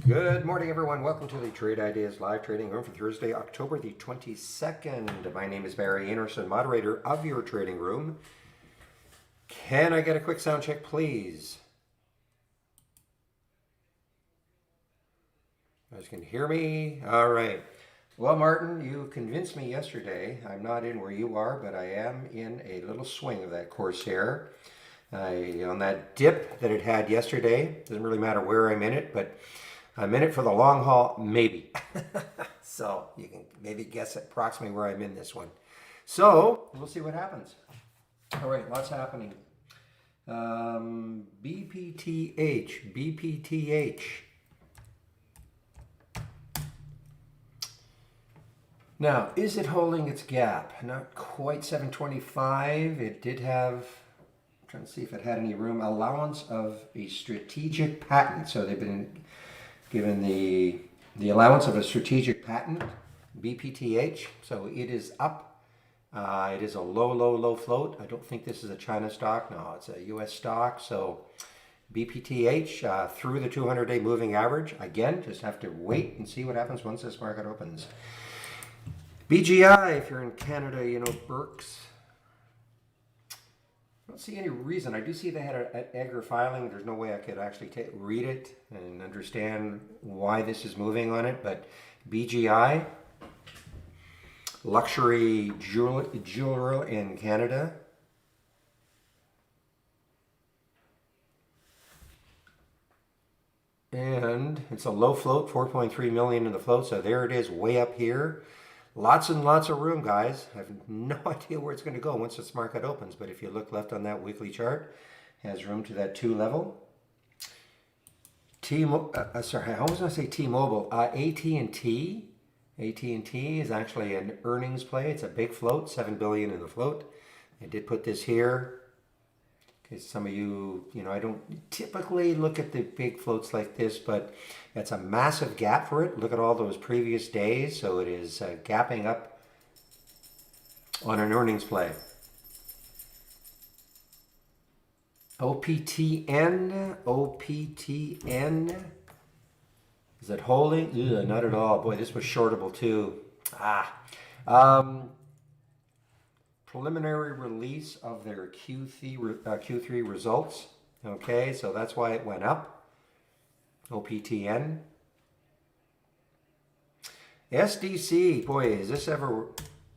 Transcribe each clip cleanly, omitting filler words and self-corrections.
Good morning, everyone. Welcome to the Trade Ideas live trading room for Thursday, October the 22nd. My name is Barry Anderson, moderator of your trading room. Can I get a quick sound check, please? You guys can hear me? All right. Well, Martin, you convinced me yesterday. I'm not in where you are, but I am in a little swing of that Corsair. On that dip that it had yesterday, doesn't really matter where I'm in it, but I'm in it for the long haul, maybe. So you can maybe guess approximately where I'm in this one. So we'll see what happens. All right, lots happening. BPTH. Now, is it holding its gap? Not quite 725. It did have, I'm trying to see if it had any room, allowance of a strategic patent. So they've been given the allowance of a strategic patent, BPTH. So it is up. It is a low float. I don't think this is a China stock. No, it's a US stock. So BPTH through the 200-day moving average. Again, just have to wait and see what happens once this market opens. BGI, if you're in Canada, you know Berks. I don't see any reason. I do see they had an EGR filing. There's no way I could actually read it and understand why this is moving on it. But BGI, luxury jeweler in Canada. And it's a low float, 4.3 million in the float. So there it is, way up here. Lots and lots of room, guys. I have no idea where it's going to go once this market opens. But if you look left on that weekly chart, it has room to that 2 level. I was going to say T-Mobile. AT&T. AT&T is actually an earnings play. It's a big float, 7 billion in the float. I did put this here. Okay, some of you, I don't typically look at the big floats like this, but it's a massive gap for it. Look at all those previous days. So it is gapping up on an earnings play. OPTN. Is it holding? Ugh, not at all. Boy, this was shortable too. Preliminary release of their Q3 results. Okay, so that's why it went up. OPTN. SDC, boy, is this ever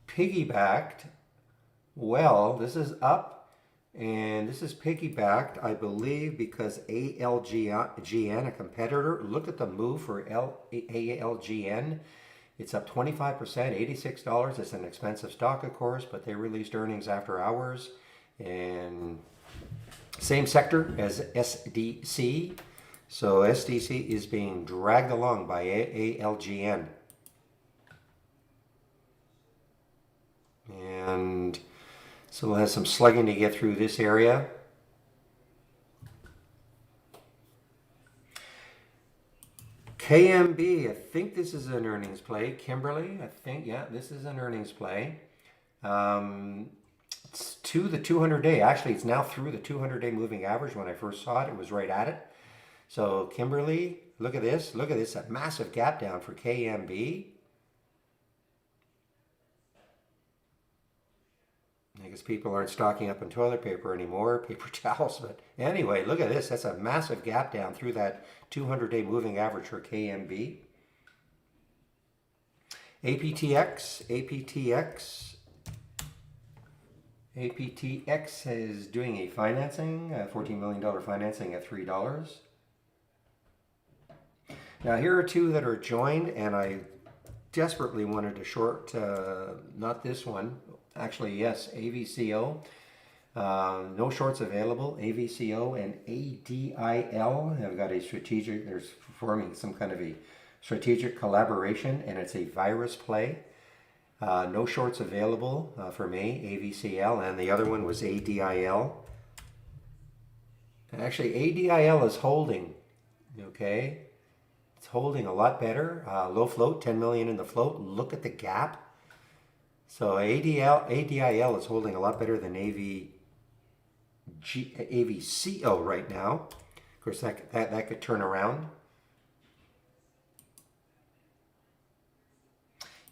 piggybacked? Well, this is up, and this is piggybacked, I believe, because ALGN, a competitor, look at the move for ALGN. It's up 25%, $86. It's an expensive stock, of course, but they released earnings after hours. And same sector as SDC. So SDC is being dragged along by ALGN. And so we'll have some slugging to get through this area. KMB, I think this is an earnings play. Kimberly, I think, yeah, this is an earnings play. It's to the 200-day. Actually, it's now through the 200-day moving average. When I first saw it, it was right at it. So Kimberly, look at this. Look at this, a massive gap down for KMB. I guess people aren't stocking up on toilet paper anymore, paper towels. But anyway, look at this. That's a massive gap down through that 200-day moving average for KMB. APTX is doing a financing, a $14 million financing at $3. Now here are two that are joined, and I desperately wanted to short, not this one. Actually, yes, AVCO. No shorts available. AVCO and ADIL have got a strategic, they're forming some kind of a strategic collaboration, and it's a virus play. No shorts available for me, AVCL, and the other one was ADIL. Actually, ADIL is holding, okay? It's holding a lot better. Low float, 10 million in the float. Look at the gap. So ADIL is holding a lot better than AVCO right now. Of course, that could turn around.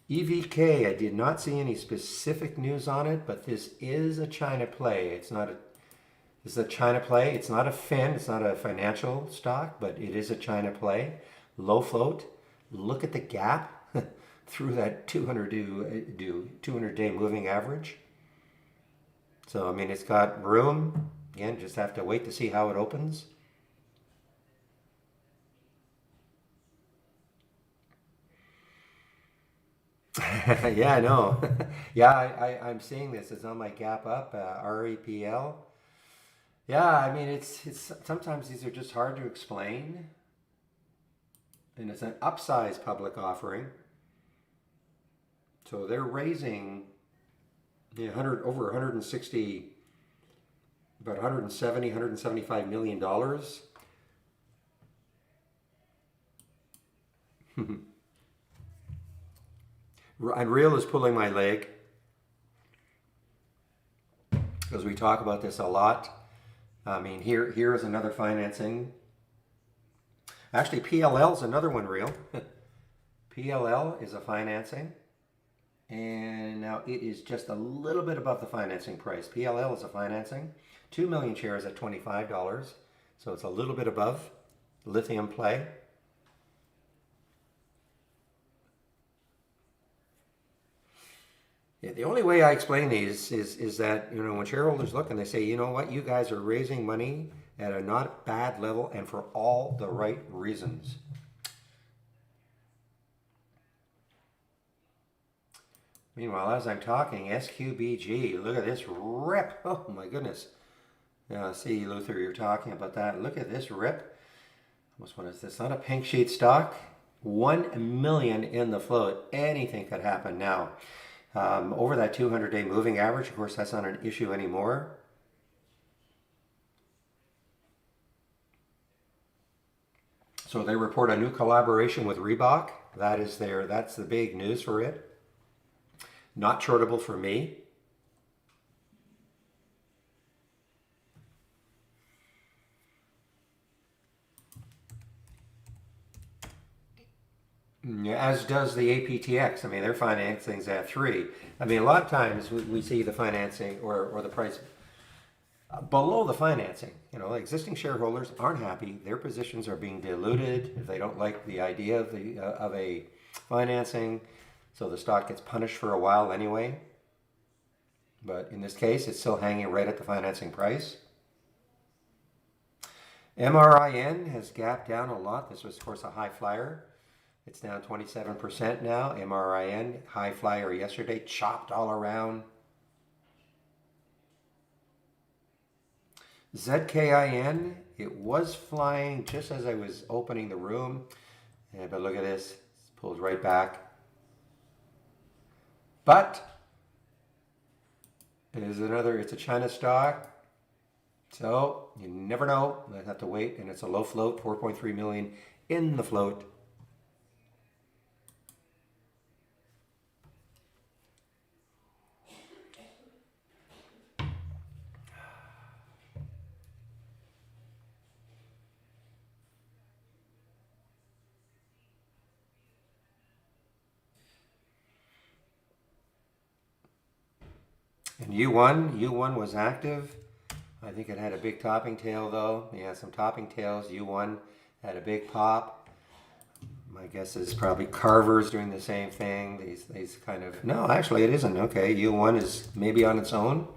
EVK, I did not see any specific news on it, but this is a China play. This is a China play. It's not a fin, it's not a financial stock, but it is a China play. Low float. Look at the gap through that 200-day moving average. So, I mean, it's got room. Again, just have to wait to see how it opens. Yeah, I know. Yeah, I'm seeing this. It's on my gap up, REPL. Yeah, I mean, it's sometimes these are just hard to explain. And it's an upsized public offering. So they're raising over 160, about 170, 175 million dollars. Unreal is pulling my leg because we talk about this a lot. I mean, here is another financing. Actually, PLL is another one, Real. PLL is a financing. And now it is just a little bit above the financing price. PLL is a financing. 2 million shares at $25. So it's a little bit above lithium play. Yeah, the only way I explain these is that, when shareholders look and they say, you know what, you guys are raising money at a not bad level and for all the right reasons. Meanwhile, as I'm talking, SQBG, look at this rip. Oh my goodness. Yeah, see, Luther, you're talking about that. Look at this rip. Almost what is this? Not a pink sheet stock. 1 million in the float. Anything could happen now. Over that 200-day moving average, of course, that's not an issue anymore. So they report a new collaboration with Reebok. That's the big news for it. Not shortable for me. As does the APTX. I mean, their financing's at 3. I mean, a lot of times we see the financing or the price below the financing. Existing shareholders aren't happy. Their positions are being diluted if they don't like the idea of a financing. So the stock gets punished for a while anyway. But in this case, it's still hanging right at the financing price. MRIN has gapped down a lot. This was, of course, a high flyer. It's down 27% now. MRIN, high flyer yesterday, chopped all around. ZKIN, it was flying just as I was opening the room. But look at this, it pulls right back. But it's a China stock. So you never know. I have to wait, and it's a low float, 4.3 million in the float. And U1 was active. I think it had a big topping tail though. Yeah, some topping tails. U1 had a big pop. My guess is probably Carver's doing the same thing. These kind of, no, actually it isn't. Okay, U1 is maybe on its own.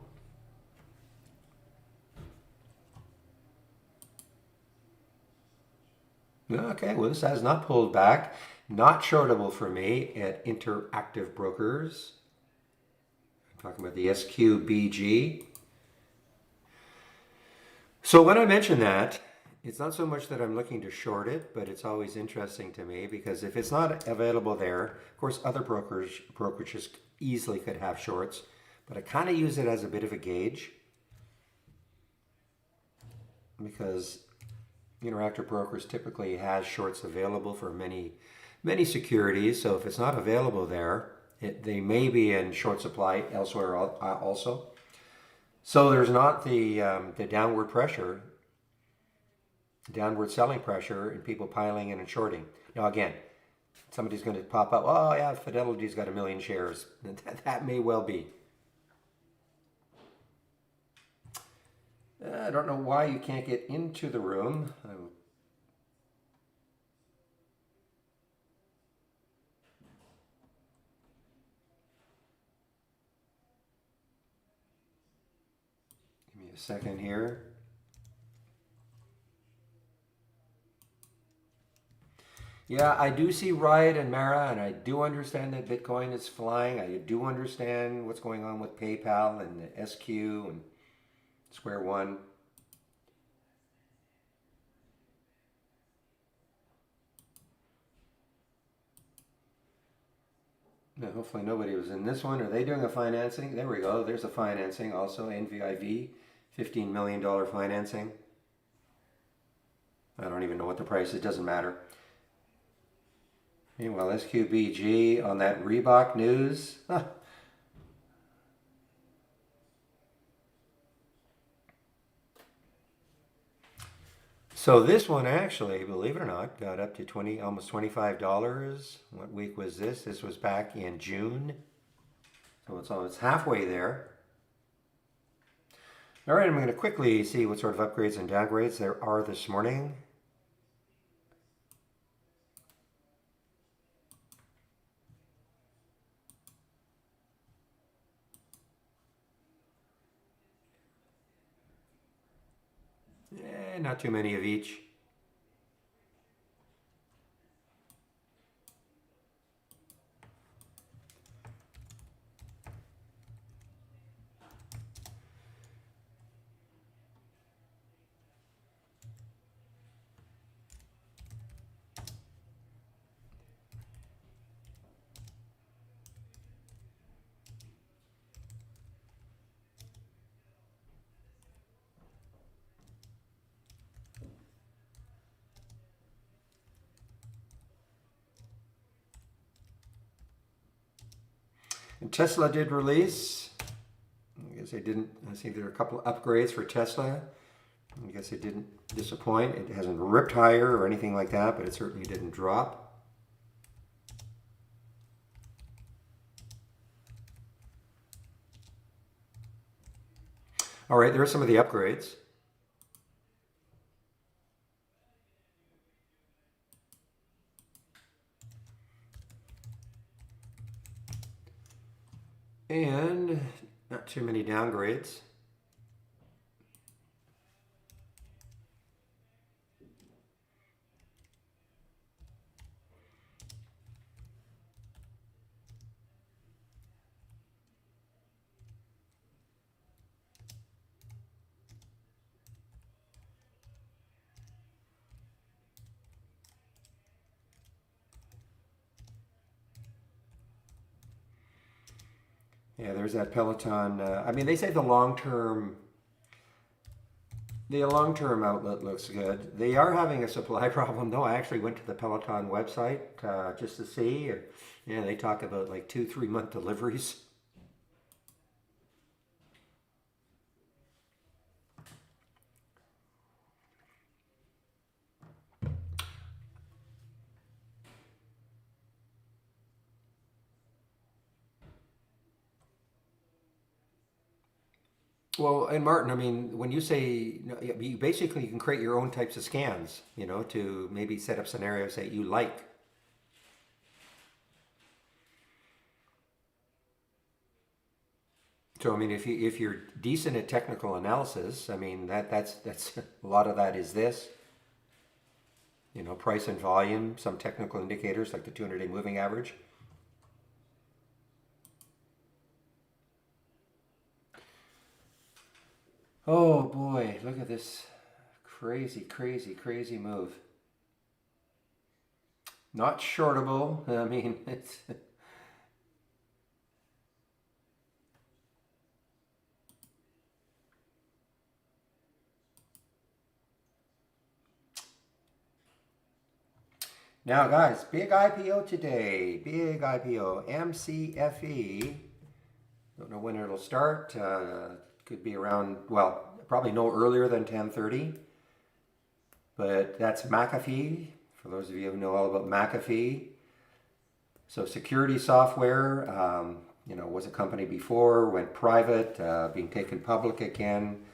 Okay, well this has not pulled back. Not shortable for me at Interactive Brokers. I'm talking about the SQBG. So when I mention that, it's not so much that I'm looking to short it, but it's always interesting to me because if it's not available there, of course other brokerages easily could have shorts, but I kind of use it as a bit of a gauge because Interactive Brokers typically has shorts available for many securities. So if it's not available there, they may be in short supply elsewhere also. So there's not the downward pressure, downward selling pressure, and people piling in and shorting. Now again, Somebody's going to pop up, oh yeah, Fidelity's got 1 million shares. That may well be. I don't know why you can't get into the room. Give me a second here. Yeah, I do see Riot and Mara, and I do understand that Bitcoin is flying. I do understand what's going on with PayPal and the SQ and Square One. Now, hopefully nobody was in this one. Are they doing a financing? There we go. There's a financing also. NVIV, $15 million financing. I don't even know what the price is. It doesn't matter. Meanwhile, SQBG on that Reebok news. So this one actually, believe it or not, got up to almost $25. What week was this? This was back in June. So it's halfway there. All right, I'm going to quickly see what sort of upgrades and downgrades there are this morning. Not too many of each. And Tesla did release. I guess they didn't. I see there are a couple of upgrades for Tesla. I guess it didn't disappoint. It hasn't ripped higher or anything like that, but it certainly didn't drop. All right, there are some of the upgrades. And not too many downgrades. Yeah, there's that Peloton. I mean, they say the long-term outlook looks good. They are having a supply problem, though. I actually went to the Peloton website just to see. Yeah, they talk about like 2-3 month deliveries. Well, and Martin, I mean, when you say you basically you can create your own types of scans, to maybe set up scenarios that you like. So I mean, if you're decent at technical analysis, I mean that's a lot of that is this. Price and volume, some technical indicators like the 200-day moving average. Oh boy, look at this crazy, crazy, crazy move. Not shortable. I mean, it's now, guys, big IPO today. Big IPO, MCFE. Don't know when it'll start. Could be around, well, probably no earlier than 10:30. But that's McAfee. For those of you who know all about McAfee, So security software, was a company before, went private, being taken public again.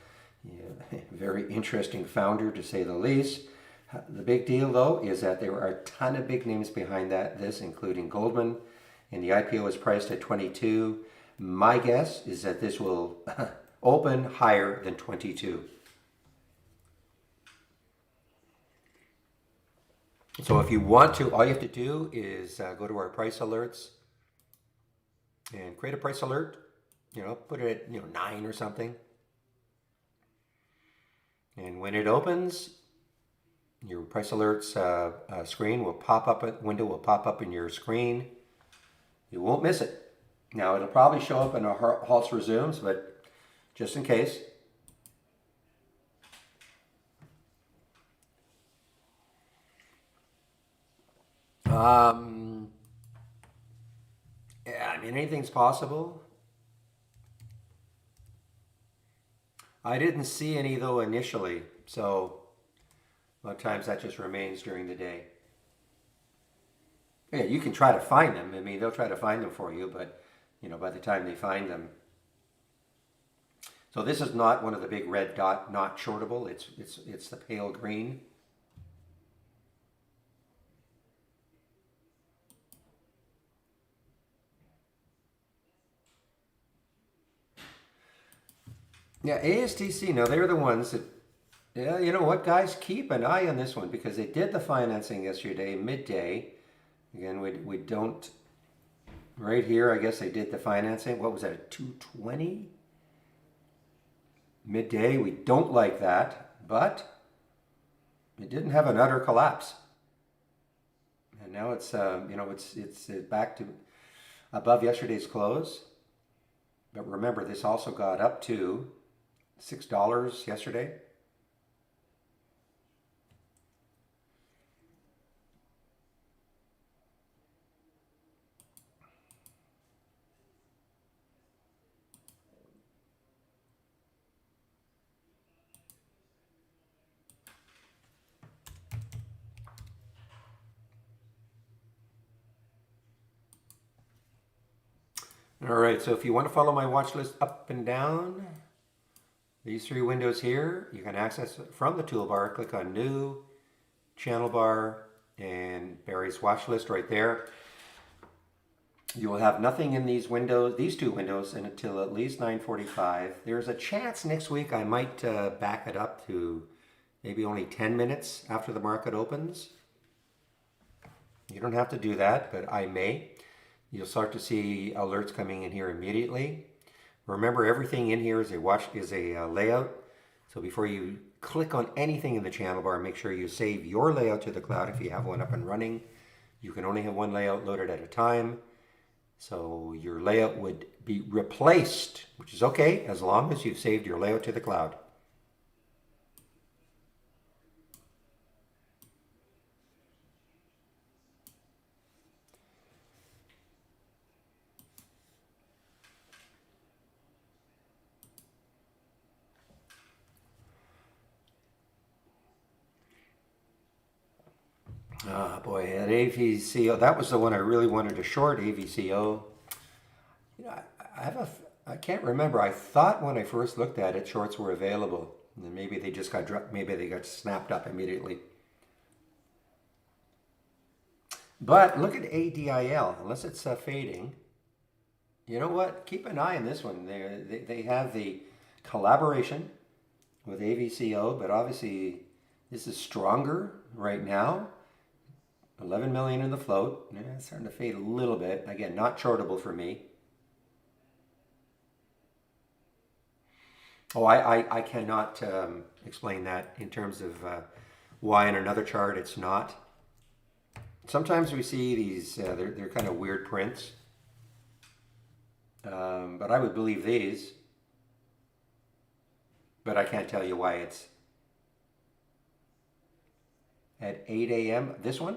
Yeah, very interesting founder to say the least. The big deal though is that there are a ton of big names behind this, including Goldman, and the IPO is priced at 22. My guess is that this will open higher than 22. So if you want to, all you have to do is go to our price alerts and create a price alert. Put it at 9 or something. And when it opens, your price alerts screen will pop up. Window will pop up in your screen. You won't miss it. Now it'll probably show up in our halts resumes, but just in case. Yeah, I mean, anything's possible. I didn't see any though initially, so a lot of times that just remains during the day. Yeah, you can try to find them. I mean, they'll try to find them for you, but by the time they find them. So this is not one of the big red dot, not shortable. It's the pale green. Yeah, ASTC. Now they're the ones that. Yeah, you know what, guys? Keep an eye on this one because they did the financing yesterday, midday. Again, we don't. Right here, I guess they did the financing. What was that, at 220? Midday, we don't like that, but it didn't have an utter collapse. And now it's back to above yesterday's close. But remember, this also got up to $6 yesterday. All right, so if you want to follow my watch list up and down, these 3 windows here, you can access it from the toolbar. Click on New, Channel Bar, and Barry's watch list right there. You will have nothing in these windows, these 2 windows, until at least 9:45. There's a chance next week I might back it up to maybe only 10 minutes after the market opens. You don't have to do that, but I may. You'll start to see alerts coming in here immediately. Remember, everything in here is a layout. So before you click on anything in the channel bar, make sure you save your layout to the cloud if you have one up and running. You can only have one layout loaded at a time. So your layout would be replaced, which is okay as long as you've saved your layout to the cloud. Ah, boy, at AVCO, that was the one I really wanted to short, AVCO. I can't remember. I thought when I first looked at it, shorts were available. And maybe they just got dropped, maybe they got snapped up immediately. But look at ADIL, unless it's fading. You know what? Keep an eye on this one. They have the collaboration with AVCO, but obviously this is stronger right now. 11 million in the float. Yeah, it's starting to fade a little bit. Again, not shortable for me. Oh, I cannot explain that in terms of why in another chart it's not. Sometimes we see these, they're kind of weird prints. But I would believe these. But I can't tell you why it's at 8 a.m. This one?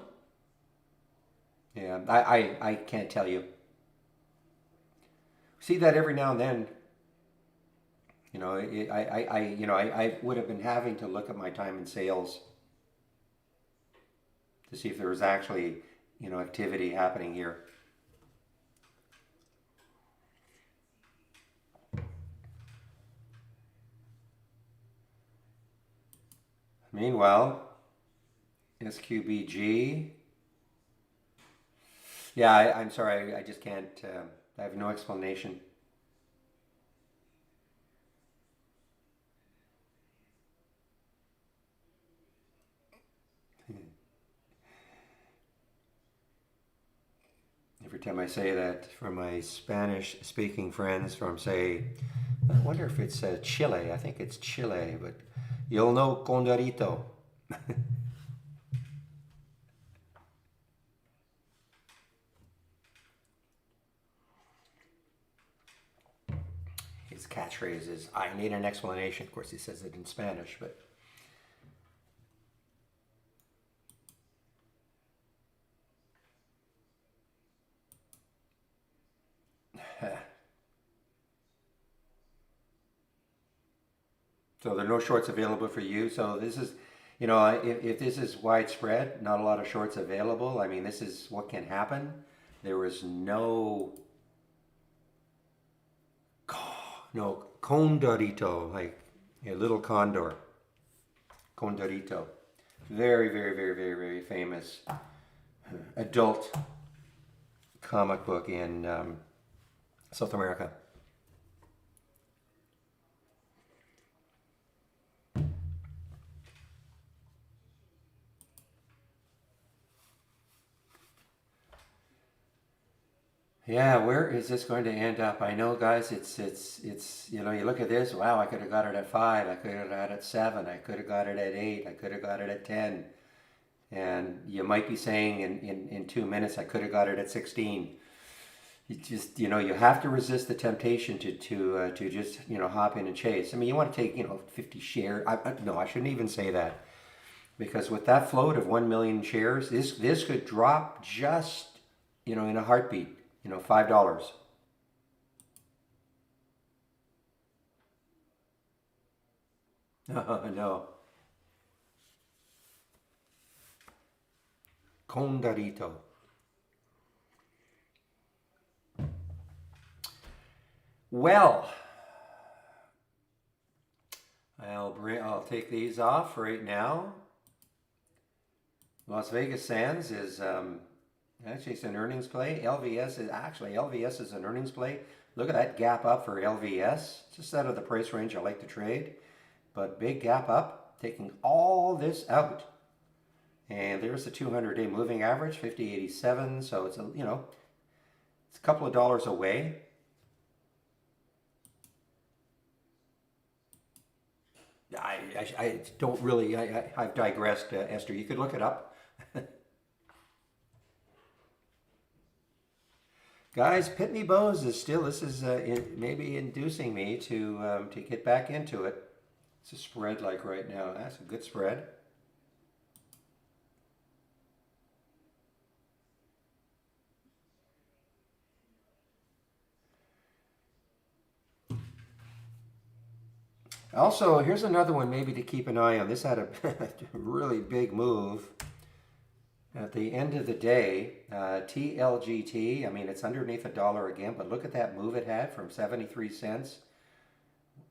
Yeah, I can't tell you. See that every now and then. I would have been having to look at my time in sales to see if there was actually, activity happening here. Meanwhile, SQBG. Yeah, I'm sorry. I just can't. I have no explanation. Every time I say that, for my Spanish-speaking friends from, say, I wonder if it's Chile. I think it's Chile, but you'll know Condorito. His catchphrase is, I need an explanation. Of course, he says it in Spanish, but so there are no shorts available for you. So this is, if this is widespread, not a lot of shorts available. I mean, this is what can happen. There was no Condorito, like a little condor. Condorito. Very, very, very, very, very famous adult comic book in South America. Yeah, where is this going to end up? I know, guys, it's you look at this, wow, I could have got it at 5, I could have got it at 7, I could have got it at 8, I could have got it at 10. And you might be saying in 2 minutes, I could have got it at 16. You just, you have to resist the temptation to just, hop in and chase. I mean, you want to take, 50 shares. No, I shouldn't even say that. Because with that float of 1 million shares, this could drop just, in a heartbeat. $5. No. Condorito. Well, I'll take these off right now. Las Vegas Sands is actually, it's an earnings play. LVS is an earnings play. Look at that gap up for LVS. Just out of the price range I like to trade. But big gap up, taking all this out. And there's the 200-day moving average, 50.87. So it's it's a couple of dollars away. I don't really, I've digressed, Esther. You could look it up. Guys, Pitney Bowes is still, this is maybe inducing me to get back into it. It's a spread like right now. That's a good spread. Also, here's another one maybe to keep an eye on. This had a really big move. At the end of the day, TLGT, I mean, it's underneath $1 again, but look at that move it had from 73 cents.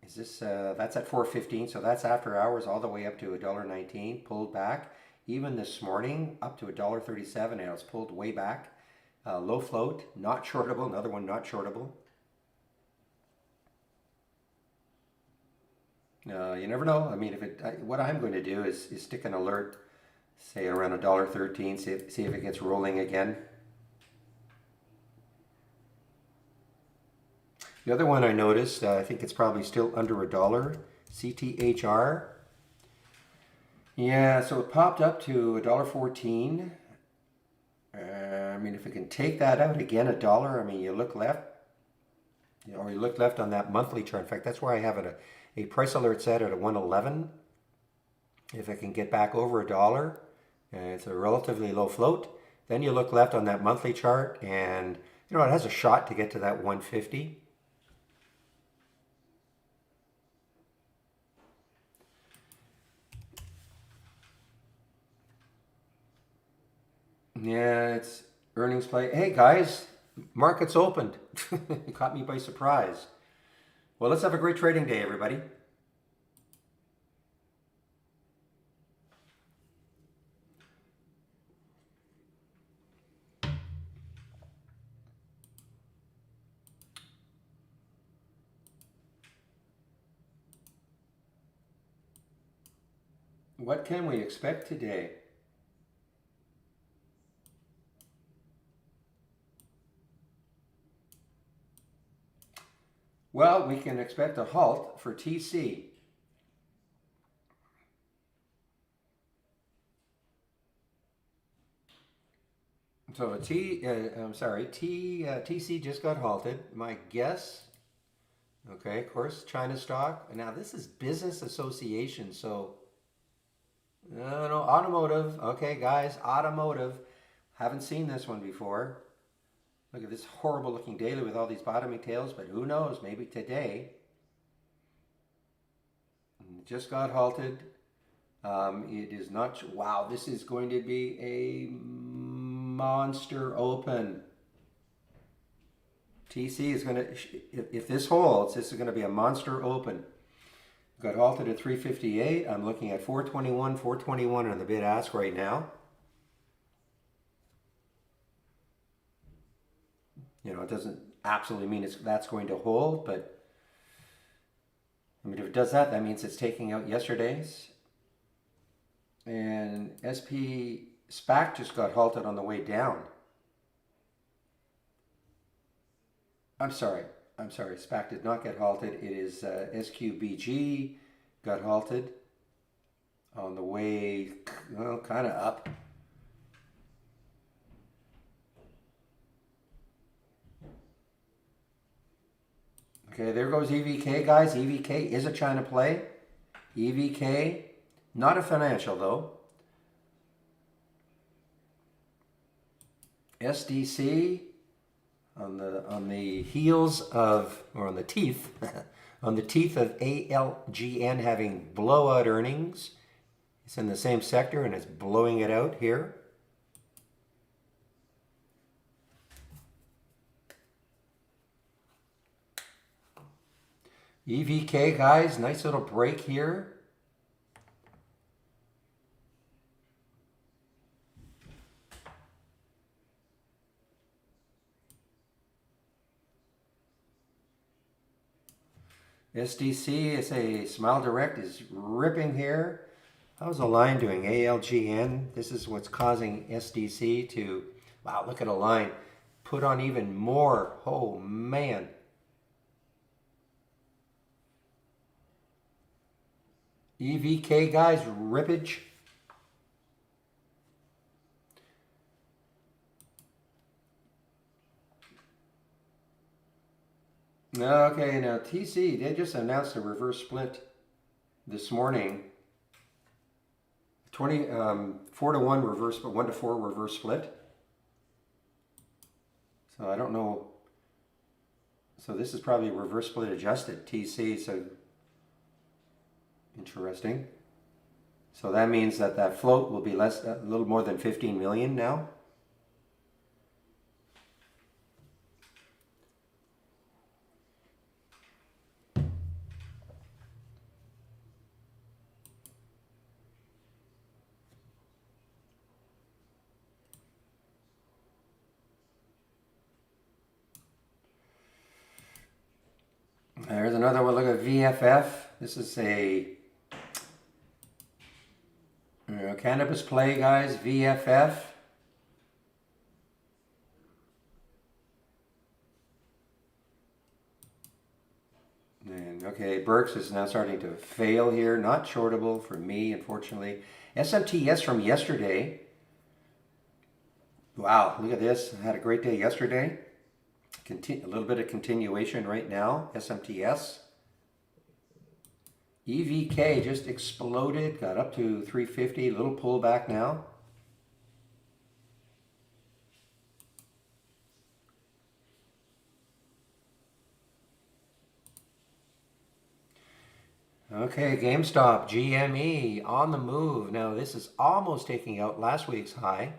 Is this, that's at 4.15, so that's after hours all the way up to $1.19, pulled back. Even this morning, up to $1.37, and it's pulled way back. Low float, not shortable, another one not shortable. You never know. I mean, what I'm going to do is stick an alert, say around $1.13, see if it gets rolling again. The other one I noticed, I think it's probably still under $1, CTHR. Yeah, so it popped up to $1.14. I mean, if it can take that out again, $1, I mean, you look left, or you look left on that monthly chart. In fact, that's where I have a price alert set at a 111. If it can get back over $1, it's a relatively low float. Then you look left on that monthly chart, and it has a shot to get to that 150. Yeah, it's earnings play. Hey guys, markets opened. It caught me by surprise. Well, let's have a great trading day, everybody. what can we expect today? Well, we can expect a halt for TC. So TC just got halted. My guess, okay, of course, China stock. Now this is business association, so no, automotive. Okay, guys, automotive. Haven't seen this one before. Look at this horrible looking daily with all these bottoming tails, but who knows? Maybe today. Just got halted. It is not. Wow, this is going to be a monster open. TC is going to, if this holds, this is going to be a monster open. Got halted at 358. I'm looking at 421 on the bid ask right now. You know, it doesn't absolutely mean that's going to hold, but I mean, if it does that, that means it's taking out yesterday's. And SP SPAC just got halted on the way down. I'm sorry, SPAC did not get halted. It is SQBG got halted on the way, well, kind of up. Okay, there goes EVK, guys. EVK is a China play. EVK, not a financial though. SDC on the heels of, or on the teeth, on the teeth of ALGN having blowout earnings. It's in the same sector and it's blowing it out here. EVK, guys, nice little break here. SDC is a Smile Direct is ripping here. How's the line doing? ALGN. This is what's causing SDC to, wow, look at a line. Put on even more. Oh, man. EVK, guys, rippage. Okay, now TC, they just announced a reverse split this morning. 4 to 1 reverse, but 1 to 4 reverse split. So I don't know. So this is probably reverse split adjusted TC. So interesting. So that means that that float will be less, a little more than 15 million now. There's another one. Look at VFF. This is a cannabis play, guys. VFF. And okay, Burks is now starting to fail here. Not shortable for me, unfortunately. SMTS from yesterday. Wow, look at this. I had a great day yesterday. A little bit of continuation right now. SMTS. EVK just exploded, got up to 350, little pullback now. Okay, GameStop, GME on the move. Now this is almost taking out last week's high.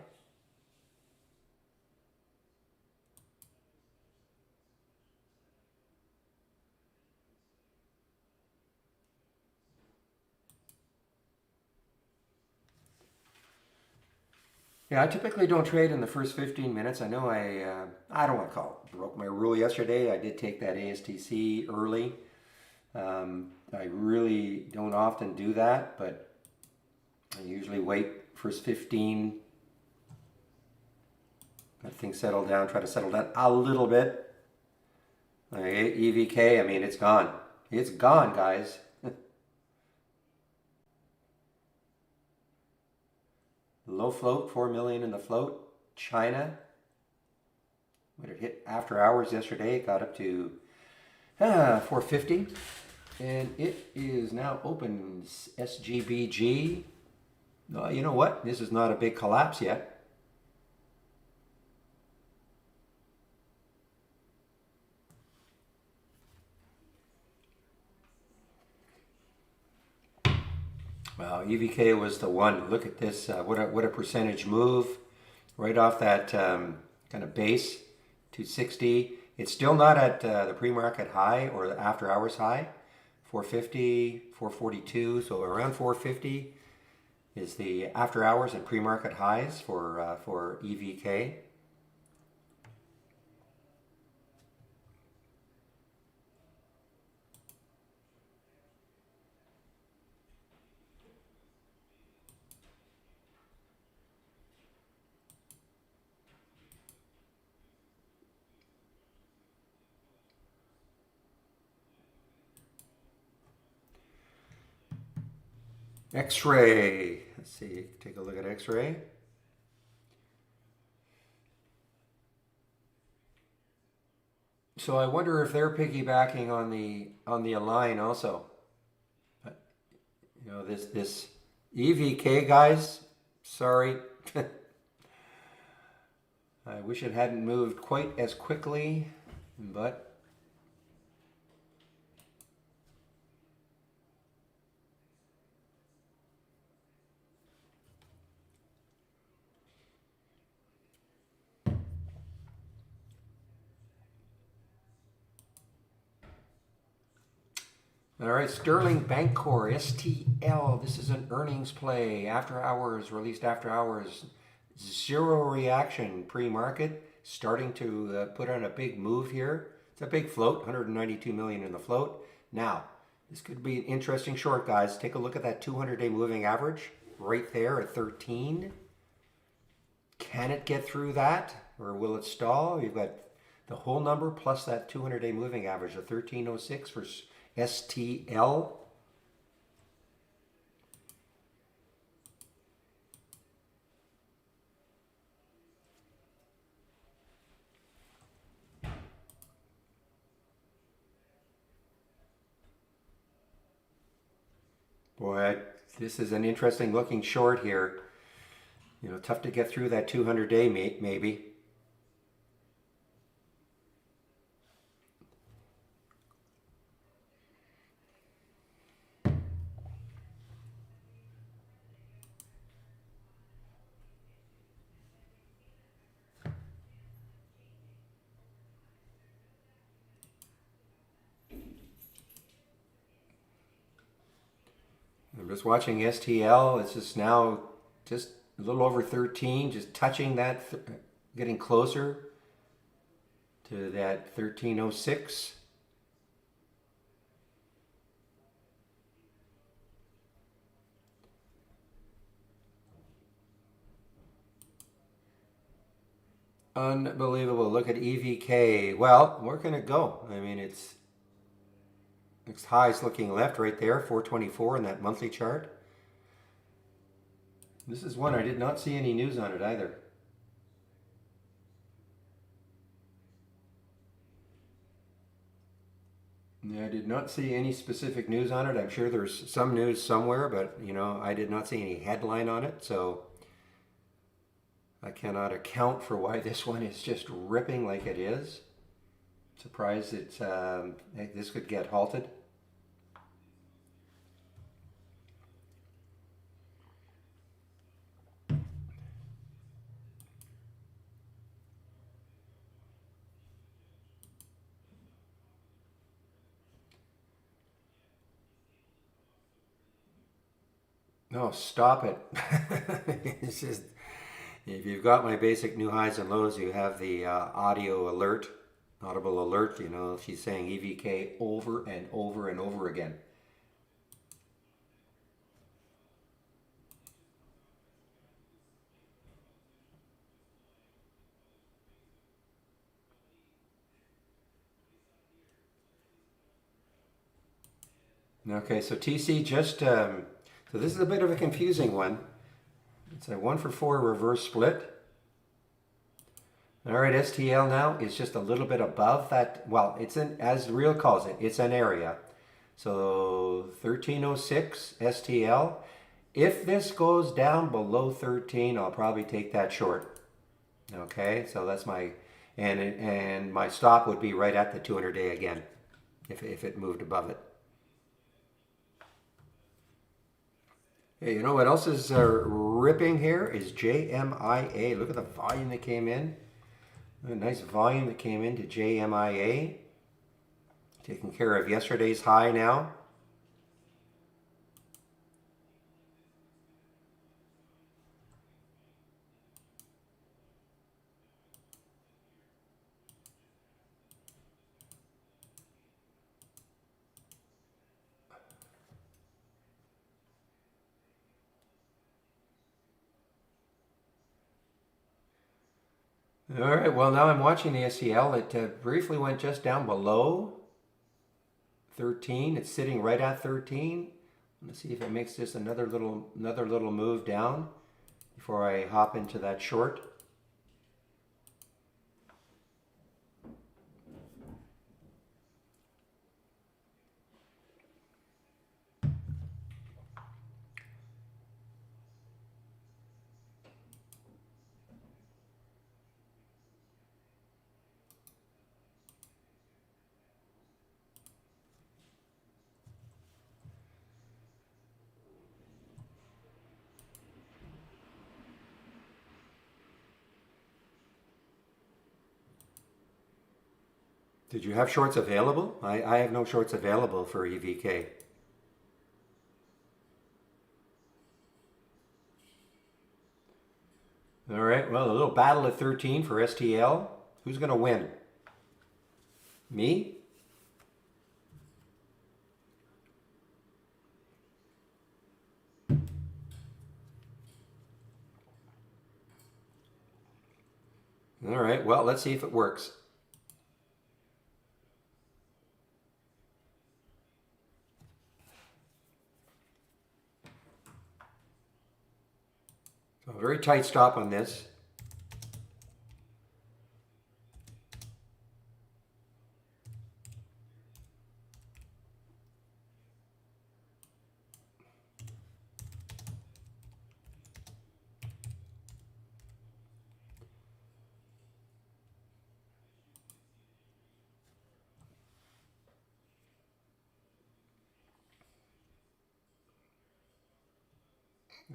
Yeah, I typically don't trade in the first 15 minutes. I know I don't want to call it, broke my rule yesterday. I did take that ASTC early. I really don't often do that, but I usually wait first 15. Let things settle down, try to settle down a little bit. Okay, EVK, I mean, it's gone. It's gone, guys. Low float, 4 million in the float. China, when it hit after hours yesterday, it got up to 450. And it is now open. SGBG. You know what? This is not a big collapse yet. Wow, EVK was the one. Look at this. What a percentage move right off that kind of base, 260. It's still not at the pre-market high or the after hours high, 450, 442. So around 450 is the after hours and pre-market highs for EVK. X-ray. Let's see. Take a look at X-ray. So I wonder if they're piggybacking on the Align also. You know, this EVK, guys. Sorry. I wish it hadn't moved quite as quickly, but all right, Sterling Bancorp, STL. This is an earnings play. After hours, released after hours. Zero reaction pre-market. Starting to put on a big move here. It's a big float, 192 million in the float. Now, this could be an interesting short, guys. Take a look at that 200-day moving average right there at 13. Can it get through that, or will it stall? You've got the whole number plus that 200-day moving average of 1306 for STL. Boy, this is an interesting looking short here. You know, tough to get through that 200-day maybe. I'm just watching STL. It's just now just a little over 13, just touching that, getting closer to that 1306. Unbelievable. Look at EVK. Well, where can it go? I mean, it's next highs looking left right there, 424 in that monthly chart. This is one I did not see any news on it either. Yeah, I did not see any specific news on it. I'm sure there's some news somewhere, but you know, I did not see any headline on it, so I cannot account for why this one is just ripping like it is. Surprised it's this could get halted. No, stop it. It's just, if you've got my basic new highs and lows, you have the audio alert, audible alert. You know, she's saying EVK over and over and over again. Okay, so TC just, so this is a bit of a confusing one. It's a 1 for 4 reverse split. All right, STL now is just a little bit above that. Well, it's an, as the reel calls it, it's an area. So 1306 STL. If this goes down below 13, I'll probably take that short. Okay, so that's my, and my stop would be right at the 200-day again, if it moved above it. Hey, you know what else is ripping here is JMIA. Look at the volume that came in. A nice volume that came into JMIA. Taking care of yesterday's high now. All right, well, now I'm watching the SCL. It briefly went just down below 13. It's sitting right at 13. Let's see if it makes just another little move down before I hop into that short. Did you have shorts available? I have no shorts available for EVK. All right, well, a little battle at 13 for STL. Who's going to win? Me? All right, well, let's see if it works. So a very tight stop on this.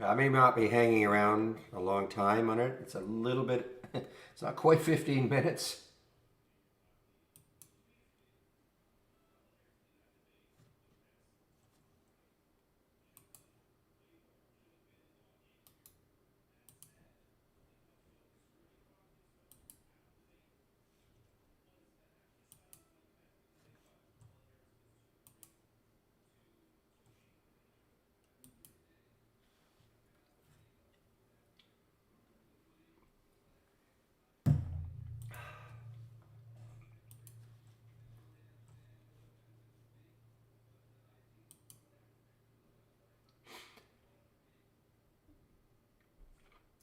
I may not be hanging around a long time on it. It's a little bit, it's not quite 15 minutes.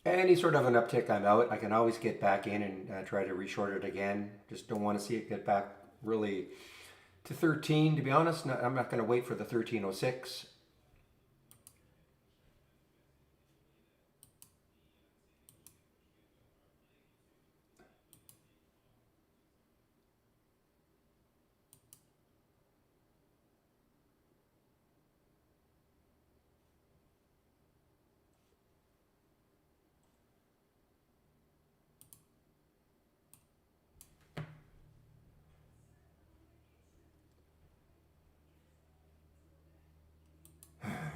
Any sort of an uptick, I'm out. I can always get back in and try to reshort it again. Just don't want to see it get back really to 13. To be honest, I'm not going to wait for the 1306.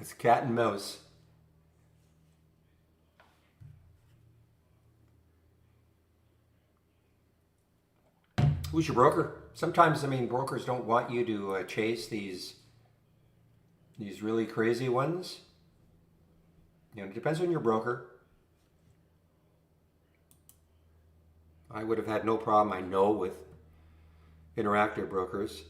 It's cat and mouse. Who's your broker? Sometimes, I mean, brokers don't want you to chase these really crazy ones. You know, it depends on your broker. I would have had no problem, I know, with Interactive brokers.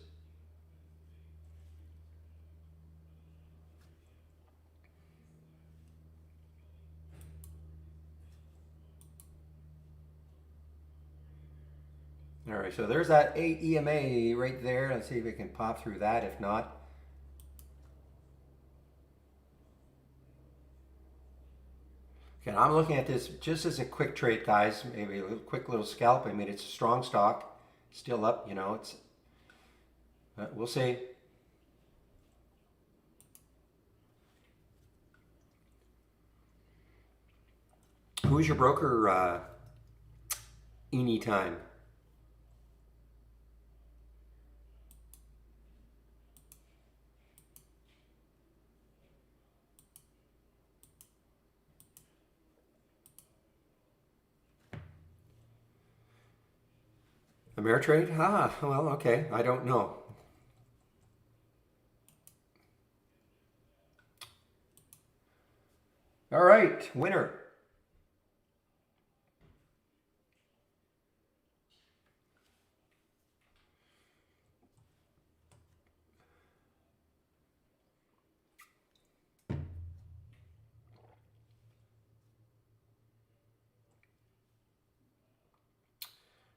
All right, so there's that EMA right there. Let's see if we can pop through that. If not, okay, I'm looking at this just as a quick trade, guys. Maybe a little, quick little scalp. I mean, it's a strong stock, still up. You know, it's. We'll see. Who's your broker? Anytime. Ameritrade? Ah, well, okay. I don't know. All right, winner.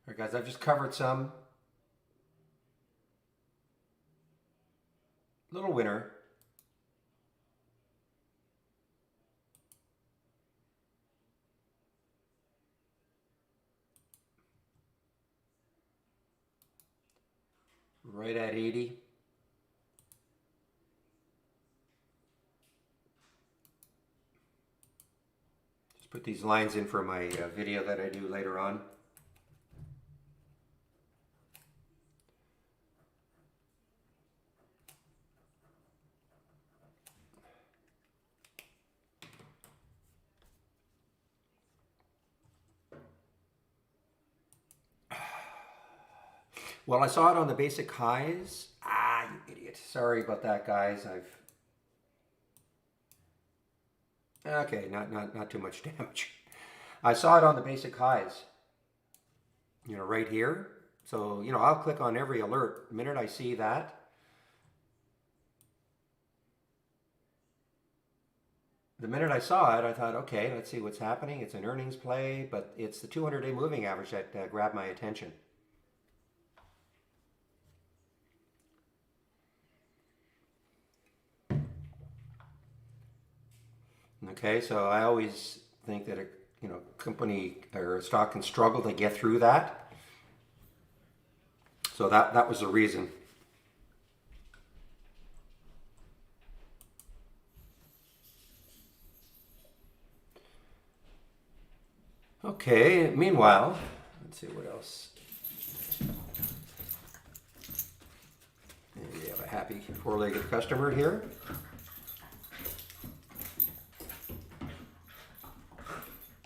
All right, guys, I've just covered some. Little winner. Right at 80. Just put these lines in for my video that I do later on. Well, I saw it on the basic highs. Ah, you idiot. Sorry about that, guys. Okay, not too much damage. I saw it on the basic highs. You know, right here. So, you know, I'll click on every alert. The minute I see that, the minute I saw it, I thought, okay, let's see what's happening. It's an earnings play, but it's the 200-day moving average that grabbed my attention. Okay, so I always think that a company or a stock can struggle to get through that. So that was the reason. Okay, meanwhile, let's see what else. We have a happy four-legged customer here.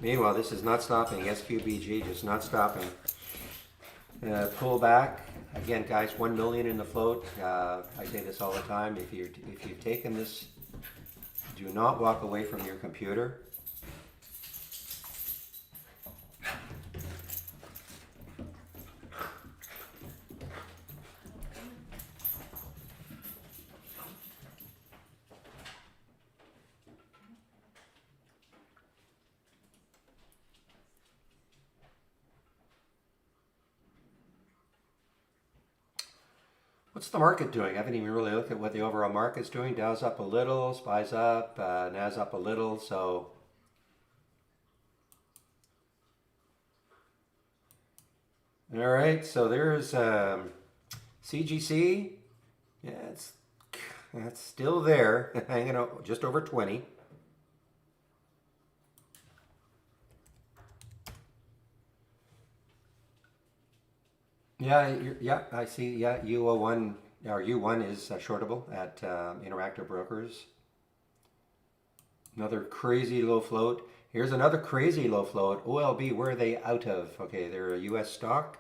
Meanwhile, this is not stopping. SQBG just not stopping. Pull back again, guys. 1 million in the float. I say this all the time. If you've taken this, do not walk away from your computer. What's the market doing? I haven't even really looked at what the overall market's doing. Dow's up a little, SPY's up, NAS up a little. So, all right. So there's CGC. Yeah, that's still there, hanging out just over 20. Yeah, yeah, I see. Yeah, UO1 or U1 is shortable at Interactive Brokers. Another crazy low float. Here's another crazy low float. OLB, where are they out of? Okay, they're a U.S. stock.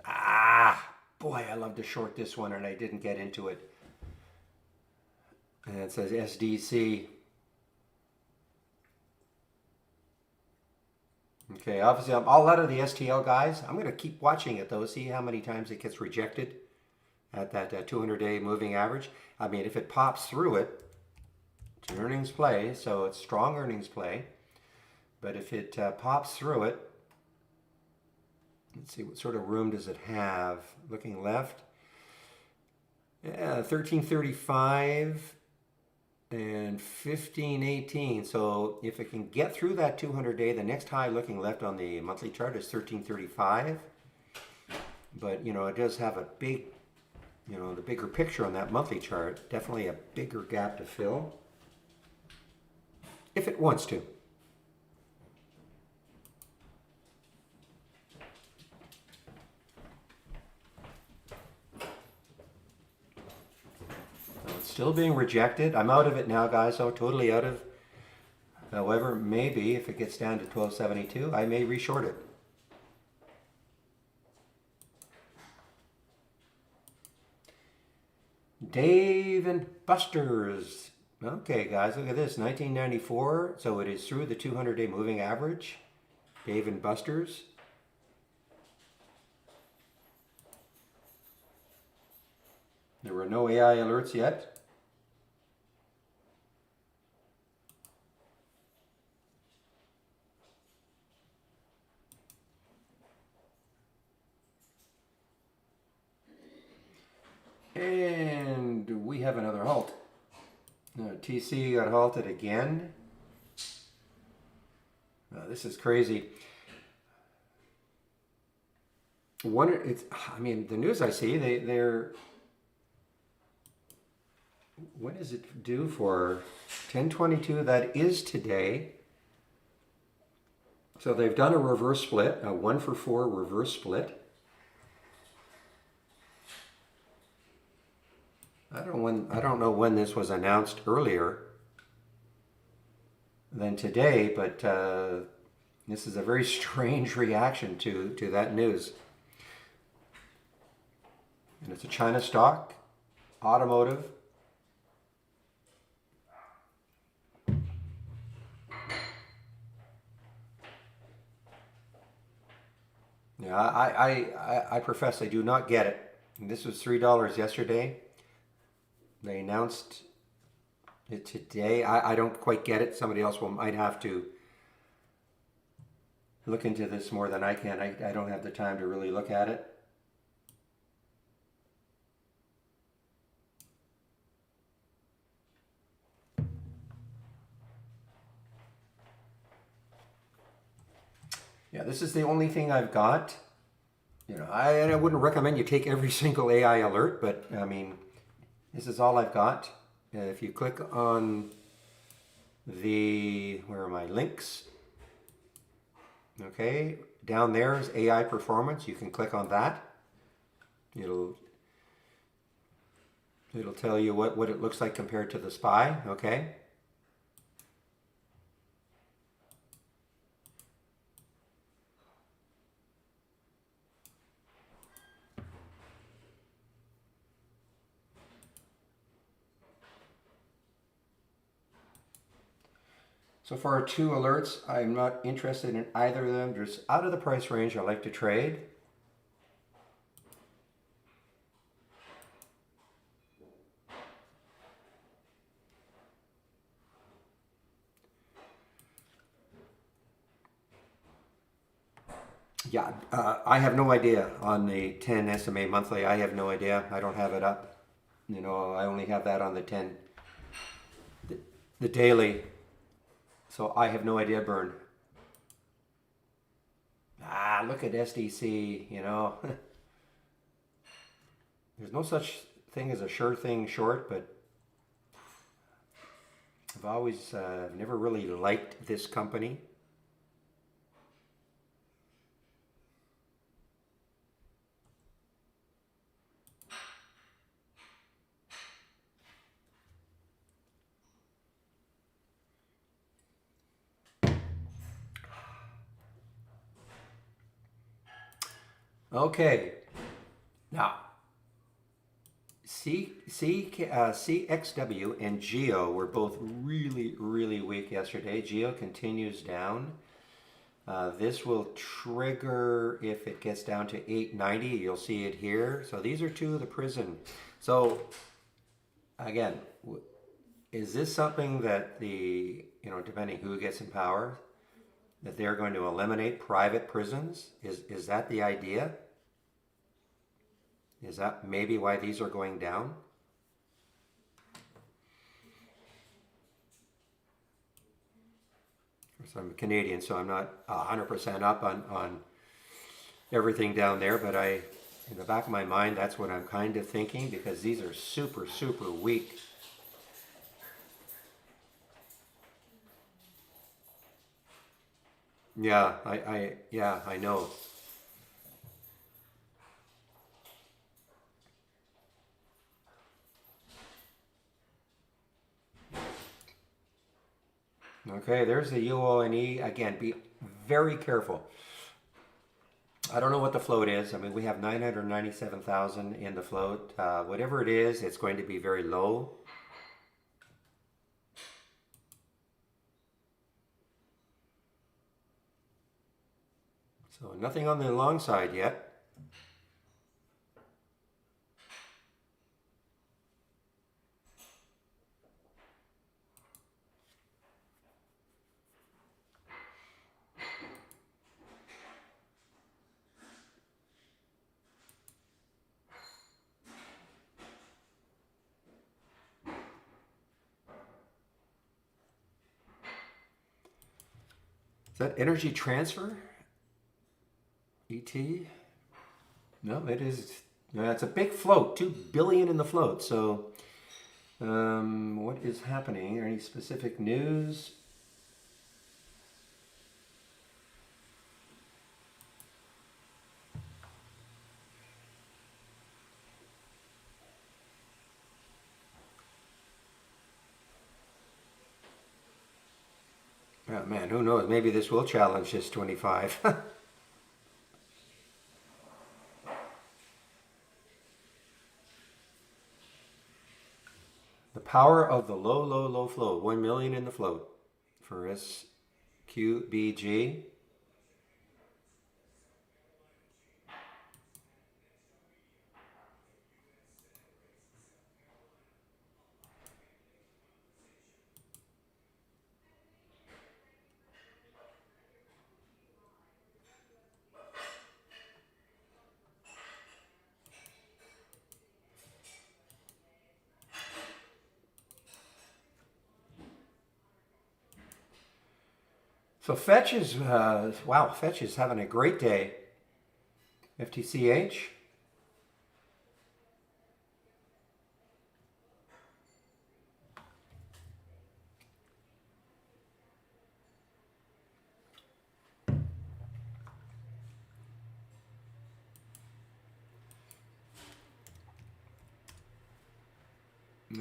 Ah, boy, I love to short this one, and I didn't get into it. And it says SDC. Okay, obviously I'm all out of the STL, guys. I'm going to keep watching it though, see how many times it gets rejected. at that 200-day moving average. I mean, if it pops through it, it's an earnings play, so it's strong earnings play. But if it pops through it, let's see, what sort of room does it have? Looking left, yeah, 1335 and 1518. So if it can get through that 200-day, the next high looking left on the monthly chart is 1335. But, you know, it does have a big, you know, the bigger picture on that monthly chart, definitely a bigger gap to fill if it wants to. Still being rejected. I'm out of it now, guys. So totally out of. However, maybe if it gets down to 1272, I may reshort it. Dave and Buster's. Okay, guys, look at this. 1994. So it is through the 200-day moving average. Dave and Buster's. There were no AI alerts yet. And we have another halt. TC got halted again. This is crazy. I mean, the news I see, they're. When is it due for? 10/22. That is today. So they've done a reverse split, a 1-for-4 reverse split. I don't know when this was announced earlier than today, but this is a very strange reaction to that news. And it's a China stock, automotive. Yeah, I profess I do not get it. And this was $3 yesterday. They announced it today. I don't quite get it. Somebody else might have to look into this more than I can. I don't have the time to really look at it. Yeah, this is the only thing I've got. You know, I wouldn't recommend you take every single AI alert, but I mean, this is all I've got. If you click on where are my links? Okay, down there is AI performance. You can click on that. It'll tell you what it looks like compared to the SPY. Okay. So for our two alerts, I'm not interested in either of them. Just out of the price range I like to trade. Yeah, I have no idea on the 10 SMA monthly. I have no idea. I don't have it up. You know, I only have that on the 10, the daily. So I have no idea, Burn. Look at SDC, you know. There's no such thing as a sure thing short, but I've always never really liked this company. Okay, now CXW and Geo were both really, really weak yesterday. Geo continues down. This will trigger if it gets down to 890. You'll see it here. So these are two of the prison. So again, is this something that the, depending who gets in power, that they're going to eliminate private prisons? Is that the idea? Is that maybe why these are going down? So I'm Canadian, so I'm not 100% up on everything down there, but in the back of my mind, that's what I'm kind of thinking, because these are super, super weak. Yeah, I know. Okay, there's the UONE. Again, be very careful. I don't know what the float is. I mean, we have 997,000 in the float. Whatever it is, it's going to be very low. So nothing on the long side yet. Is that Energy Transfer? ET? No, it is. It's a big float, 2 billion in the float. So, what is happening? Any specific news? Oh man, who knows? Maybe this will challenge this 25. The power of the low, low, low float. 1 million in the float for SQBG. So Fetch is, wow, Fetch is having a great day. FTCH.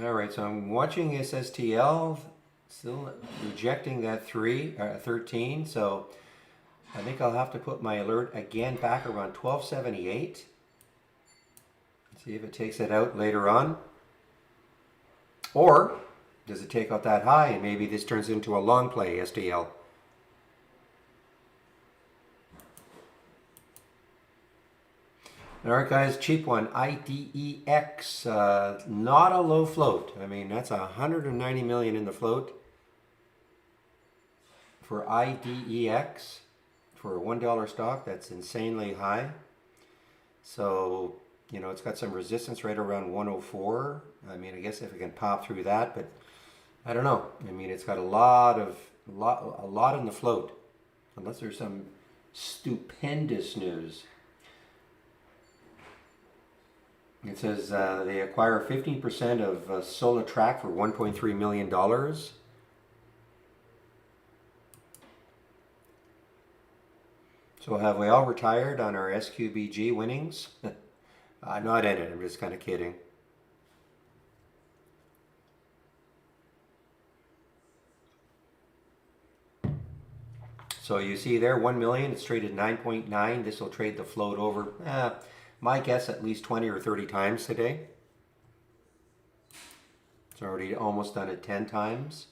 All right, so I'm watching SSTL, still rejecting that 13. So I think I'll have to put my alert again back around 1278. See if it takes it out later on. Or does it take out that high and maybe this turns into a long play STL? All right, guys, cheap one, IDEX, not a low float. I mean, that's 190 million in the float for IDEX for a $1 stock. That's insanely high. So, it's got some resistance right around 104. I mean, I guess if it can pop through that, but I don't know. I mean, it's got a lot in the float, unless there's some stupendous news. It says they acquire 15% of Solartrack for $1.3 million. So have we all retired on our SQBG winnings? I'm not in it, I'm just kind of kidding. So you see there, 1 million, it's traded 9.9. This will trade the float over, my guess, at least 20 or 30 times today. It's already almost done it 10 times.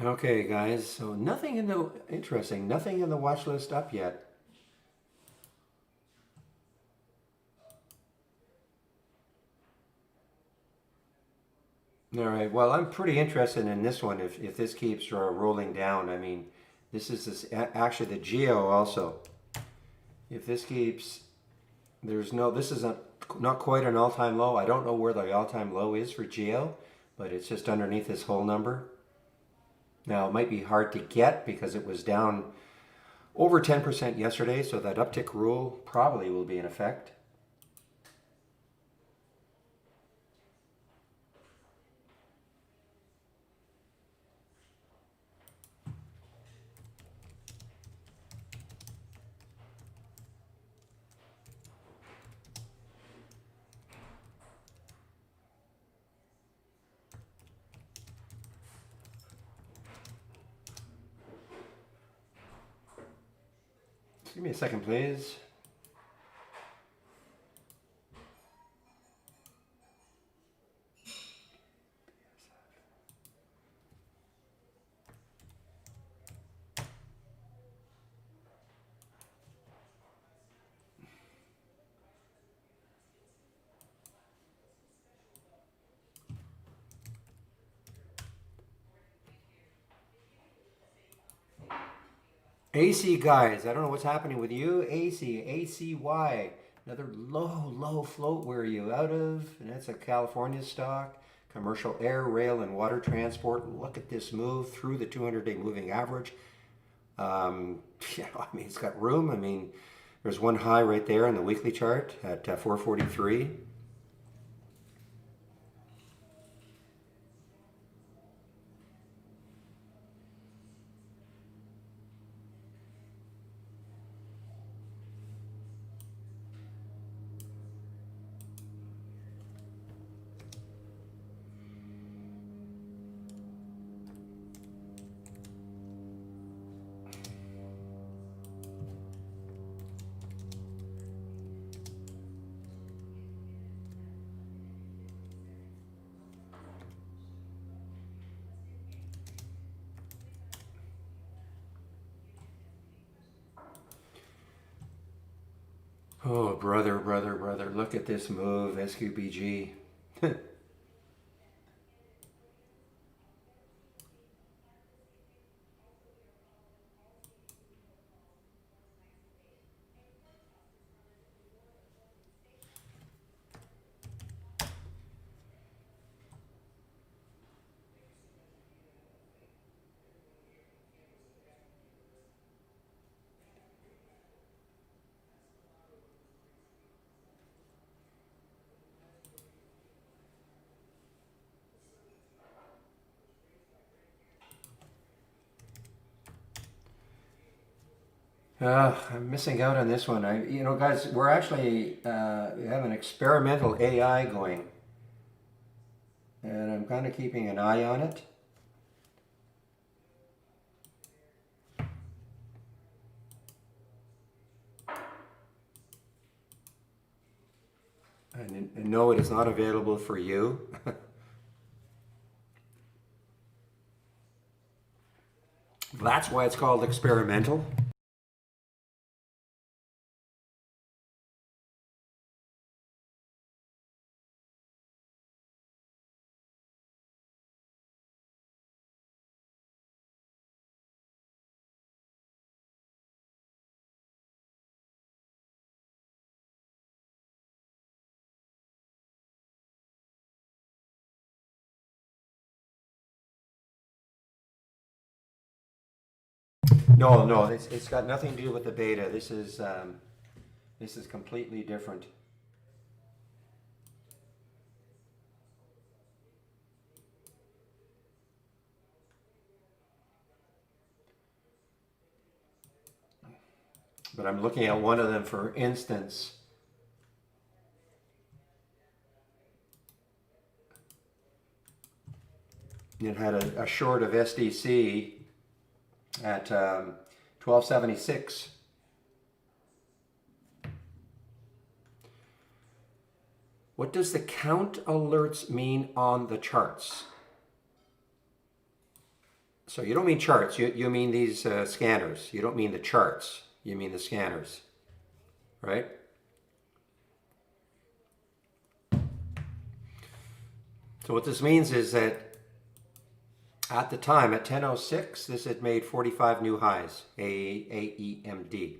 Okay, guys, so nothing in the interesting, nothing in the watch list up yet. All right, well, I'm pretty interested in this one if this keeps rolling down. I mean, actually the Geo also. If this keeps, this is not quite an all-time low. I don't know where the all-time low is for Geo, but it's just underneath this whole number. Now, it might be hard to get because it was down over 10% yesterday, so that uptick rule probably will be in effect. Just give me a second, please. AC guys, I don't know what's happening with you. ACY. Another low float. Where are you out of? And that's a California stock. Commercial air, rail, and water transport. Look at this move through the 200-day moving average. Yeah, I mean, it's got room. I mean, there's one high right there on the weekly chart at 443. Oh, brother. Look at this move, SQBG. I'm missing out on this one. Guys, we're actually we have an experimental AI going, and I'm kind of keeping an eye on it. And no, it is not available for you. That's why it's called experimental. No, it's got nothing to do with the beta. This is completely different. But I'm looking at one of them, for instance. It had a short of SDC at 1276. What does the count alerts mean on the charts? So you don't mean charts. You mean these scanners. You don't mean the charts. You mean the scanners, right? So what this means is that at the time, at 10:06, this had made 45 new highs, AEMD.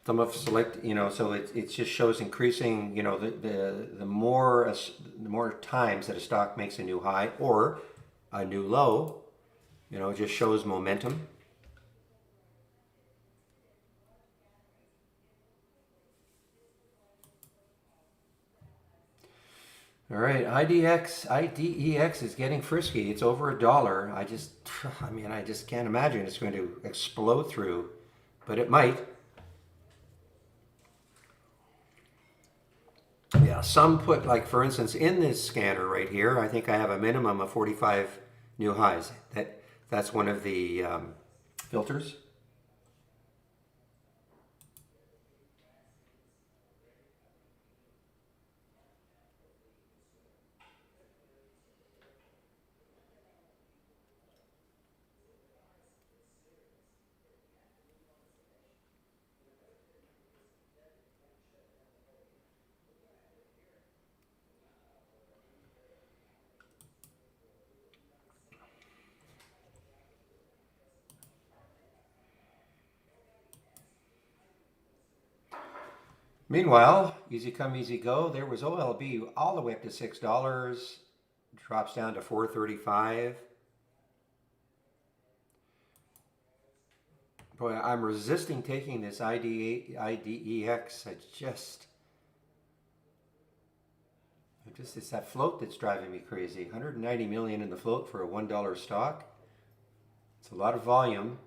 Some of select, so it just shows increasing, the more times that a stock makes a new high or a new low, it just shows momentum. All right, IDEX is getting frisky. It's over $1. I just can't imagine it's going to explode through, but it might. Yeah, some put, like for instance, in this scanner right here, I think I have a minimum of 45 new highs. That's one of the filters. Meanwhile, easy come, easy go. There was OLB all the way up to $6, drops down to 4.35. Boy, I'm resisting taking this IDEX. It's that float that's driving me crazy. 190 million in the float for a $1 stock. It's a lot of volume.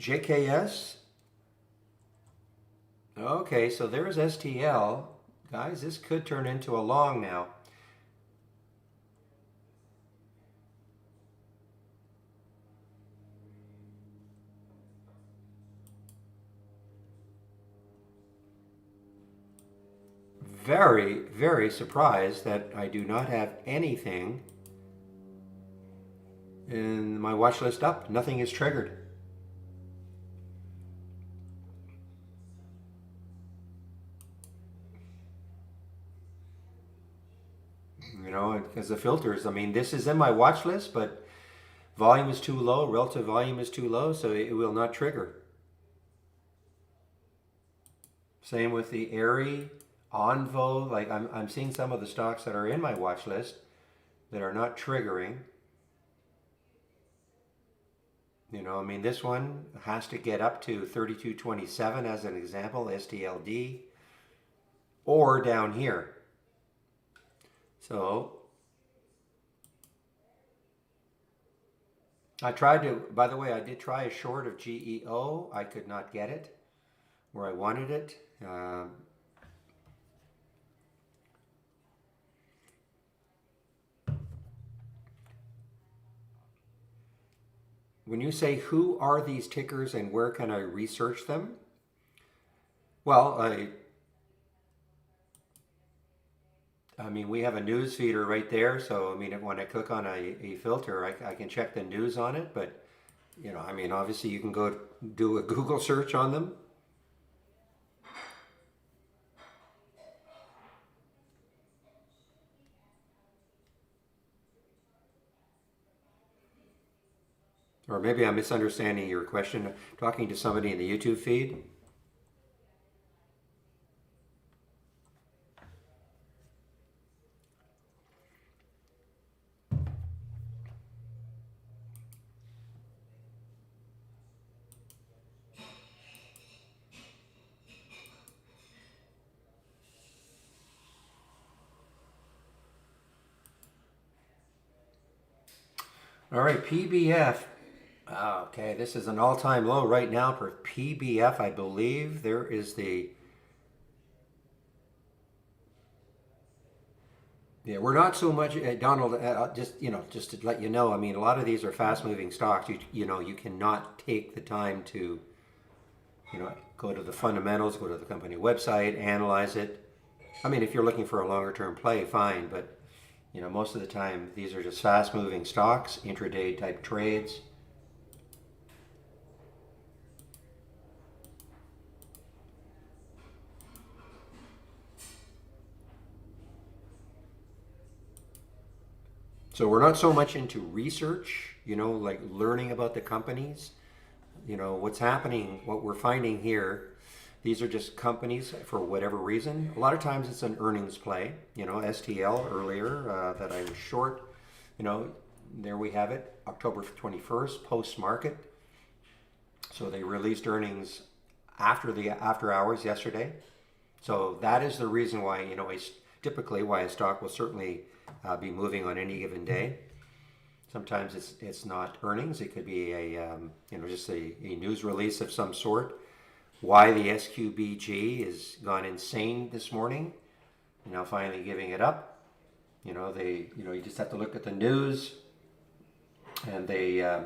JKS. Okay, so there's STL. Guys, this could turn into a long now. Very, very surprised that I do not have anything in my watch list up. Nothing is triggered. Because the filters, this is in my watch list, but volume is too low, relative volume is too low, so it will not trigger. Same with the Airy, Onvo. Like I'm seeing some of the stocks that are in my watch list that are not triggering. This one has to get up to 32.27 as an example, STLD, or down here. So I tried to, by the way, I did try a short of GEO. I could not get it where I wanted it. When you say who are these tickers and where can I research them? Well, we have a news feeder right there, so when I click on a filter, I can check the news on it, but obviously you can go do a Google search on them. Or maybe I'm misunderstanding your question, talking to somebody in the YouTube feed. All right, PBF. Okay, this is an all-time low right now for PBF. I believe there is yeah, we're not so much, Donald, just to let you know, a lot of these are fast-moving stocks. You cannot take the time to, go to the fundamentals, go to the company website, analyze it. If you're looking for a longer-term play, fine, but You know, most of the time, these are just fast moving stocks, intraday type trades. So we're not so much into research, you know, like learning about the companies, you know, what's happening, what we're finding here. These are just companies for whatever reason. A lot of times it's an earnings play, you know, STL earlier that I was short, you know, there we have it, October 21st, post market. So they released earnings after hours yesterday. So that is the reason why, you know, typically why a stock will certainly be moving on any given day. Sometimes it's not earnings; it could be you know, just a news release of some sort. Why the SQBG has gone insane this morning, you know, finally giving it up. You know, you just have to look at the news, and they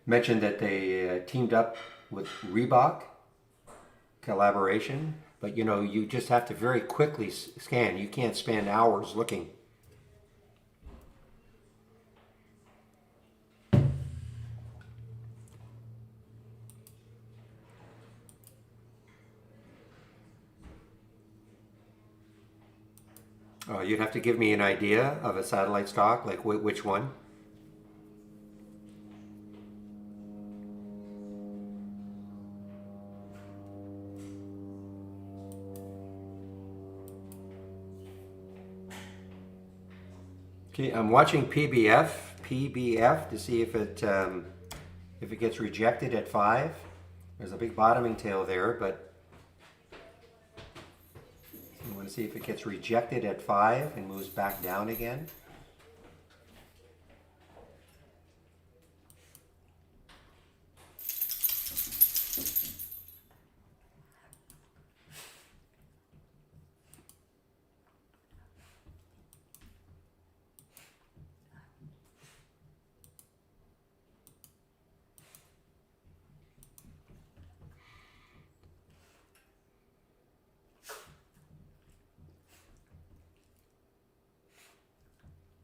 mentioned that they teamed up with Reebok collaboration. But you know, you just have to very quickly scan. You can't spend hours looking. You'd have to give me an idea of a satellite stock, like which one. Okay, I'm watching PBF to see if it gets rejected at 5. There's a big bottoming tail there, but I want to see if it gets rejected at 5 and moves back down again.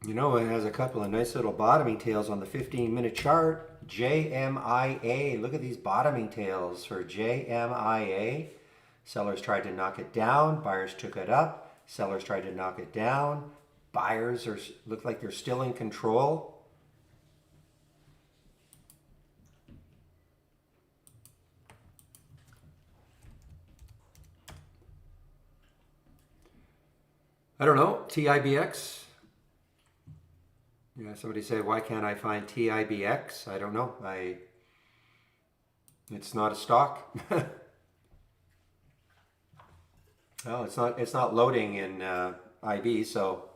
You know, it has a couple of nice little bottoming tails on the 15-minute chart. JMIA. Look at these bottoming tails for JMIA. Sellers tried to knock it down. Buyers took it up. Sellers tried to knock it down. Buyers look like they're still in control. I don't know. TIBX. Yeah, somebody said, why can't I find TIBX? I don't know. It's not a stock. Well, it's not loading in IB, so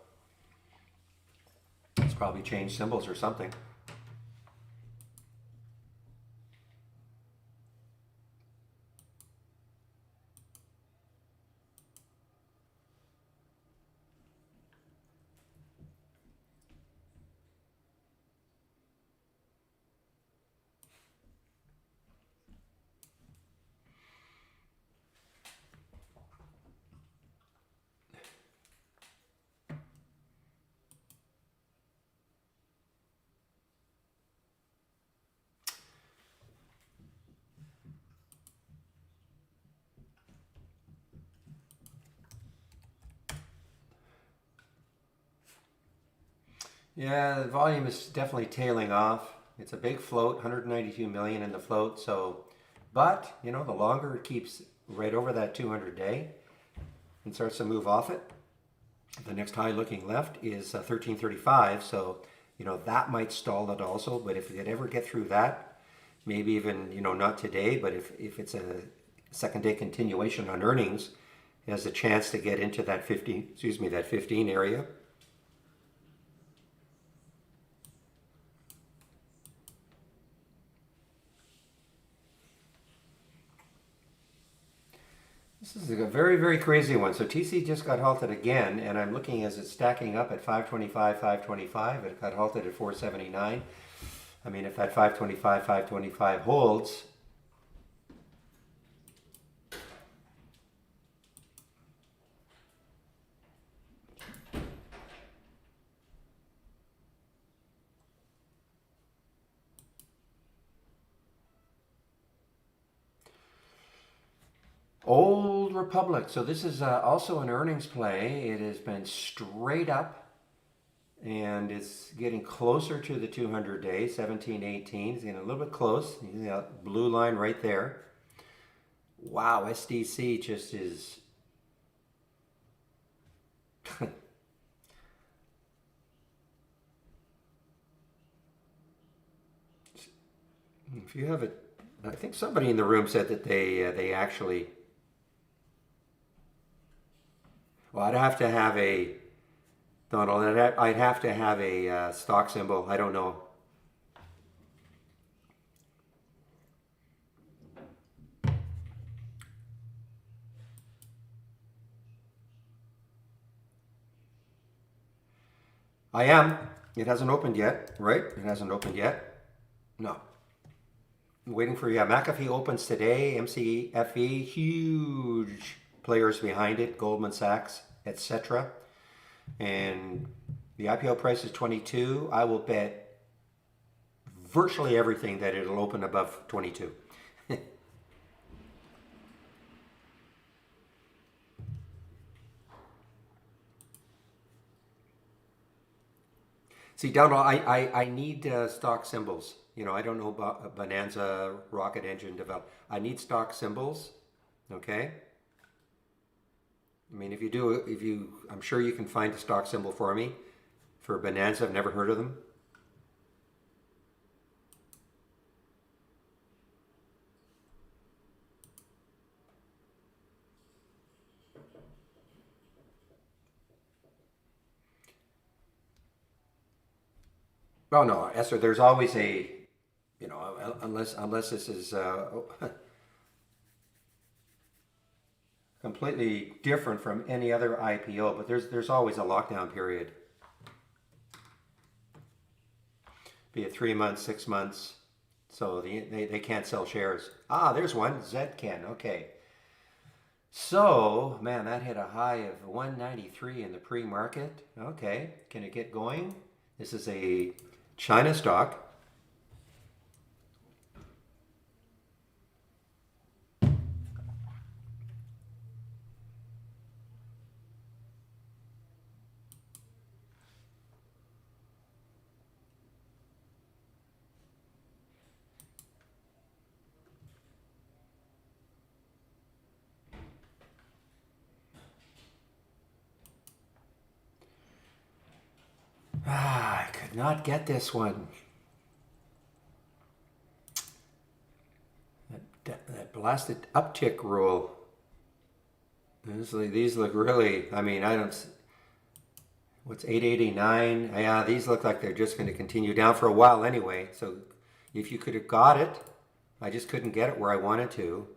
it's probably changed symbols or something. Yeah, the volume is definitely tailing off. It's a big float, 192 million in the float. So, but you know, the longer it keeps right over that 200-day and starts to move off it, the next high looking left is 1335. So, you know, that might stall it also. But if it ever get through that, maybe even, you know, not today, but if it's a second day continuation on earnings, it has a chance to get into that 15, that 15 area. This is a very, very crazy one. So TC just got halted again, and I'm looking as it's stacking up at 525, 525. It got halted at 479. I mean, if that 525, 525 holds, Old Republic. So this is also an earnings play. It has been straight up and it's getting closer to the 200 day, 1718. It's getting a little bit close. You see that blue line right there. Wow, SDC just is. If you have it, I think somebody in the room said that they actually. Well, I'd have to have a Donald. I'd have to have a stock symbol. I don't know. I am. It hasn't opened yet, right? It hasn't opened yet. No. I'm waiting for, yeah, McAfee opens today. MCFE, huge players behind it, Goldman Sachs, etc. And the IPO price is 22. I will bet virtually everything that it'll open above 22. See, Donald, I need stock symbols. You know, I don't know about Bonanza rocket engine develop. I need stock symbols. Okay. I mean, if you do, I'm sure you can find a stock symbol for me for Bonanza. I've never heard of them. Oh no, Esther. There's always a, you know, unless this is completely different from any other IPO, but there's always a lockdown period. Be it 3 months, 6 months, so they can't sell shares. Ah, there's one. Zed can. Okay. So, man, that hit a high of 193 in the pre-market. Okay, can it get going? This is a China stock. Ah, I could not get this one. That blasted uptick rule. These look really, I mean, I don't, what's 889? Yeah, these look like they're just going to continue down for a while anyway. So if you could have got it, I just couldn't get it where I wanted to.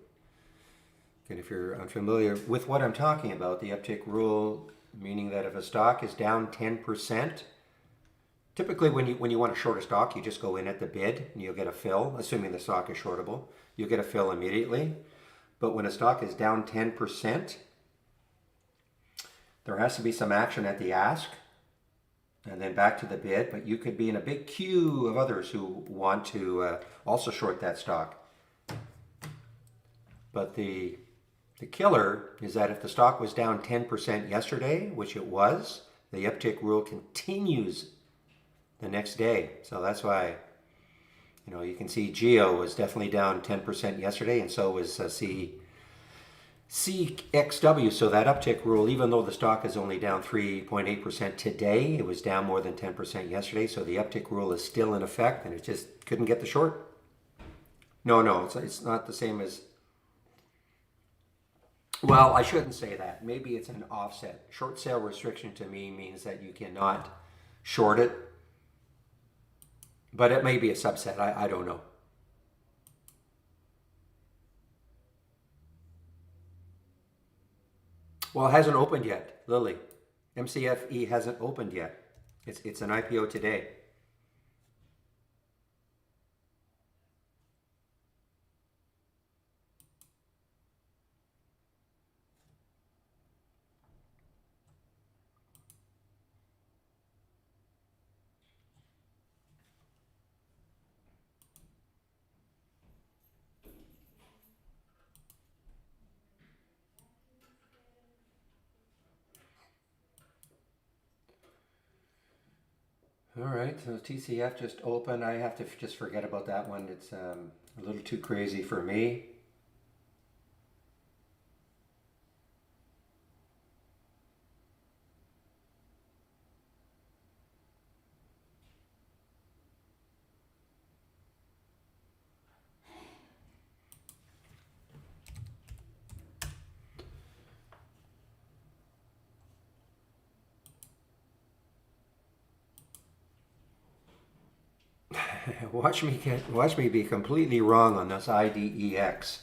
And if you're unfamiliar with what I'm talking about, the uptick rule, meaning that if a stock is down 10%, typically when you want to short a stock, you just go in at the bid and you'll get a fill, assuming the stock is shortable. You'll get a fill immediately. But when a stock is down 10%, there has to be some action at the ask and then back to the bid. But you could be in a big queue of others who want to also short that stock. But the killer is that if the stock was down 10% yesterday, which it was, the uptick rule continues the next day. So that's why, you know, you can see Geo was definitely down 10% yesterday, and so was CXW. So that uptick rule, even though the stock is only down 3.8% today, it was down more than 10% yesterday. So the uptick rule is still in effect, and it just couldn't get the short. No, it's not the same as. Well, I shouldn't say that. Maybe it's an offset. Short sale restriction to me means that you cannot short it, but it may be a subset. I don't know. Well, it hasn't opened yet, Lily. MCFE hasn't opened yet. It's an IPO today. All right, so TCF just opened. I have to just forget about that one. It's a little too crazy for me. Watch me be completely wrong on this IDEX.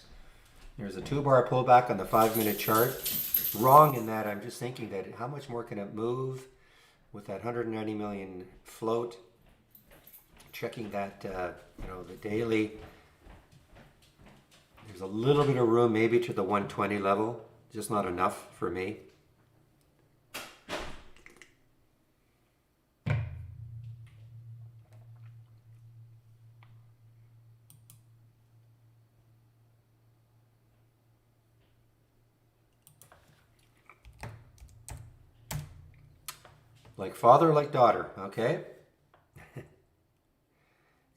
There's a 2-bar pullback on the 5-minute chart. Wrong in that I'm just thinking that how much more can it move with that 190 million float? Checking that, the daily. There's a little bit of room maybe to the 120 level, just not enough for me. Like father, like daughter, okay?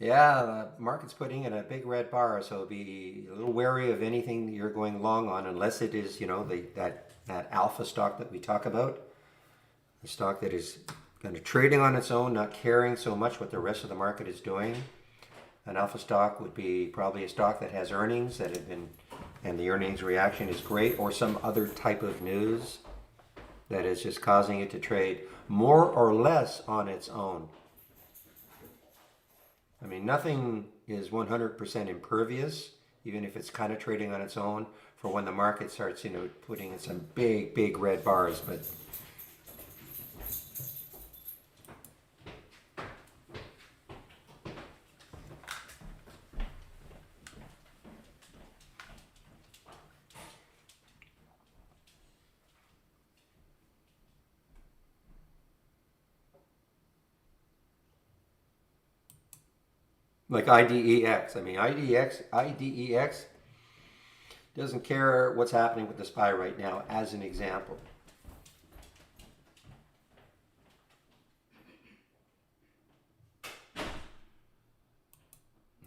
Yeah, the market's putting in a big red bar, so be a little wary of anything that you're going long on, unless it is, that alpha stock that we talk about, the stock that is kind of trading on its own, not caring so much what the rest of the market is doing. An alpha stock would be probably a stock that has earnings that have been, and the earnings reaction is great, or some other type of news that is just causing it to trade more or less on its own. I mean, nothing is 100% impervious, even if it's kind of trading on its own, for when the market starts, putting in some big, big red bars. But like IDEX, I mean, IDEX doesn't care what's happening with the SPY right now, as an example.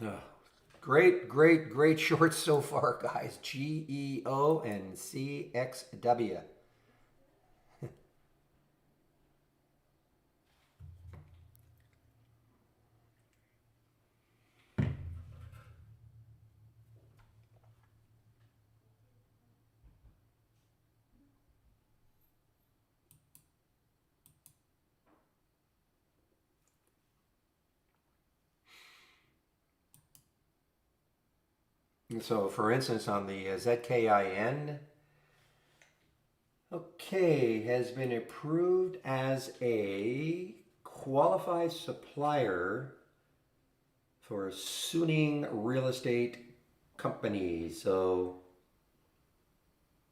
Oh, great shorts so far, guys. GEO and CXW. So, for instance, on the ZKIN, okay, has been approved as a qualified supplier for Suning Real Estate Company. So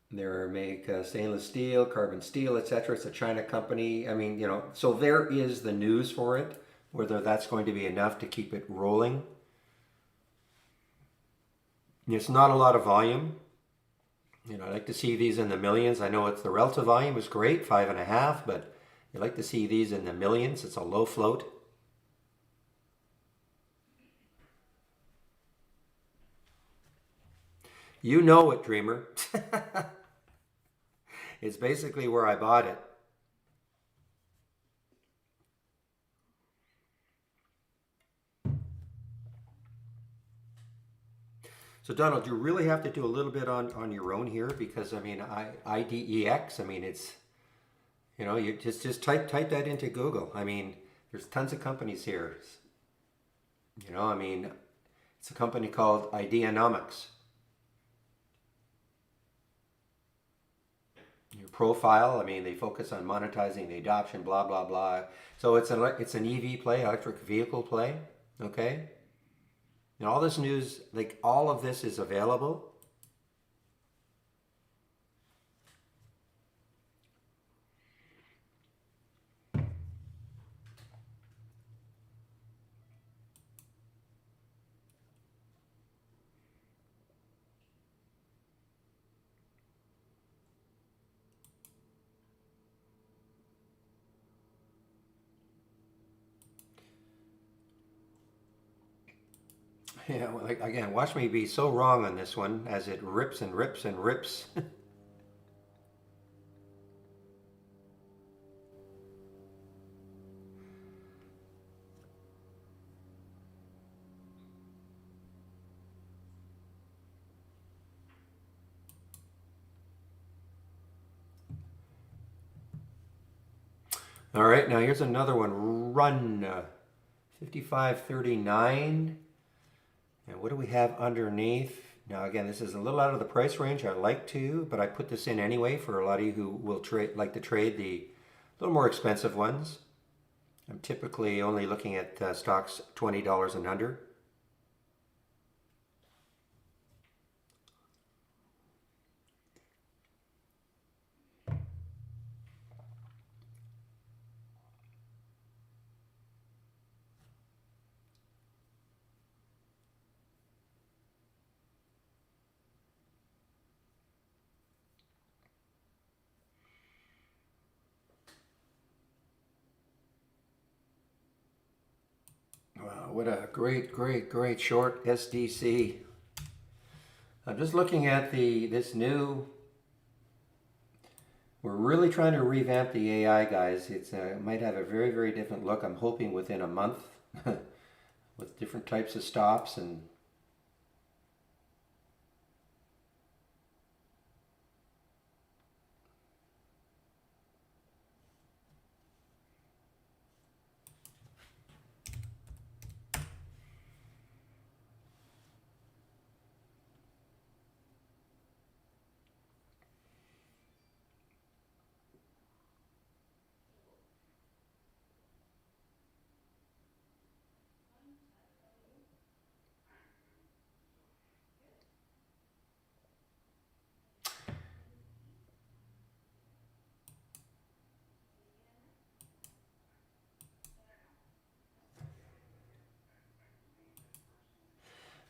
they make stainless steel, carbon steel, etc. It's a China company. I mean, so there is the news for it. Whether that's going to be enough to keep it rolling. It's not a lot of volume. I like to see these in the millions. I know it's the relative volume is great, 5.5, but you like to see these in the millions. It's a low float. You know it, Dreamer. It's basically where I bought it. So Donald, you really have to do a little bit on your own here, because I mean, IDEX. I mean, it's you just type that into Google. I mean, there's tons of companies here. I mean, it's a company called Ideanomics. Your profile. I mean, they focus on monetizing the adoption. Blah blah blah. So it's an EV play, electric vehicle play. Okay. And all this news, like all of this is available. Yeah, well, like, again, watch me be so wrong on this one as it rips and rips and rips. All right, now here's another one. Run 55.39. And what do we have underneath? Now again, this is a little out of the price range I like to, but I put this in anyway for a lot of you who will trade, like to trade the little more expensive ones. I'm typically only looking at stocks $20 and under. Wow, what a great, great, great short SDC. I'm just looking at this new. We're really trying to revamp the AI, guys. It might have a very, very different look. I'm hoping within a month, with different types of stops and.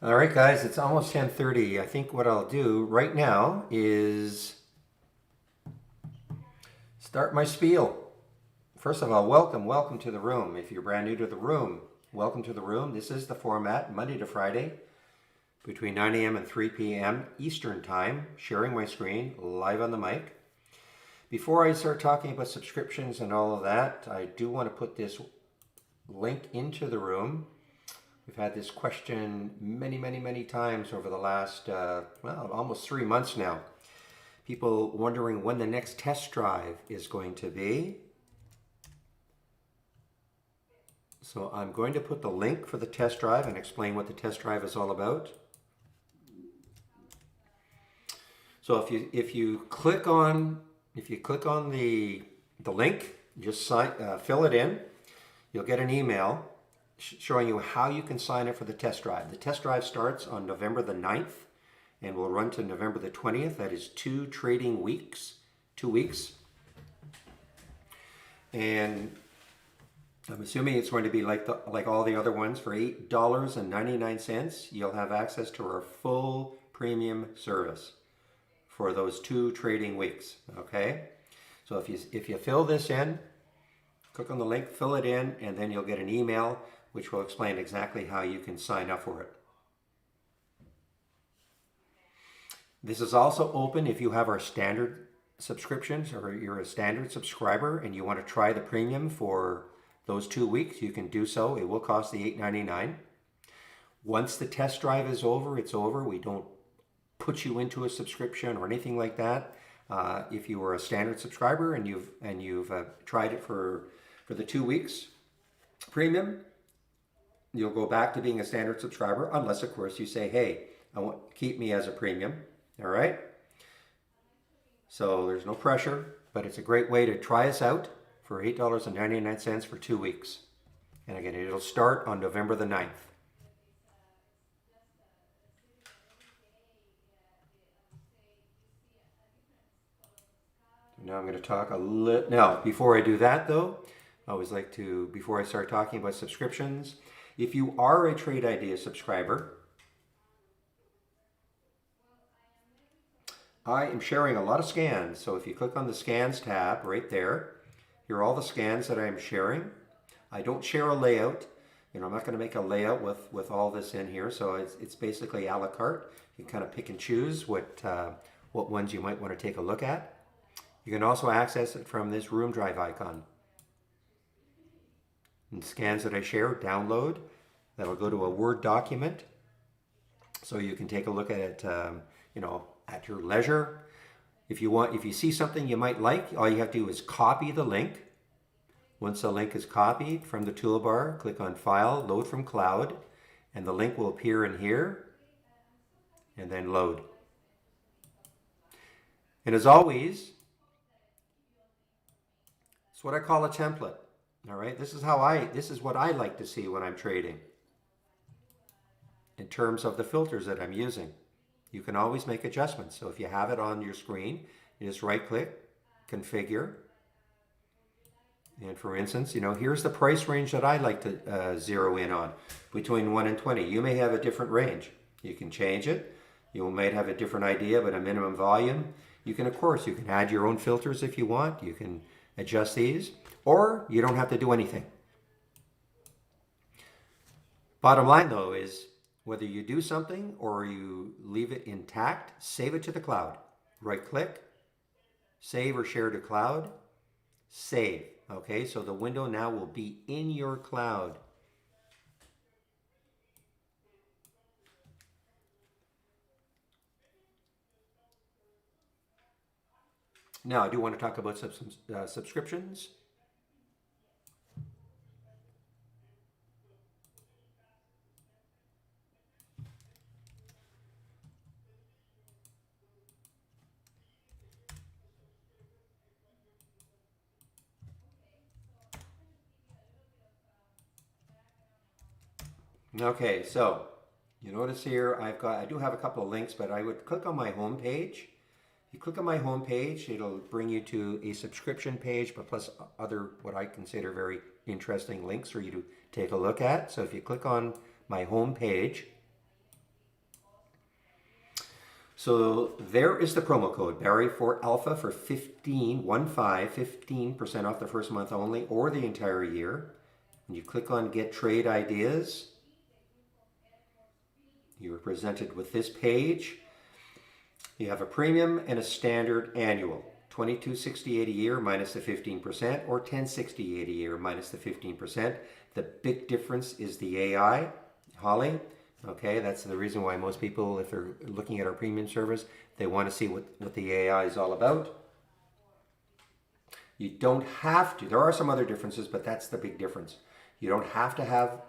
All right, guys, it's almost 10:30. I think what I'll do right now is start my spiel. First of all, welcome to the room. If you're brand new to the room, welcome to the room. This is the format, Monday to Friday, between 9 a.m. and 3 p.m. Eastern Time, sharing my screen, live on the mic. Before I start talking about subscriptions and all of that, I do want to put this link into the room. We've had this question many times over the last, well, almost 3 months now. People wondering when the next test drive is going to be. So I'm going to put the link for the test drive and explain what the test drive is all about. So if you click on the link, just fill it in. You'll get an email showing you how you can sign up for the test drive. The test drive starts on November the 9th and will run to November the 20th. That is 2 trading weeks, 2 weeks. And I'm assuming it's going to be like all the other ones. For $8.99, you'll have access to our full premium service for those 2 trading weeks, okay? So if you fill this in, click on the link, fill it in, and then you'll get an email which will explain exactly how you can sign up for it. This is also open if you have our standard subscriptions or you're a standard subscriber and you want to try the premium for those 2 weeks, you can do so. It will cost the $8.99. Once the test drive is over, it's over. We don't put you into a subscription or anything like that. If you were a standard subscriber and you've tried it for the 2 weeks premium, you'll go back to being a standard subscriber, unless of course you say, hey, I want keep me as a premium. All right. So there's no pressure, but it's a great way to try us out for $8.99 for 2 weeks. And again, it'll start on November the 9th. Now I'm going to talk a little. Now, before I do that though, I always like to, before I start talking about subscriptions, if you are a Trade Idea subscriber, I am sharing a lot of scans. So if you click on the scans tab right there, here are all the scans that I am sharing. I don't share a layout. I'm not going to make a layout with all this in here, so it's basically a la carte. You can kind of pick and choose what ones you might want to take a look at. You can also access it from this Room Drive icon. And scans that I share, download. That'll go to a Word document, so you can take a look at it, at your leisure. If you see something you might like, all you have to do is copy the link. Once the link is copied from the toolbar, click on File, Load from Cloud, and the link will appear in here, and then load. And as always, it's what I call a template. All right, this is what I like to see when I'm trading in terms of the filters that I'm using. You can always make adjustments. So if you have it on your screen, you just right click, configure. And for instance, here's the price range that I like to zero in on, between 1 and 20. You may have a different range. You can change it. You might have a different idea, but a minimum volume. You can add your own filters if you want. You can adjust these, or you don't have to do anything. Bottom line though is, whether you do something or you leave it intact, save it to the cloud. Right click, save or share to cloud, save. Okay, so the window now will be in your cloud. Now, I do want to talk about subscriptions. Okay, so you notice here I do have a couple of links, but I would click on my home page. If you click on my home page, it'll bring you to a subscription page, but plus other what I consider very interesting links for you to take a look at. So if you click on my home page, so there is the promo code, Barry for Alpha for 15% off the first month only, or the entire year. And you click on Get Trade Ideas. You are presented with this page. You have a premium and a standard annual, $22.68 a year minus the 15%, or $10.68 a year minus the 15%. The big difference is the AI, Holly. Okay, that's the reason why most people, if they're looking at our premium service, they want to see what the AI is all about. You don't have to. There are some other differences, but that's the big difference. You don't have to have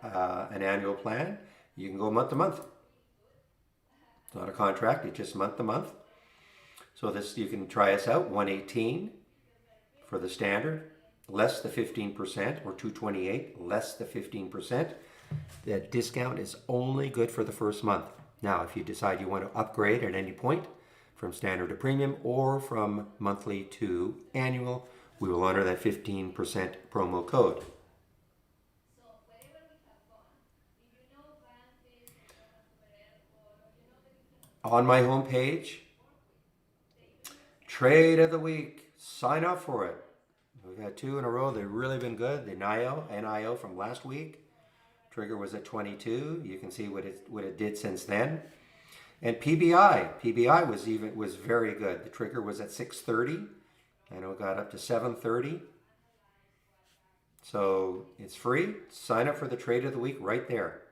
an annual plan. You can go month to month. It's not a contract, it's just month to month. So this, you can try us out, $118 for the standard, less the 15%, or $228 less the 15%. That discount is only good for the first month. Now, if you decide you want to upgrade at any point from standard to premium or from monthly to annual, we will honor that 15% promo code. On my homepage, Trade of the Week, sign up for it. We've had 2 in a row. They've really been good. The NIO from last week. Trigger was at 22. You can see what it did since then. And PBI was very good. The trigger was at 630. I know it got up to 730. So it's free. Sign up for the Trade of the Week right there.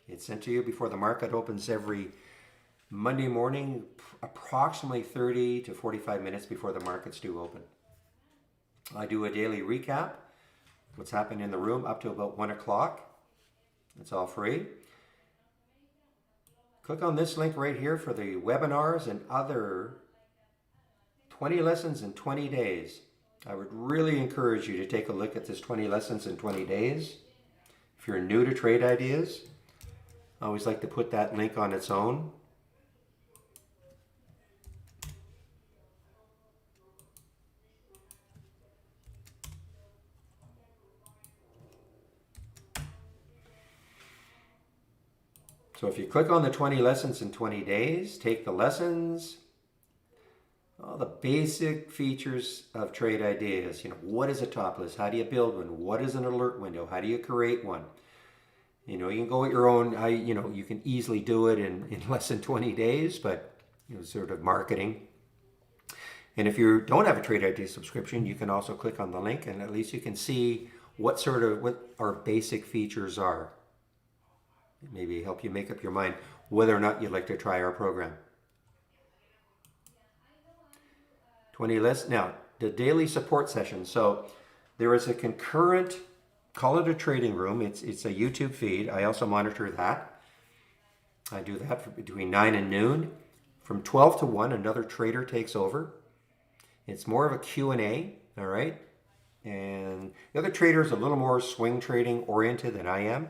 It's sent to you before the market opens every Monday morning, approximately 30 to 45 minutes before the markets do open. I do a daily recap, what's happened in the room up to about 1 o'clock. It's all free. Click on this link right here for the webinars and other 20 lessons in 20 days. I would really encourage you to take a look at this 20 lessons in 20 days. If you're new to trade ideas, I always like to put that link on its own. So if you click on the 20 lessons in 20 days, take the lessons, all the basic features of trade ideas. What is a top list? How do you build one? What is an alert window? How do you create one? You know, you can go at your own. You know, you can easily do it in less than 20 days, but you know, sort of marketing. And if you don't have a Trade ID subscription, you can also click on the link, and at least you can see what our basic features are. Maybe help you make up your mind whether or not you'd like to try our program. 20 lists. Now, the daily support session. So there is a concurrent, call it a trading room. It's a YouTube feed. I also monitor that. I do that between 9 and noon. From 12 to 1, another trader takes over. It's more of a Q&A, all right? And the other trader is a little more swing trading oriented than I am.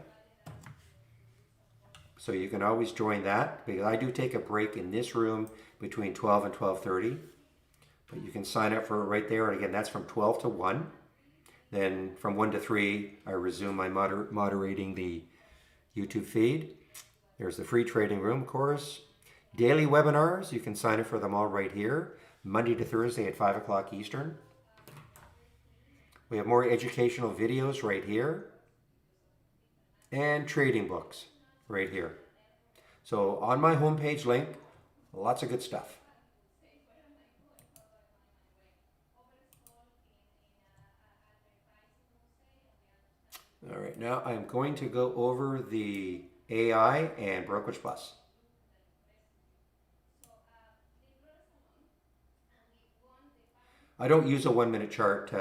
So you can always join that, because I do take a break in this room between 12 and 12:30. But you can sign up for it right there. And again, that's from 12 to 1. Then from 1 to 3, I resume my moderating the YouTube feed. There's the free trading room, of course. Daily webinars, you can sign up for them all right here. Monday to Thursday at 5 o'clock Eastern. We have more educational videos right here. And trading books right here. So on my homepage link, lots of good stuff. All right, now I'm going to go over the AI and Brokerage Plus. I don't use a 1-minute chart,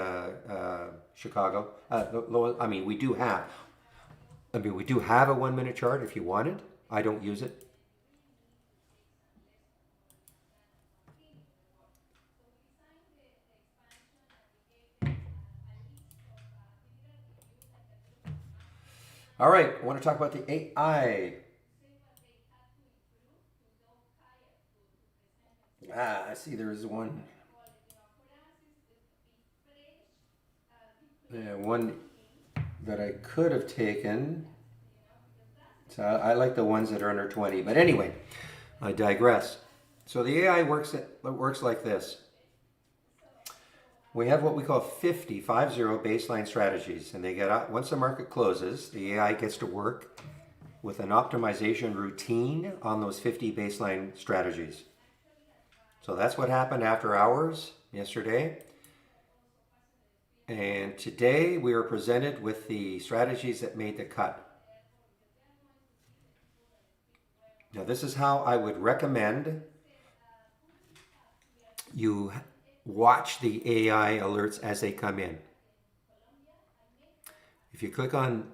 Chicago. I mean, we do have a 1-minute chart if you want it. I don't use it. All right, I want to talk about the AI. I see there's one. One that I could have taken. So I like the ones that are under 20. But anyway, I digress. So the AI works like this. We have what we call 50 baseline strategies, and they get out once the market closes. The AI gets to work with an optimization routine on those 50 baseline strategies. So that's what happened after hours yesterday. And today we are presented with the strategies that made the cut. Now this is how I would recommend you watch the AI alerts as they come in. If you click on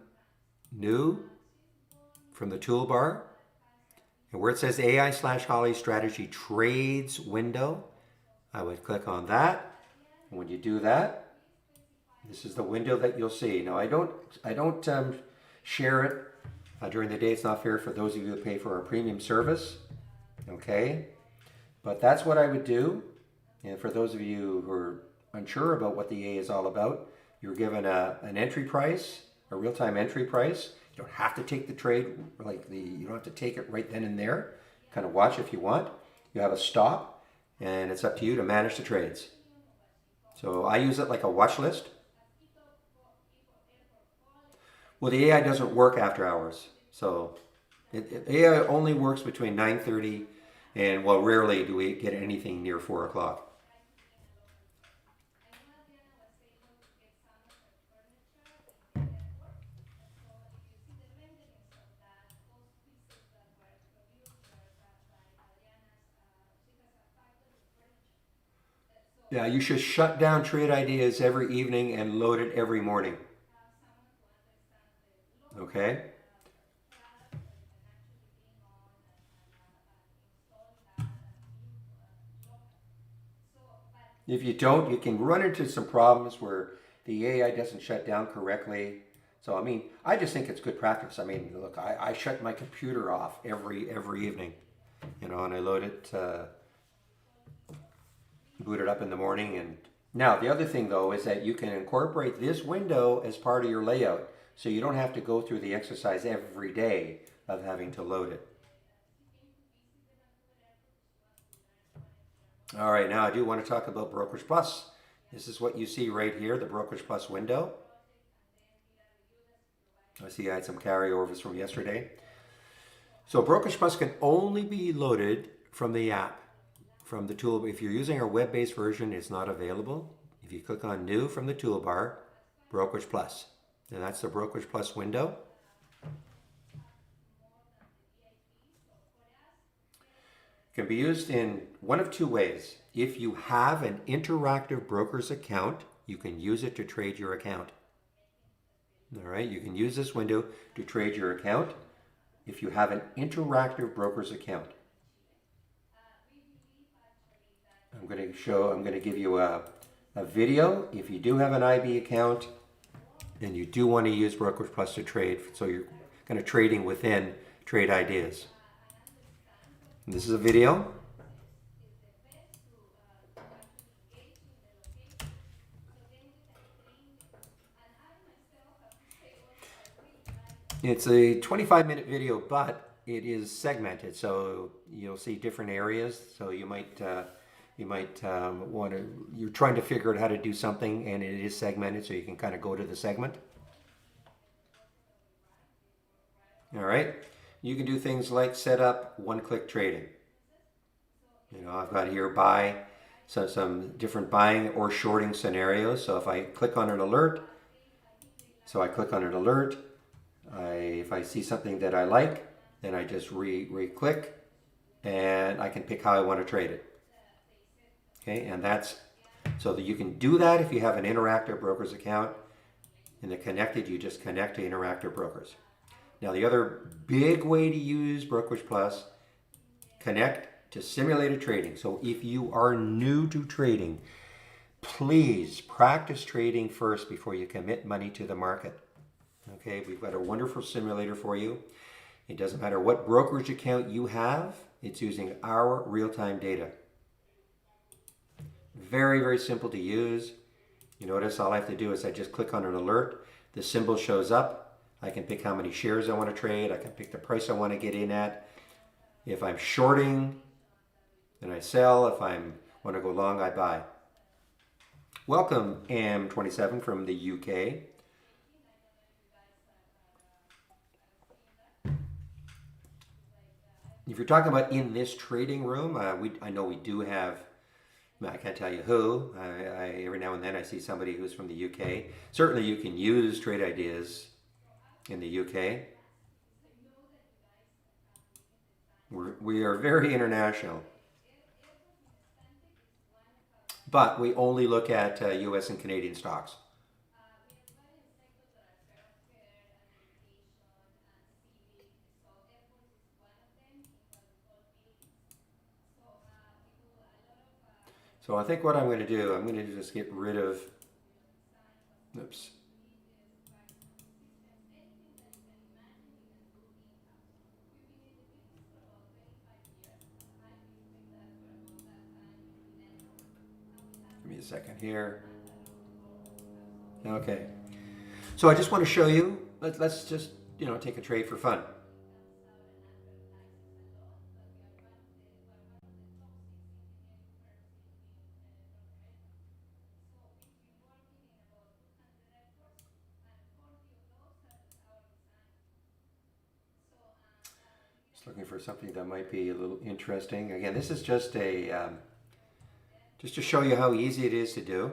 New from the toolbar, and where it says AI/Holly Strategy Trades window, I would click on that. And when you do that, this is the window that you'll see. Now I don't share it during the day. It's not fair for those of you who pay for our premium service. Okay, but that's what I would do. And for those of you who are unsure about what the AI is all about, you're given an entry price, a real-time entry price. You don't have to take the trade you don't have to take it right then and there. Kind of watch if you want. You have a stop, and it's up to you to manage the trades. So I use it like a watch list. Well, the AI doesn't work after hours. So AI only works between 9:30 and, well, rarely do we get anything near 4 o'clock. Yeah, you should shut down Trade Ideas every evening and load it every morning. Okay? If you don't, you can run into some problems where the AI doesn't shut down correctly. So, I mean, I just think it's good practice. I mean, look, I shut my computer off every evening, and I load it, boot it up in the morning. And now the other thing though is that you can incorporate this window as part of your layout, so you don't have to go through the exercise every day of having to load it. All right, now I do want to talk about Brokerage Plus. This is what you see right here, the Brokerage Plus window. I see I had some carryovers from yesterday. So Brokerage Plus can only be loaded from the app, from the tool. If you're using our web-based version, it's not available. If you click on New from the toolbar, Brokerage Plus, and that's the Brokerage Plus window. It can be used in one of two ways. If you have an Interactive Brokers account, you can use it to trade your account. All right, you can use this window to trade your account if you have an Interactive Brokers account. I'm going to give you a video. If you do have an IB account and you do want to use Brokerage Plus to trade, so you're kind of trading within Trade Ideas. And this is a video. It's a 25-minute video, but it is segmented, so you'll see different areas. So you might want to. You're trying to figure out how to do something, and it is segmented, so you can kind of go to the segment. All right. You can do things like set up one-click trading. You know, I've got here buy, so some different buying or shorting scenarios. So if I click on an alert, if I see something that I like, then I just re-click, and I can pick how I want to trade it. Okay, and that's so that you can do that if you have an Interactive Brokers account. In the connected, you just connect to Interactive Brokers. Now, the other big way to use Brokerage Plus, connect to simulated trading. So if you are new to trading, please practice trading first before you commit money to the market. Okay, we've got a wonderful simulator for you. It doesn't matter what brokerage account you have, it's using our real-time data. Very, very simple to use. You notice all I have to do is I just click on an alert. The symbol shows up. I can pick how many shares I want to trade. I can pick the price I want to get in at. If I'm shorting, then I sell. If I want to go long, I buy. Welcome, M27 from the UK. If you're talking about in this trading room, I know we do have, I can't tell you who. Every now and then I see somebody who's from the UK. Certainly you can use Trade Ideas in the UK. We are very international. But we only look at US and Canadian stocks. So I think what I'm going to do, I'm going to just get rid of, oops. Give me a second here. Okay. So I just want to show you, let's just, take a trade for fun. Just looking for something that might be a little interesting. Again, this is just just to show you how easy it is to do.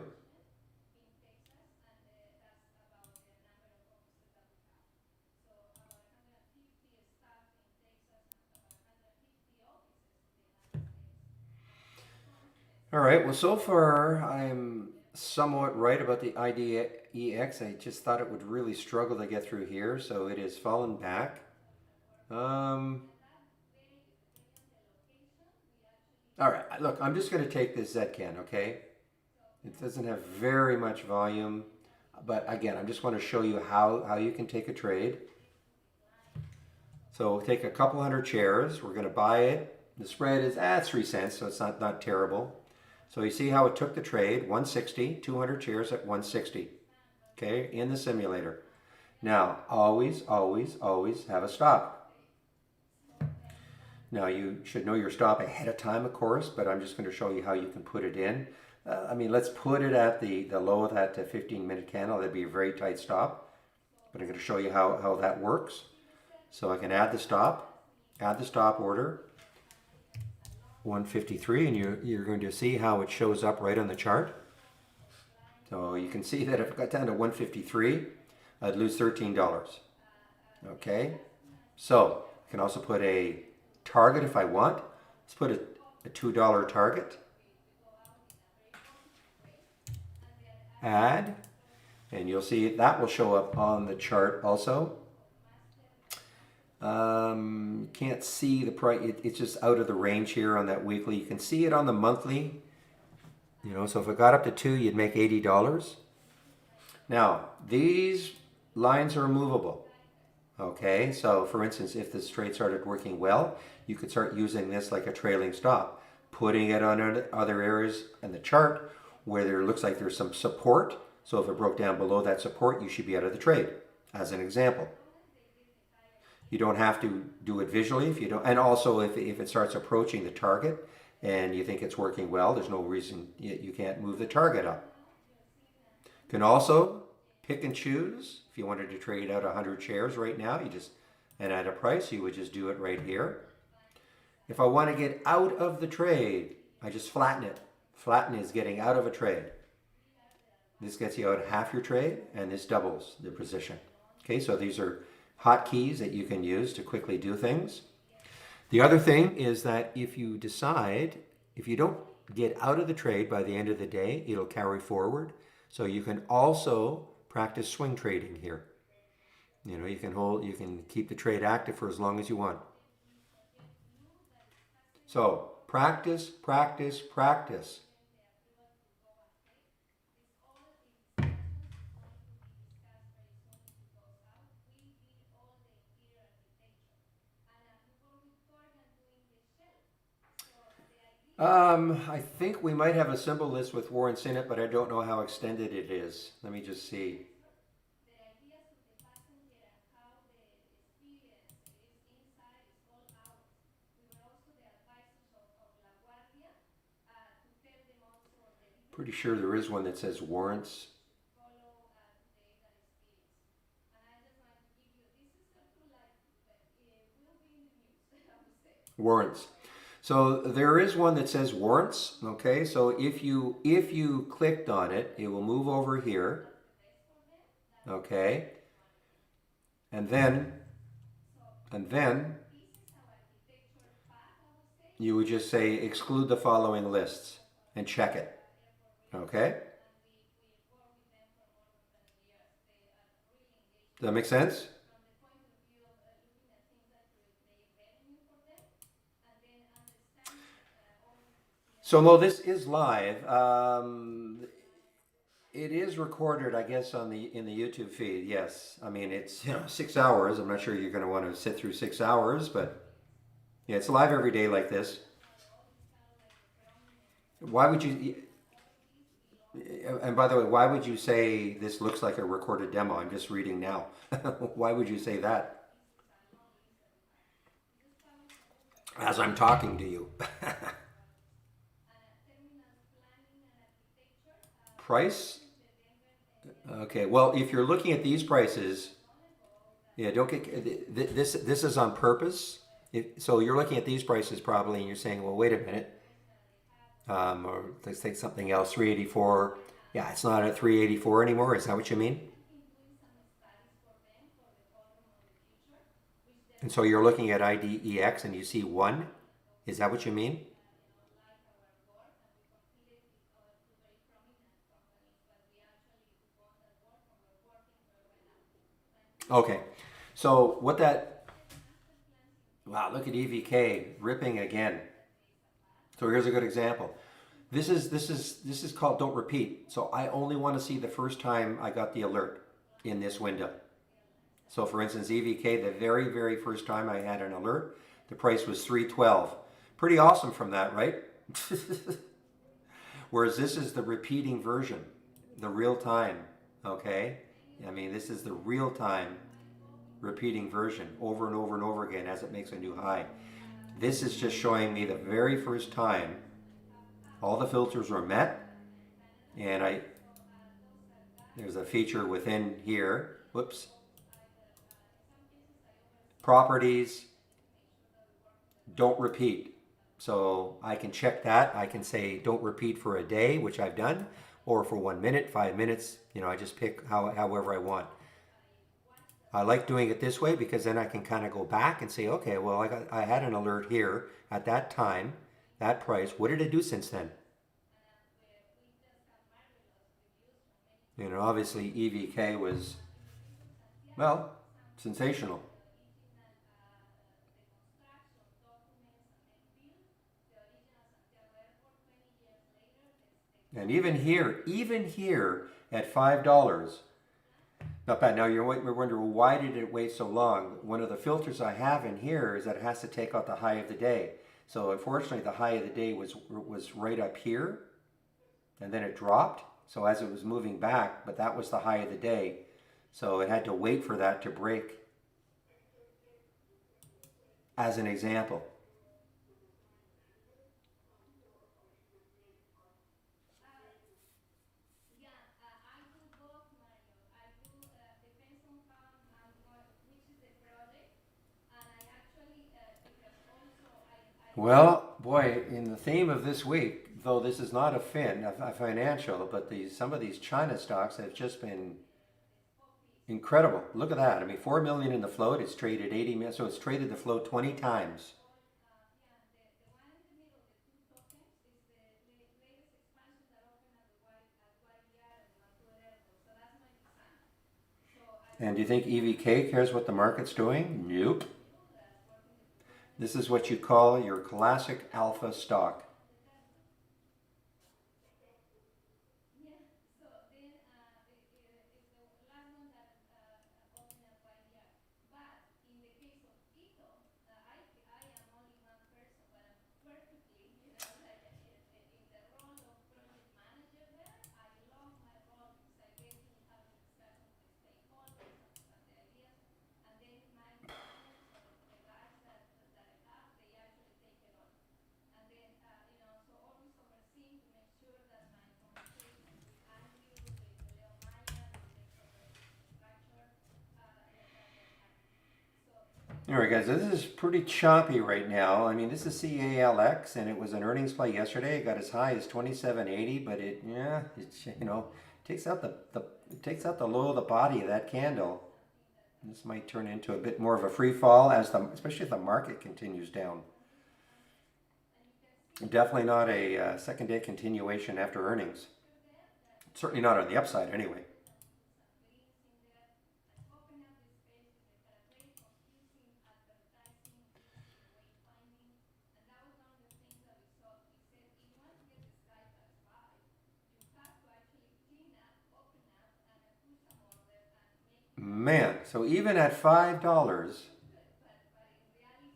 All right, well, so far I'm somewhat right about the IDEX. I just thought it would really struggle to get through here, so it has fallen back. All right, look, I'm just going to take this Zcan, okay? It doesn't have very much volume, but again, I just want to show you how you can take a trade. So we'll take a couple hundred shares. We're going to buy it. The spread is 3 cents, so it's not terrible. So you see how it took the trade, 160, 200 shares at 160, okay, in the simulator. Now, always, always, always have a stop. Now, you should know your stop ahead of time, of course, but I'm just going to show you how you can put it in. Let's put it at the low of that 15-minute candle. That'd be a very tight stop. but I'm going to show you how that works. So I can add the stop order, 153, and you're going to see how it shows up right on the chart. So you can see that if I got down to 153, I'd lose $13. Okay, so I can also put a target if I want. Let's put a $2 target. Add, and you'll see that will show up on the chart also. Can't see the price. It's just out of the range here on that weekly. You can see it on the monthly. You know, so if it got up to 2, you'd make $80. Now, these lines are movable. Okay, so for instance, if this trade started working well, you could start using this like a trailing stop, putting it on other areas in the chart where there looks like there's some support. So if it broke down below that support, you should be out of the trade, as an example. You don't have to do it visually if you don't, and also if it starts approaching the target and you think it's working well, there's no reason you can't move the target up. You can also pick and choose. If you wanted to trade out 100 shares right now, and at a price, you would just do it right here. If I want to get out of the trade, I just flatten it. Flatten is getting out of a trade. This gets you out half your trade, and this doubles the position. Okay, so these are hotkeys that you can use to quickly do things. The other thing is that if you don't get out of the trade by the end of the day, it'll carry forward. So you can also practice swing trading here. You know, you can keep the trade active for as long as you want. So practice, practice, practice. I think we might have a symbol list with warrants in it, but I don't know how extended it is. Let me just see. Pretty sure there is one that says warrants. Warrants. So there is one that says warrants. Okay, so if you clicked on it, it will move over here. Okay, and then you would just say exclude the following lists and check it. Okay, does that make sense? So no, this is live. It is recorded, I guess, in the YouTube feed. Yes, I mean it's 6 hours. I'm not sure you're going to want to sit through 6 hours, but yeah, it's live every day like this. Why would you? And by the way, why would you say this looks like a recorded demo? I'm just reading now. Why would you say that? As I'm talking to you. Price? Okay, well, if you're looking at these prices, yeah, don't get this. This is on purpose. So you're looking at these prices probably, and you're saying, well, wait a minute. Or let's take something else, 384. Yeah, it's not at 384 anymore. Is that what you mean? And so you're looking at IDEX and you see 1. Is that what you mean? Okay. So what that, wow, look at EVK ripping again. So here's a good example. This is called don't repeat. So I only want to see the first time I got the alert in this window. So for instance, EVK, the very, very first time I had an alert, the price was 312. Pretty awesome from that, right? Whereas this is the repeating version, the real time, okay? I mean, this is the real time repeating version over and over and over again as it makes a new high. This is just showing me the very first time all the filters were met, and there's a feature within here, whoops, properties don't repeat. So I can check that. I can say don't repeat for a day, which I've done, or for 1 minute, 5 minutes. I just pick however I want. I like doing it this way because then I can kind of go back and say, okay, well, I had an alert here at that time, that price. What did it do since then? Obviously EVK was, well, sensational. And even here at $5, not bad. Now you're wondering, why did it wait so long? One of the filters I have in here is that it has to take out the high of the day. So unfortunately, the high of the day was right up here, and then it dropped. So as it was moving back, but that was the high of the day. So it had to wait for that to break, as an example. Well, boy, in the theme of this week, though this is not a financial, but some of these China stocks have just been incredible. Look at that. I mean, 4 million in the float. It's traded 80 million, so it's traded the float 20 times. And do you think EVK cares what the market's doing? Nope. This is what you call your classic alpha stock. All right, guys, this is pretty choppy right now. I mean, this is CALX, and it was an earnings play yesterday. It got as high as 27.80, but takes out it takes out the low of the body of that candle. This might turn into a bit more of a free fall especially if the market continues down. Definitely not a second day continuation after earnings. Certainly not on the upside, anyway. Man, so even at $5,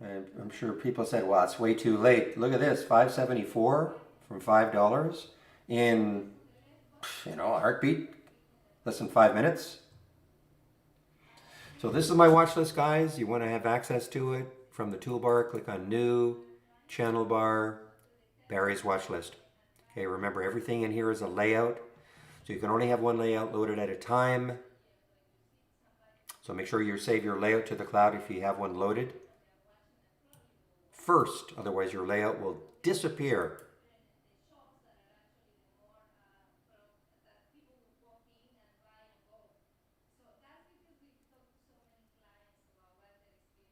and I'm sure people said, well, it's way too late. Look at this, 574 from $5 in, a heartbeat, less than 5 minutes. So this is my watch list, guys. You want to have access to it from the toolbar, click on New, Channel Bar, Barry's Watch List. Okay, remember everything in here is a layout. So you can only have one layout loaded at a time. So make sure you save your layout to the cloud if you have one loaded first, otherwise your layout will disappear.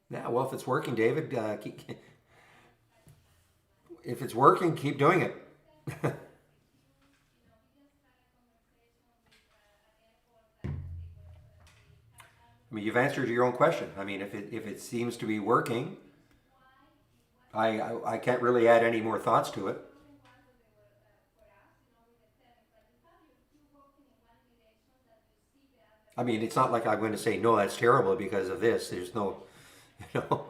Yeah, well, if it's working, David, if it's working, keep doing it. I mean, you've answered your own question. I mean, if it seems to be working, I can't really add any more thoughts to it. I mean, it's not like I'm going to say, no, that's terrible because of this. There's no, you know.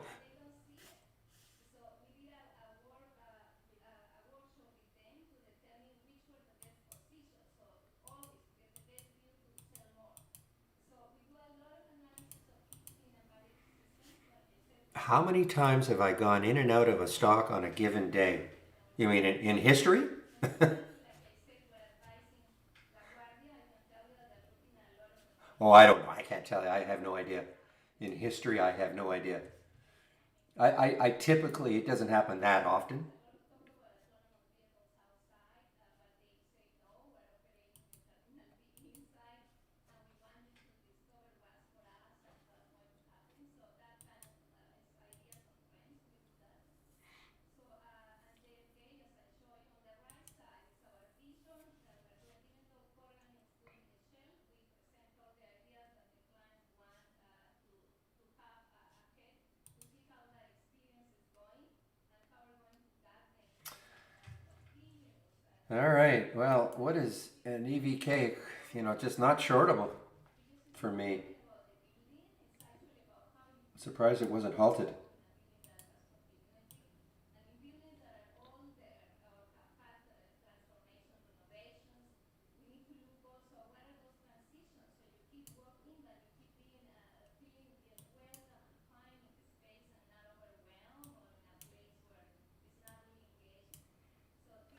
How many times have I gone in and out of a stock on a given day? You mean in history? Oh, I don't know. I can't tell you. I have no idea. In history, I have no idea. I typically, it doesn't happen that often. All right. Well, what is an EVK? You know, just not shortable for me. Surprised it wasn't halted.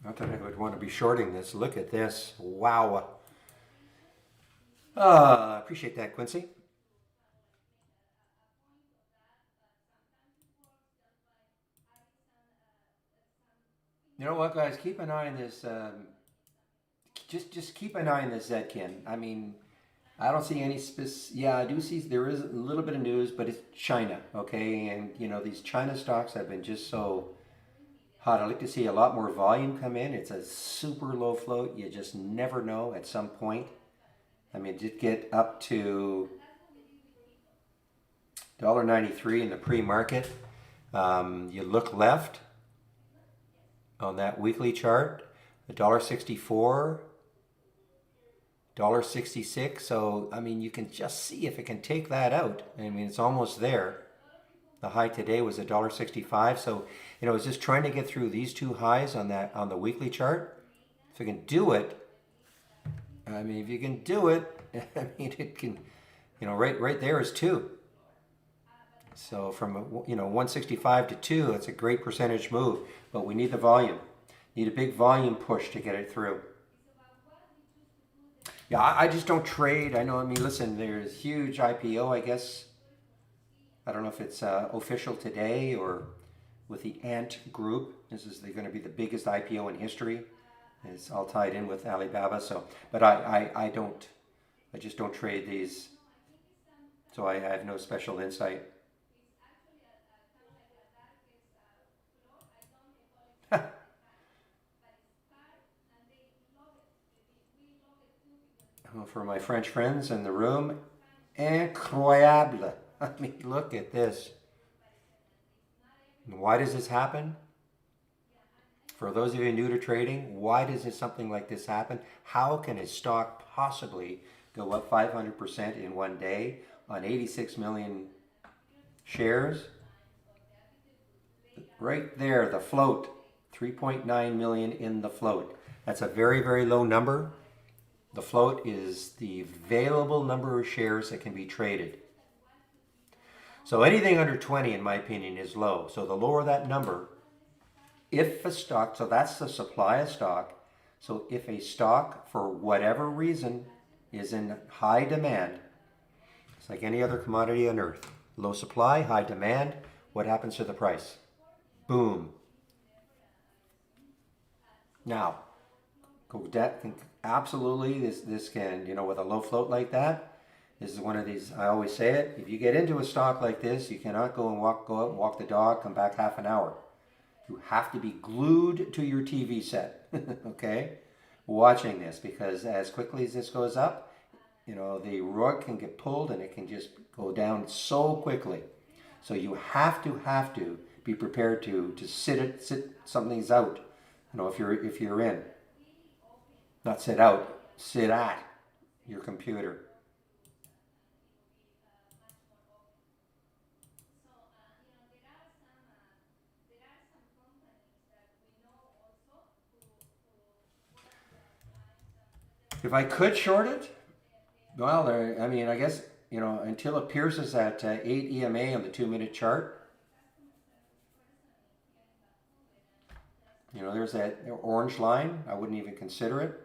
Not that I would want to be shorting this. Look at this. Wow. Appreciate that, Quincy. You know what, guys? Keep an eye on this. Just keep an eye on this Zedkin. I mean, I don't see any Yeah, I do see there is a little bit of news, but it's China, okay? And you know these China stocks have been just so hot. I'd like to see a lot more volume come in. It's a super low float. You just never know at some point. I mean, it did get up to $1.93 in the pre-market. You look left on that weekly chart, $1.64, $1.66. So I mean, you can just see if it can take that out. I mean, it's almost there. The high today was $1.65. So you know, it's just trying to get through these two highs on the weekly chart. If you can do it, I mean, if you can do it, I mean, it can. You know, right there is two. So from 165 to 2, that's a great percentage move. But we need the volume. Need a big volume push to get it through. Yeah, I just don't trade. I know. I mean, listen, there's huge IPO. I guess I don't know if it's official today or with the Ant Group. This is going to be the biggest IPO in history. It's all tied in with Alibaba. So, but I don't. I just don't trade these. So I have no special insight. For my French friends in the room, incroyable. I mean, look at this. And why does this happen? For those of you new to trading, why does something like this happen? How can a stock possibly go up 500% in one day on 86 million shares? Right there, the float, 3.9 million in the float. That's a very, very low number. The float is the available number of shares that can be traded. So anything under 20, in my opinion, is low. So the lower that number, if a stock, so that's the supply of stock. So if a stock, for whatever reason, is in high demand, it's like any other commodity on earth. Low supply, high demand, what happens to the price? Boom. Now, absolutely, this can, you know, with a low float like that, this is one of these, I always say it, if you get into a stock like this, you cannot go out and walk the dog, come back half an hour. You have to be glued to your TV set, okay, watching this, because as quickly as this goes up, you know, the rug can get pulled and it can just go down so quickly. So you have to be prepared to sit something's out. You know, if you're in, not sit out, sit at your computer. If I could short it, well, I mean, I guess, you know, until it pierces at 8 EMA on the 2-minute chart, you know, there's that orange line. I wouldn't even consider it.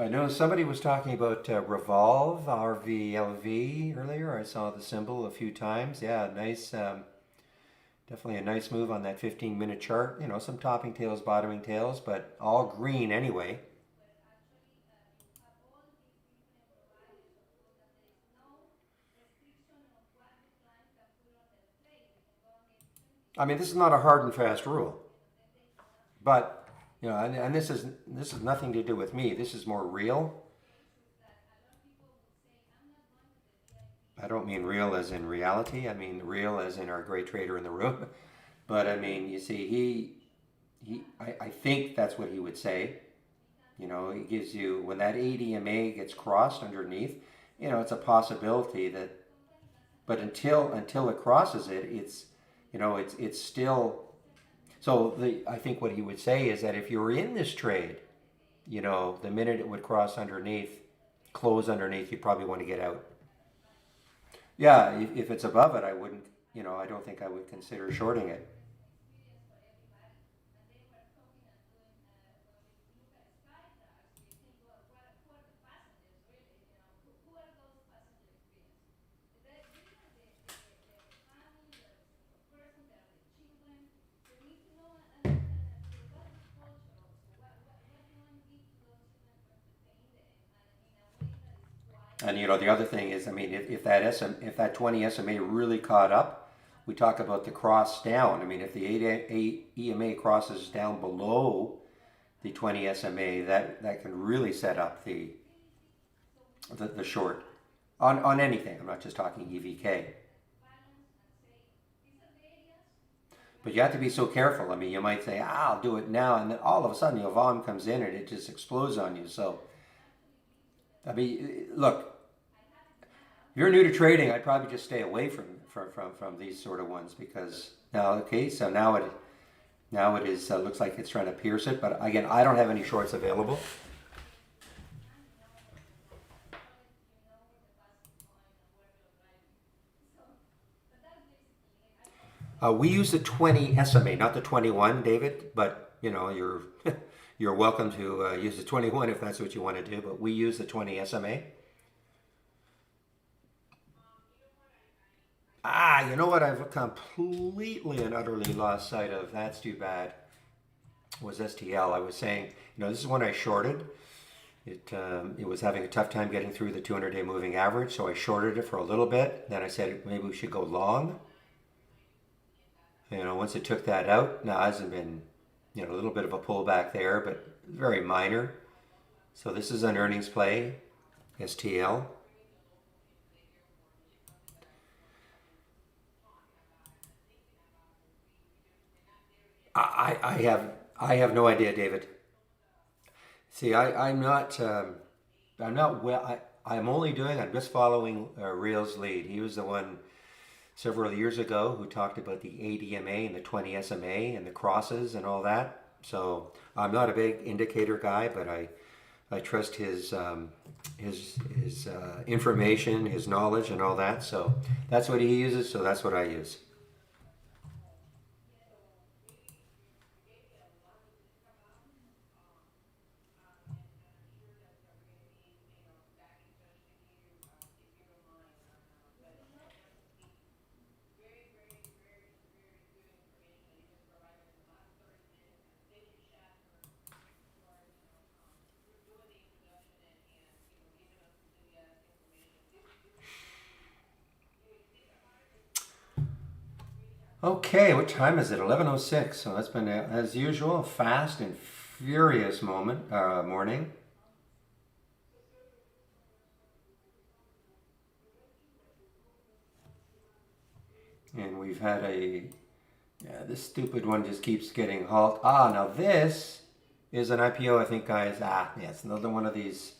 I know somebody was talking about Revolve, RVLV earlier. I saw the symbol a few times. Yeah, nice. Definitely a nice move on that 15-minute chart. You know, some topping tails, bottoming tails, but all green anyway. I mean, this is not a hard and fast rule, but you know, and this is nothing to do with me. This is more real. I don't mean real as in reality. I mean real as in our great trader in the room. But I mean, you see, I think that's what he would say. You know, he gives you when that 8 EMA gets crossed underneath. You know, it's a possibility that, but until it crosses it, it's you know, it's still. So I think what he would say is that if you were in this trade, you know, the minute it would cross underneath, close underneath, you'd probably want to get out. Yeah, if it's above it, I wouldn't, you know, I don't think I would consider shorting it. And you know, the other thing is, I mean, if that 20 SMA really caught up, we talk about the cross down. I mean, if the 8 EMA crosses down below the 20 SMA, that can really set up the short on anything. I'm not just talking EVK. But you have to be so careful. I mean, you might say, I'll do it now, and then all of a sudden your volume comes in and it just explodes on you. So, I mean, look, if you're new to trading, I'd probably just stay away from these sort of ones because now, okay, so now it is looks like it's trying to pierce it. But again, I don't have any shorts available. We use the 20 SMA, not the 21, David. But you know, you're welcome to use the 21 if that's what you want to do. But we use the 20 SMA. You know what? I've completely and utterly lost sight of. That's too bad. Was STL? I was saying, you know, this is when I shorted. It was having a tough time getting through the 200-day moving average, so I shorted it for a little bit. Then I said maybe we should go long. You know, once it took that out, now it hasn't been, you know, a little bit of a pullback there, but very minor. So this is an earnings play, STL. I have no idea, David. See, I'm not well. I'm only doing. I'm just following Reel's lead. He was the one several years ago who talked about the 8 EMA and the 20 SMA and the crosses and all that. So I'm not a big indicator guy, but I trust his information, his knowledge, and all that. So that's what he uses. So that's what I use. Okay, what time is it? 11:06. So that's been, as usual, a fast and furious morning. And we've had yeah, this stupid one just keeps getting halt. Now this is an IPO, I think, guys. Yeah, it's another one of these.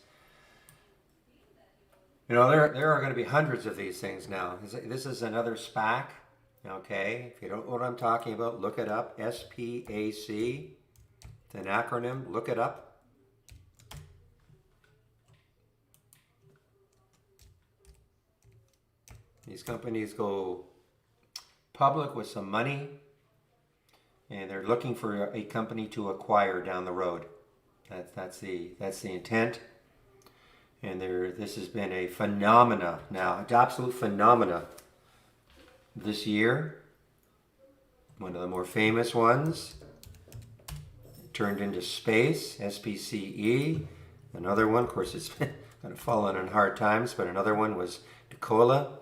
You know, there are going to be hundreds of these things now. This is another SPAC. Okay, if you don't know what I'm talking about, look it up. SPAC. It's an acronym. Look it up. These companies go public with some money, and they're looking for a company to acquire down the road. That's the intent. And this has been a phenomena now, an absolute phenomena this year. One of the more famous ones turned into space, SPCE. Another one, of course, it's been kind of fallen in hard times, but another one was Nikola.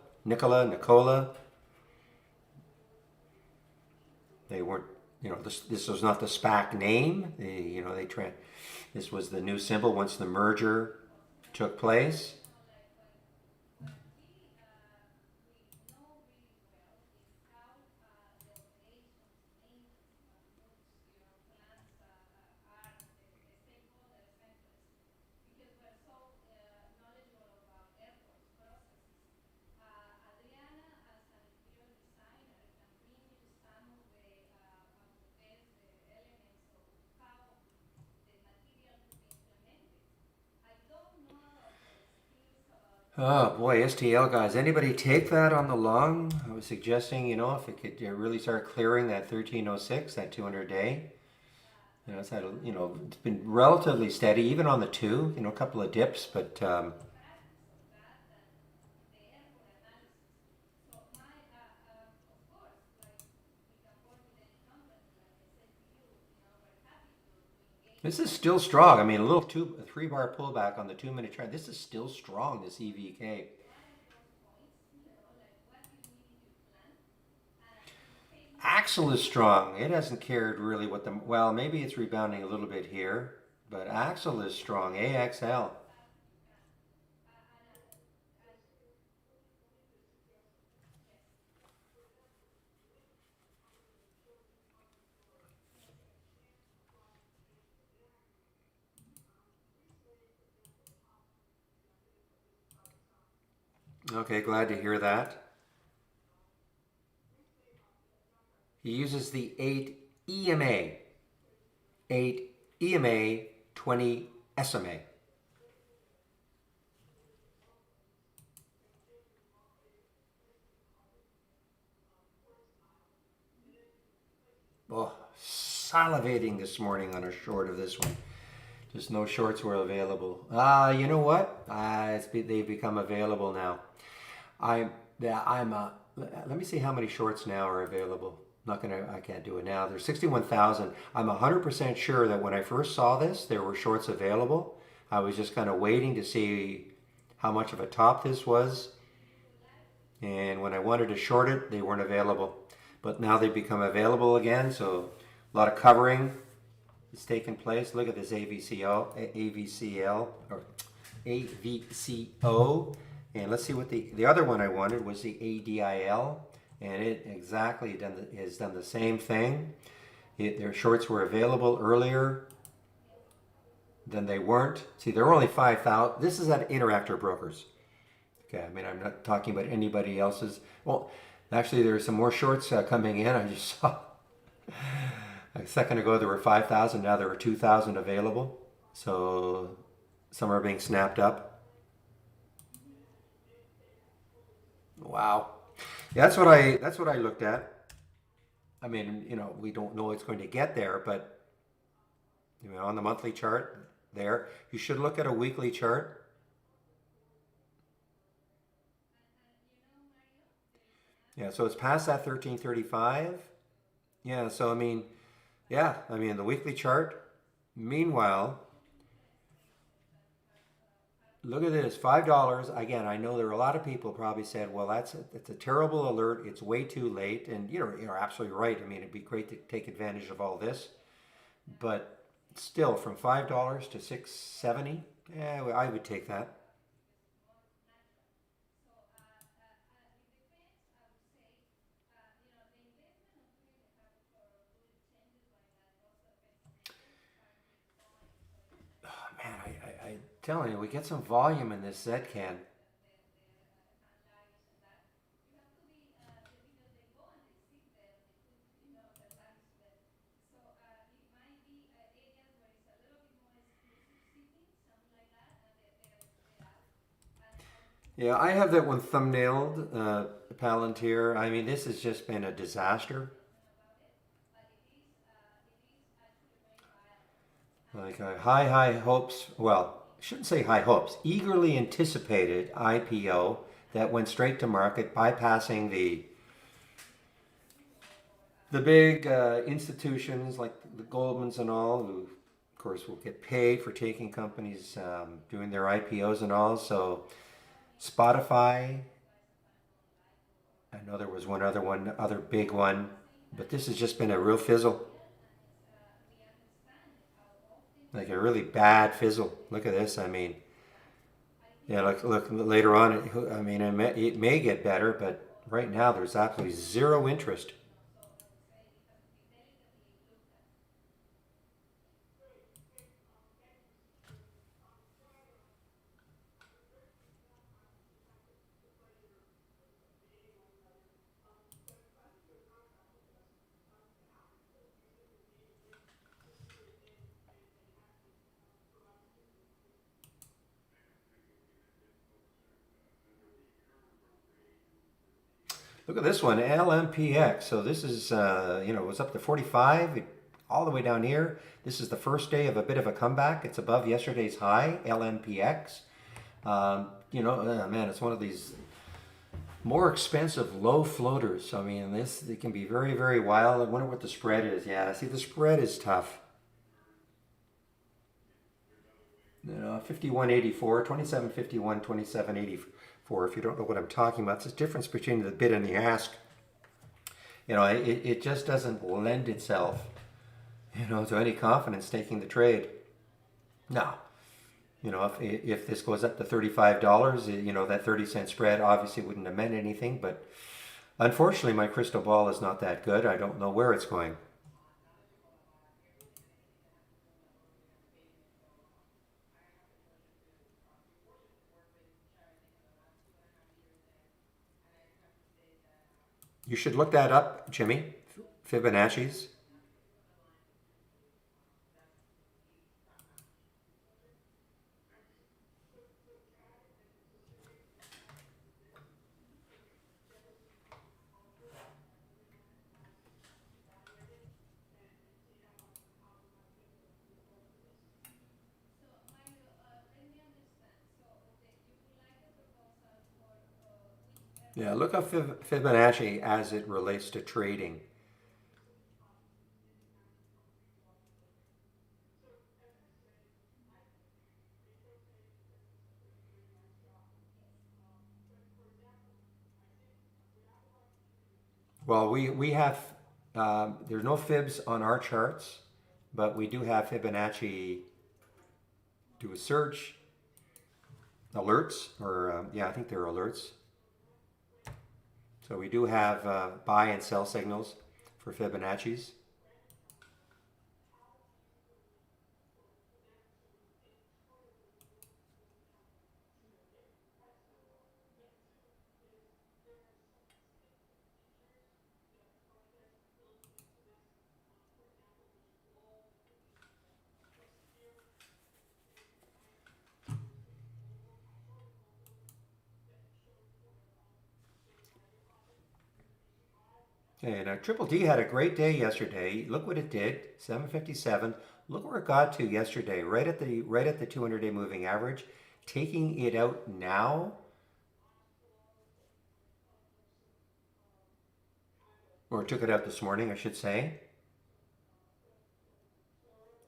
They weren't, this was not the SPAC name. This was the new symbol once the merger took place. Oh boy, STL guys, anybody take that on the long? I was suggesting, if it could really start clearing that 1306, that 200-day. It's been relatively steady, even on the two, a couple of dips, but this is still strong. I mean, a 3-bar pullback on the 2-minute trend. This is still strong, this EVK. Axel is strong. It hasn't cared really well, maybe it's rebounding a little bit here, but Axel is strong, AXL. Okay, glad to hear that. He uses the 8 EMA, 8 EMA, 20 SMA. Oh, salivating this morning on a short of this one. Just no shorts were available. You know what? They've become available now. Let me see how many shorts now are available. I can't do it now. There's 61,000. I'm 100% sure that when I first saw this, there were shorts available. I was just kind of waiting to see how much of a top this was. And when I wanted to short it, they weren't available. But now they've become available again, so a lot of covering is taking place. Look at this AVCL, or AVCO. And let's see what the other one I wanted was the ADIL. And it exactly has done the same thing. Their shorts were available earlier, then they weren't. See, there were only 5,000. This is at Interactor Brokers. Okay, I mean, I'm not talking about anybody else's. Well, actually, there are some more shorts coming in. I just saw a second ago there were 5,000. Now there are 2,000 available. So some are being snapped up. Wow. Yeah, that's what I looked at. I mean, we don't know it's going to get there, but on the monthly chart there, you should look at a weekly chart. Yeah, so it's past that 1335. Yeah, so I mean, the weekly chart. Meanwhile, look at this, $5. Again, I know there are a lot of people probably said, well, it's a terrible alert. It's way too late. And you're absolutely right. I mean, it'd be great to take advantage of all this. But still, from $5 to $6.70, yeah, I would take that. Man, I'm telling you, we get some volume in this Zcan. Yeah, I have that one thumbnailed, Palantir. I mean, this has just been a disaster. Like high hopes. Well, shouldn't say high hopes, eagerly anticipated IPO that went straight to market, bypassing the big institutions like the Goldmans and all, who of course will get paid for taking companies doing their IPOs and all. So Spotify, I know there was one other big one, but this has just been a real fizzle, like a really bad fizzle. Look at this. I mean, yeah, look later on. I mean, it may get better, but right now there's absolutely zero interest. Look at this one, LMPX. So this is, it was up to 45, all the way down here. This is the first day of a bit of a comeback. It's above yesterday's high, LMPX. Man, it's one of these more expensive low floaters. I mean, it can be very, very wild. I wonder what the spread is. Yeah, see, the spread is tough. 51.84, 27.51, 27.84. If you don't know what I'm talking about, it's the difference between the bid and the ask. It just doesn't lend itself, to any confidence taking the trade. Now, if this goes up to $35, that 30-cent spread obviously wouldn't have meant anything. But unfortunately, my crystal ball is not that good. I don't know where it's going. You should look that up, Jimmy. Fibonacci's. Yeah, look up Fibonacci as it relates to trading. Well, we have, there's no fibs on our charts, but we do have Fibonacci. Do a search, alerts, or yeah, I think they're alerts. So we do have buy and sell signals for Fibonacci's. Okay, now Triple D had a great day yesterday. Look what it did, 757. Look where it got to yesterday, right at the 200-day moving average. Taking it out now, or took it out this morning, I should say.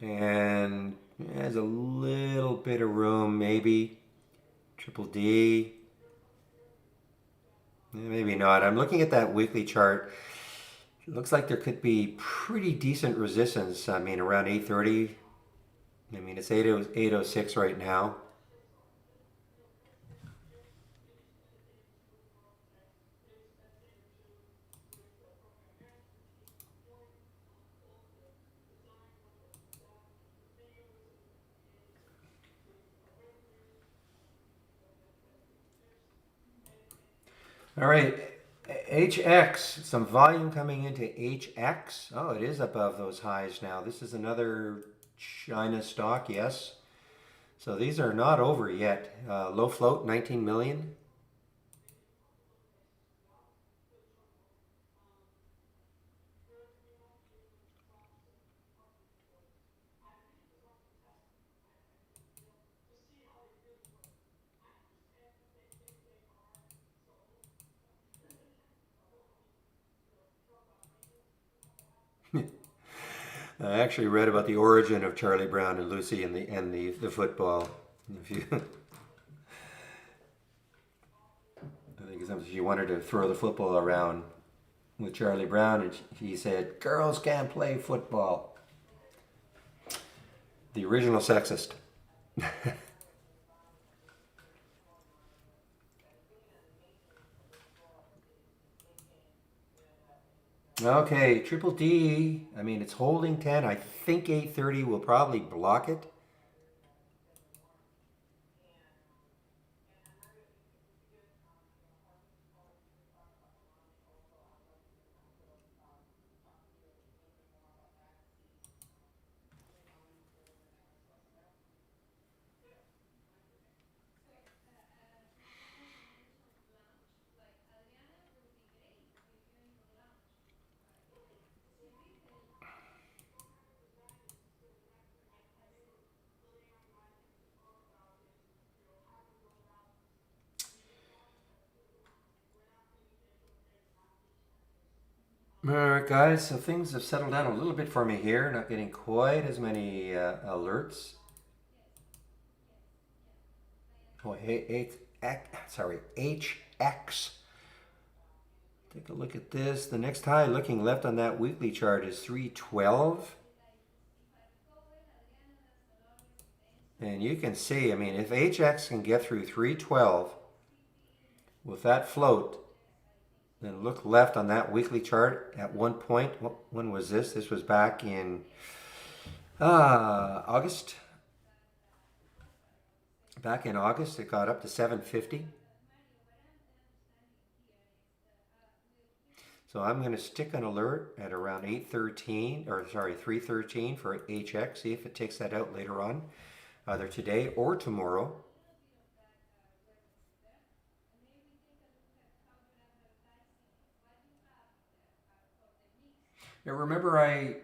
And there's a little bit of room, maybe. Triple D, maybe not. I'm looking at that weekly chart. It looks like there could be pretty decent resistance. I mean, around 830. I mean, it's 806 right now. All right, HX, some volume coming into HX. Oh, it is above those highs now. This is another China stock, yes. So these are not over yet. Low float, 19 million. I actually read about the origin of Charlie Brown and Lucy and the football. If you, I think sometimes she wanted to throw the football around with Charlie Brown, and he said, "Girls can't play football." The original sexist. Okay, Triple D. I mean, it's holding 10. I think 830 will probably block it. All right, guys. So things have settled down a little bit for me here. Not getting quite as many alerts. Oh, sorry, HX. Take a look at this. The next high looking left on that weekly chart is 312. And you can see, I mean, if HX can get through 312 with that float, then look left on that weekly chart at one point. When was this? This was back in August. Back in August, it got up to 750. So I'm going to stick an alert at around 813, or sorry, 313 for HX. See if it takes that out later on, either today or tomorrow. Now remember I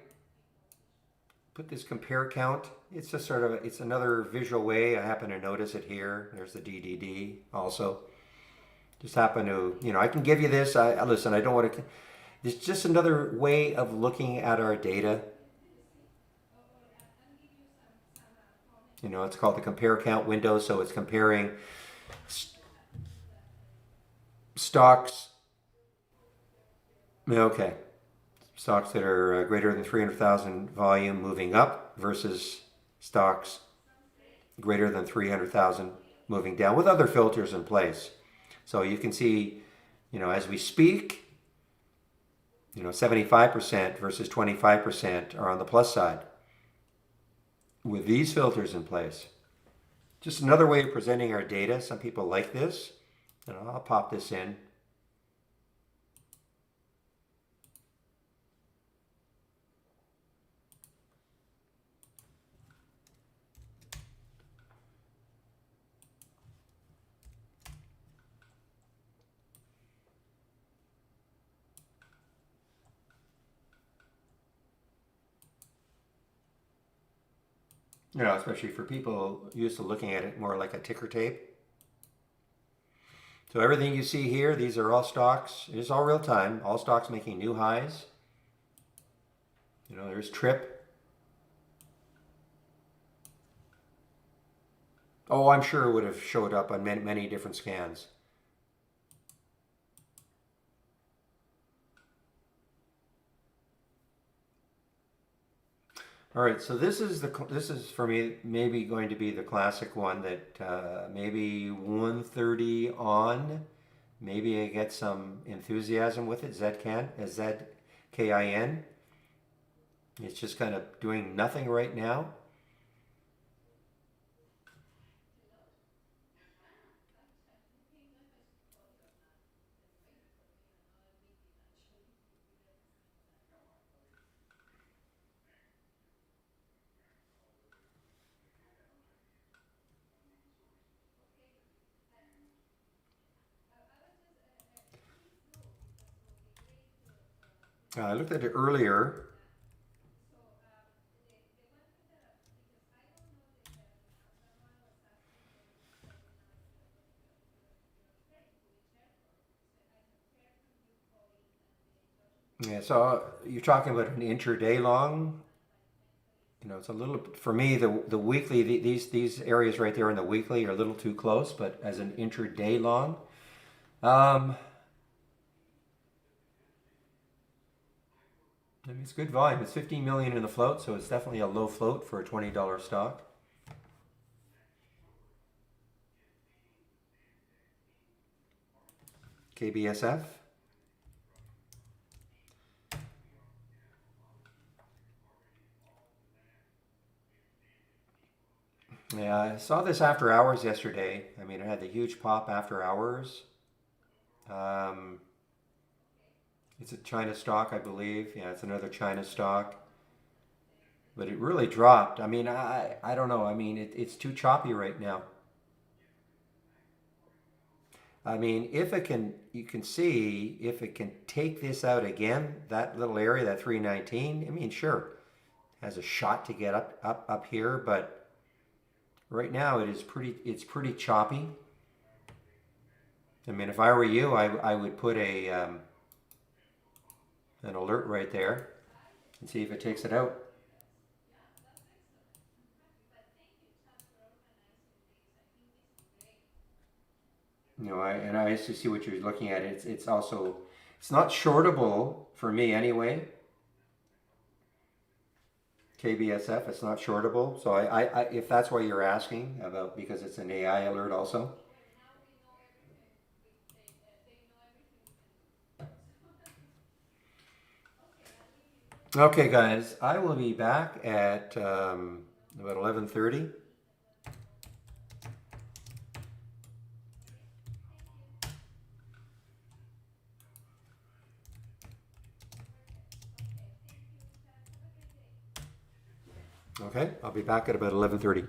put this compare count. It's just sort of, it's another visual way. I happen to notice it here. There's the DDD also. Just happen to, I can give you this. Listen, I don't want to, it's just another way of looking at our data. It's called the compare count window. So it's comparing stocks. Okay. Stocks that are greater than 300,000 volume moving up versus stocks greater than 300,000 moving down with other filters in place. So you can see, as we speak, 75% versus 25% are on the plus side with these filters in place. Just another way of presenting our data. Some people like this, and I'll pop this in. Especially for people used to looking at it more like a ticker tape. So everything you see here, these are all stocks. It's all real time. All stocks making new highs. There's TRIP. Oh, I'm sure it would have showed up on many, many different scans. All right, so this is for me maybe going to be the classic one that maybe 130 on, maybe I get some enthusiasm with it. ZKIN. It's just kind of doing nothing right now. I looked at it earlier. Yeah, so you're talking about an intraday long. You know, it's a little for me the weekly these areas right there in the weekly are a little too close, but as an intraday long, um, I mean, it's good volume. It's 15 million in the float, so it's definitely a low float for a $20 stock. KBSF. Yeah, I saw this after hours yesterday. I mean, it had the huge pop after hours. Um, it's a China stock, I believe. Yeah, it's another China stock. But it really dropped. I mean, I don't know. I mean, it's too choppy right now. I mean, if it can, you can see if it can take this out again, that little area, that 319. I mean, sure, has a shot to get up here, but right now it's pretty choppy. I mean, if I were you, I would put a an alert right there and see if it takes it out. You know, I also see what you're looking at. It's also it's not shortable for me anyway. KBSF, it's not shortable. So if that's why you're asking about because it's an AI alert also. Okay, guys, I will be back at about 11:30. Okay, I'll be back at about 11:30.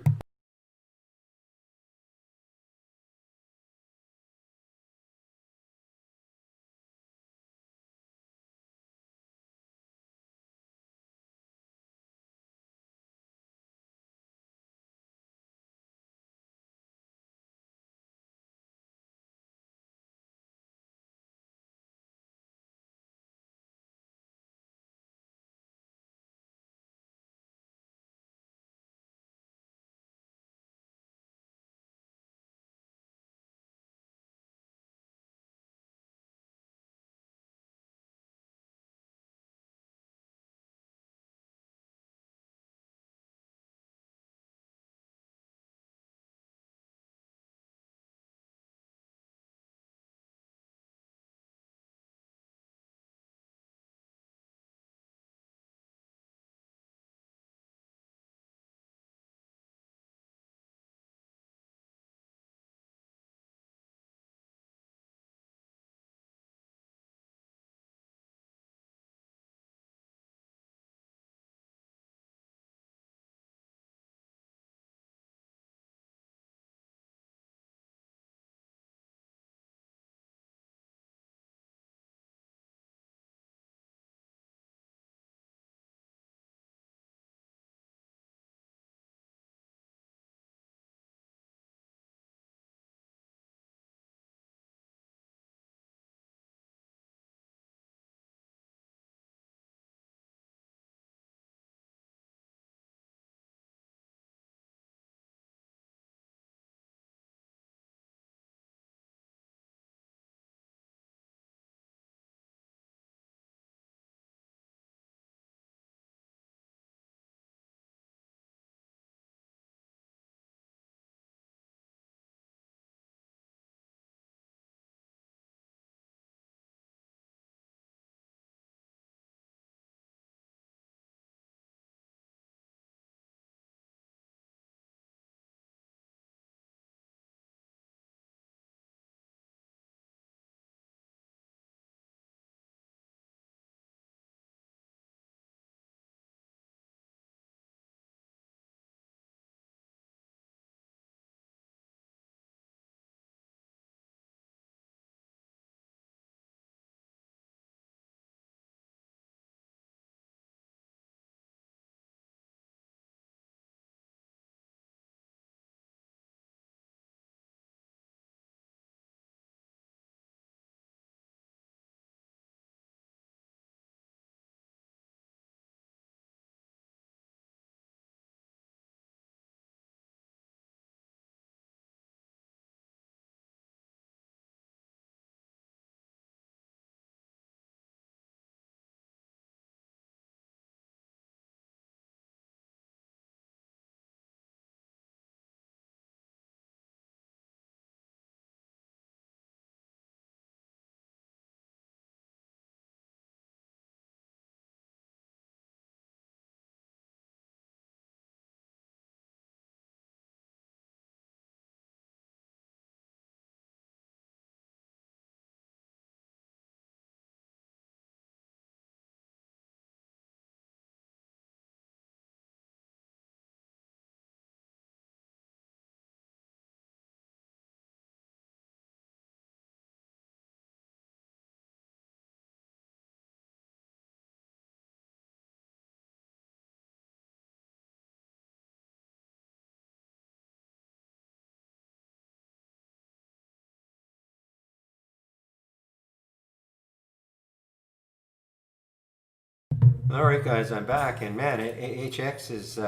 All right, guys, I'm back, and man, HX is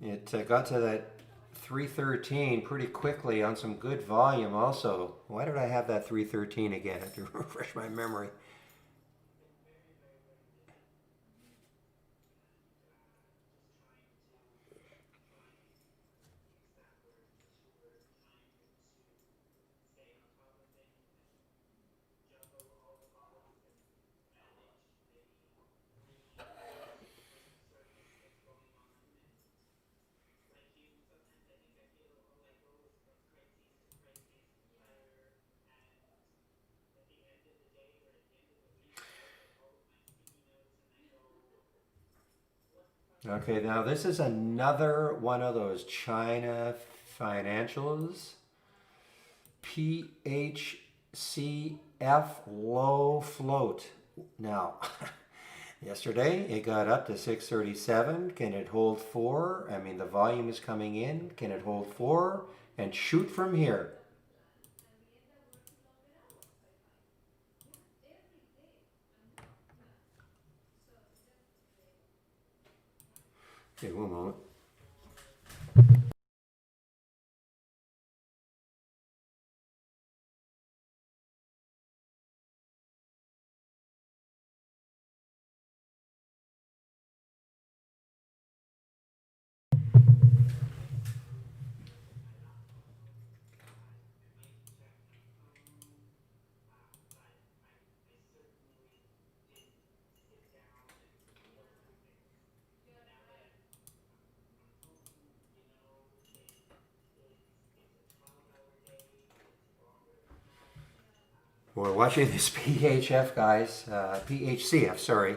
it got to that 313 pretty quickly on some good volume. Also, why did I have that 313 again? I have to refresh my memory. Okay, now this is another one of those China financials. PHCF low float. Now, yesterday it got up to 637. Can it hold 4? I mean, the volume is coming in. Can it hold 4 and shoot from here? Okay, one moment. We're watching this PHF, guys. PHCF, sorry.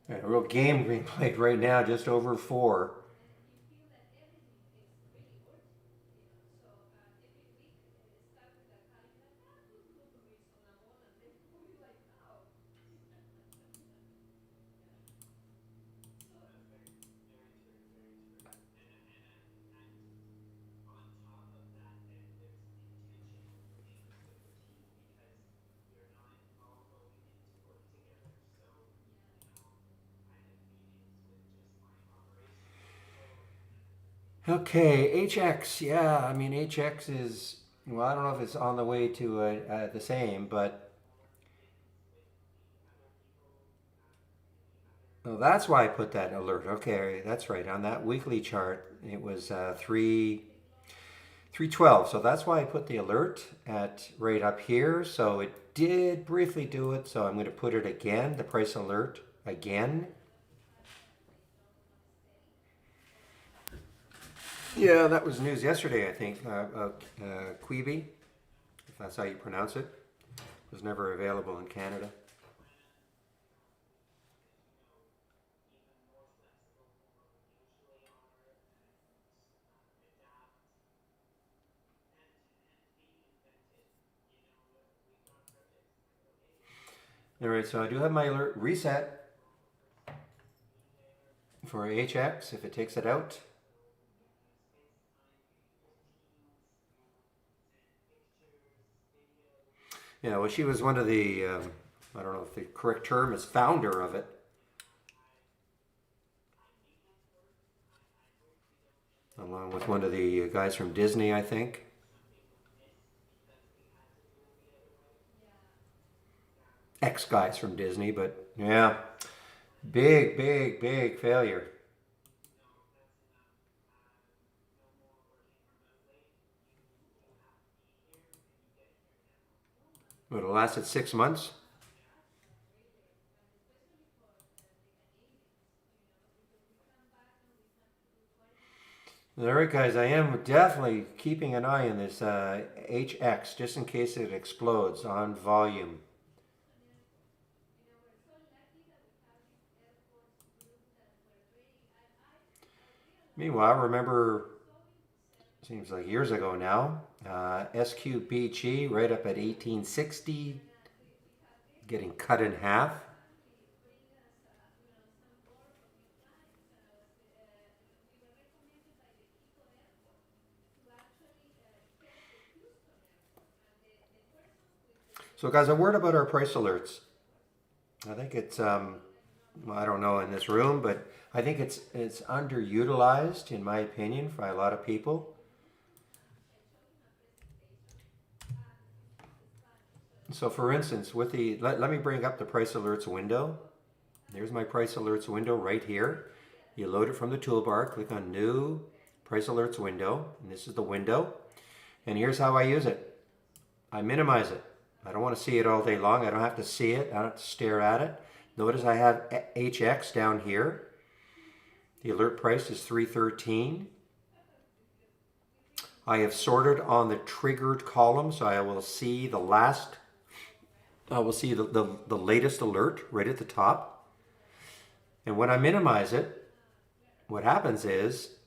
Yeah, a real game being played right now, just over 4. Okay, HX. Yeah, I mean HX is, well, I don't know if it's on the way to the same, but oh, that's why I put that alert. Okay, that's right. On that weekly chart, it was 312. So that's why I put the alert at right up here. So it did briefly do it. So I'm going to put it again, the price alert again. Yeah, that was news yesterday, I think. Quibi, if that's how you pronounce it, was never available in Canada. All right, so I do have my alert reset for HX if it takes it out. Yeah, well, she was one of the, I don't know if the correct term is founder of it, along with one of the guys from Disney, I think. Ex guys from Disney, but yeah, big, big, big failure. But it lasted 6 months. All right, guys, I am definitely keeping an eye on this HX just in case it explodes on volume. Meanwhile, remember, seems like years ago now, SQBG right up at 1860, getting cut in half. So, guys, a word about our price alerts. I think it's well, I don't know in this room, but I think it's underutilized in my opinion by a lot of people. So, for instance, with the let me bring up the price alerts window. There's my price alerts window right here. You load it from the toolbar, click on new price alerts window, and this is the window. And here's how I use it. I minimize it. I don't want to see it all day long. I don't have to see it. I don't have to stare at it. Notice I have HX down here. The alert price is 313. I have sorted on the triggered column, so I will see the latest alert right at the top. And when I minimize it, what happens is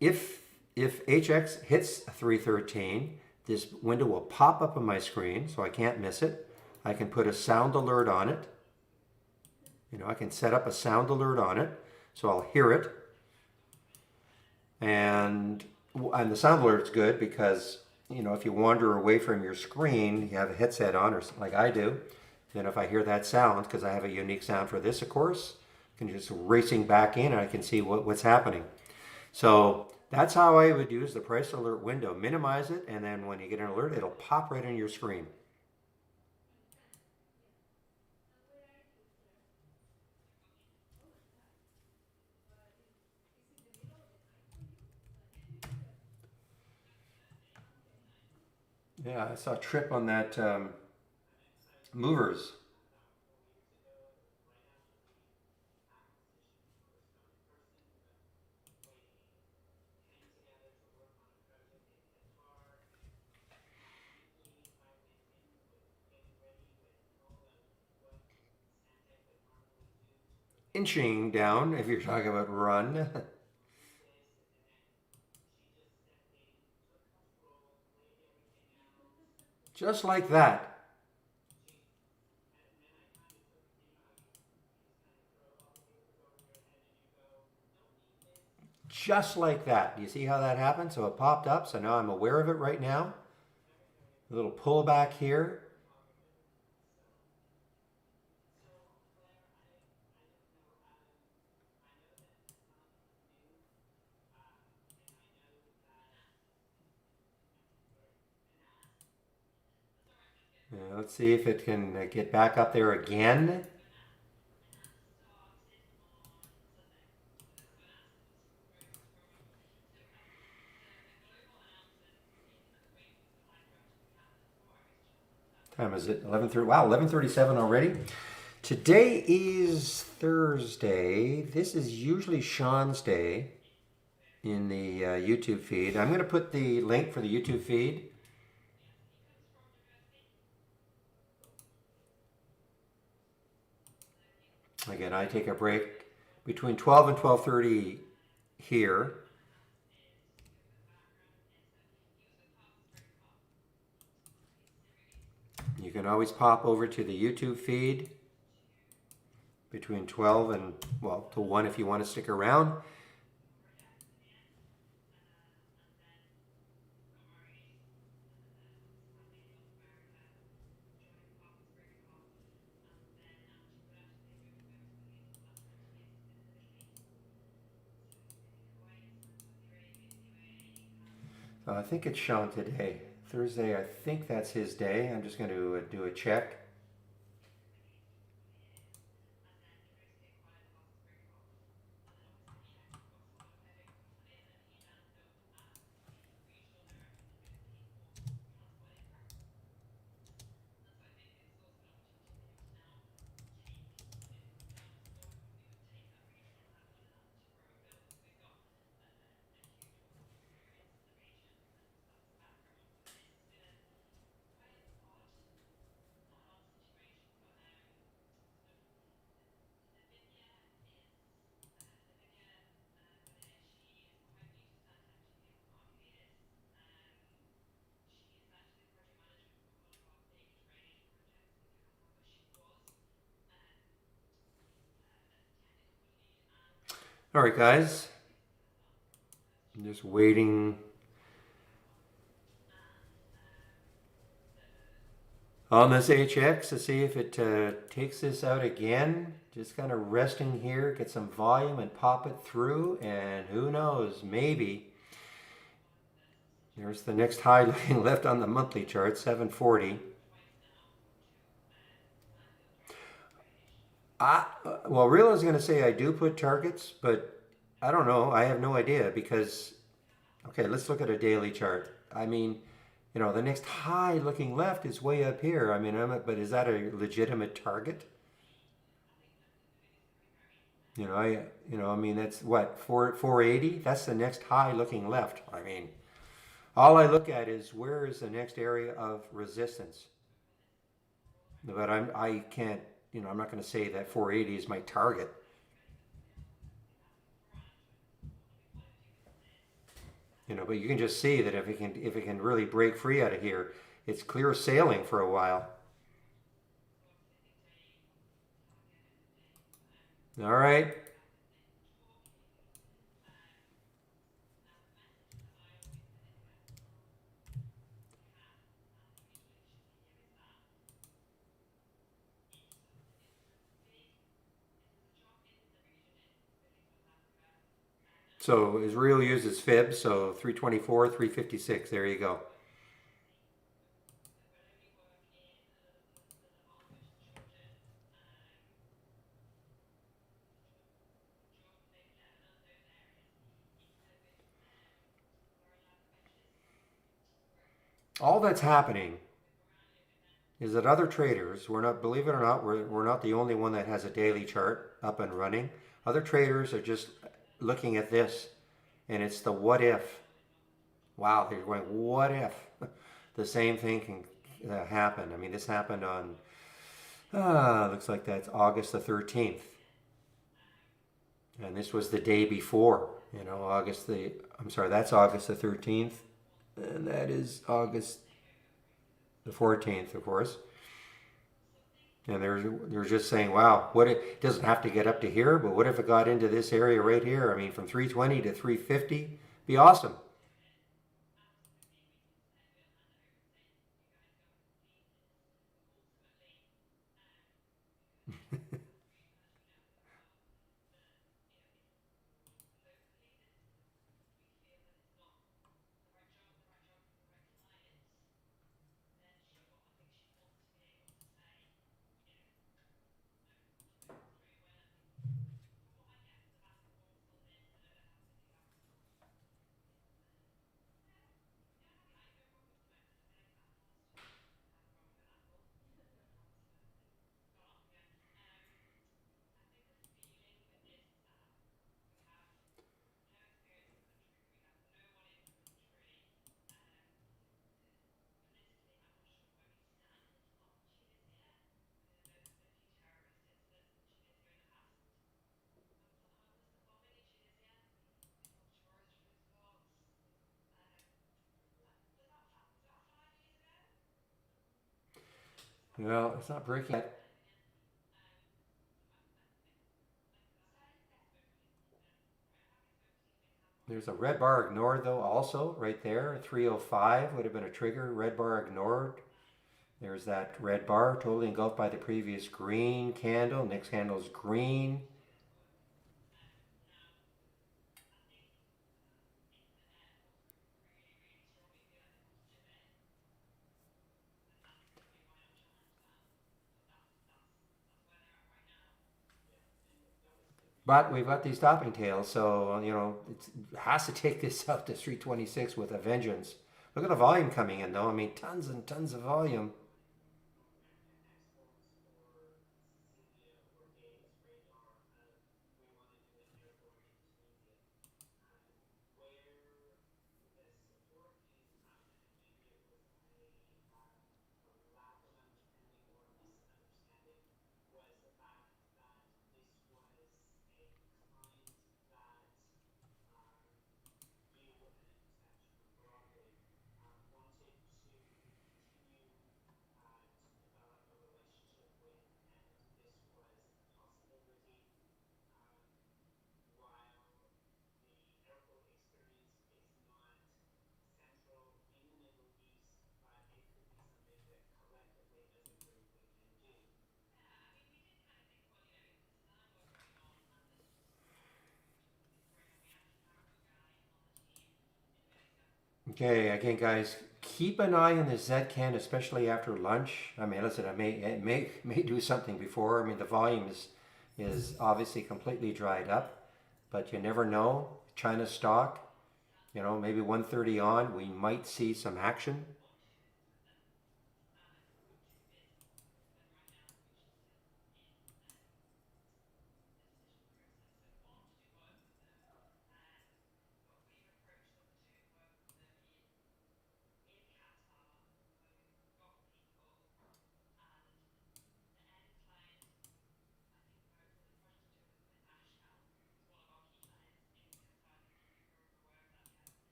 if HX hits 313, this window will pop up on my screen so I can't miss it. I can put a sound alert on it. I can set up a sound alert on it so I'll hear it. And the sound alert's good because, if you wander away from your screen, you have a headset on or something like I do, then if I hear that sound, because I have a unique sound for this, of course, I can just racing back in and I can see what's happening. So that's how I would use the price alert window. Minimize it, and then when you get an alert, it'll pop right on your screen. Yeah, I saw Trip on that Movers. Inching down, if you're talking about run. Just like that. Just like that. Do you see how that happened? So it popped up, so now I'm aware of it right now. A little pullback here. Let's see if it can get back up there again. Time is it? 11:30. Wow, 11:37 already. Today is Thursday. This is usually Sean's day in the YouTube feed. I'm going to put the link for the YouTube feed. Again, I take a break between 12 and 12:30 here. You can always pop over to the YouTube feed between 12 and, well, to 1 if you want to stick around. I think it's Sean today. Thursday, I think that's his day. I'm just going to do a check. All right, guys. I'm just waiting on this HX to see if it takes this out again. Just kind of resting here, get some volume and pop it through, and who knows, maybe. There's the next high looking left on the monthly chart, 740. Well, real is going to say I do put targets, but I don't know. I have no idea because, okay, let's look at a daily chart. I mean, the next high looking left is way up here. I mean, but is that a legitimate target? I mean, that's what, 480? That's the next high looking left. I mean, all I look at is where is the next area of resistance. But I can't, I'm not going to say that 480 is my target. But you can just see that if it can really break free out of here, it's clear sailing for a while. All right. So Israel uses fib, so 324, 356. There you go. All that's happening is that other traders, we're not, believe it or not, we're not the only one that has a daily chart up and running. Other traders are just looking at this, and it's the what if. Wow, they're going, what if the same thing can happen? I mean, this happened on, looks like that's August the 13th. And this was the day before, I'm sorry, that's August the 13th. And that is August the 14th, of course. And they're just saying, wow, what it doesn't have to get up to here, but what if it got into this area right here? I mean, from 320 to 350, be awesome. Well, it's not breaking yet. There's a red bar ignored though, also right there. 305 would have been a trigger. Red bar ignored. There's that red bar totally engulfed by the previous green candle. Next candle is green. But we've got these stopping tails, so it has to take this up to 326 with a vengeance. Look at the volume coming in, though. I mean, tons and tons of volume. Okay, again, guys, keep an eye on the Zcan, especially after lunch. I mean, listen, it may do something before. I mean, the volume is obviously completely dried up, but you never know. China stock, maybe 130 on, we might see some action.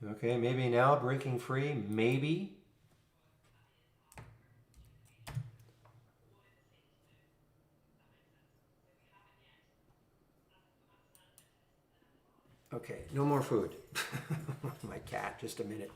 Okay, maybe now breaking free, maybe. Okay, no more food. My cat, just a minute.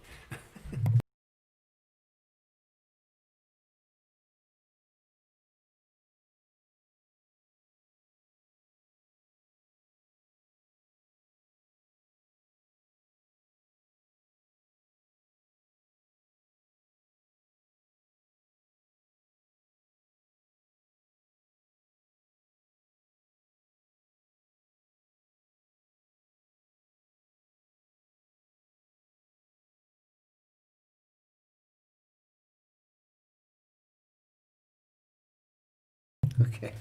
Okay.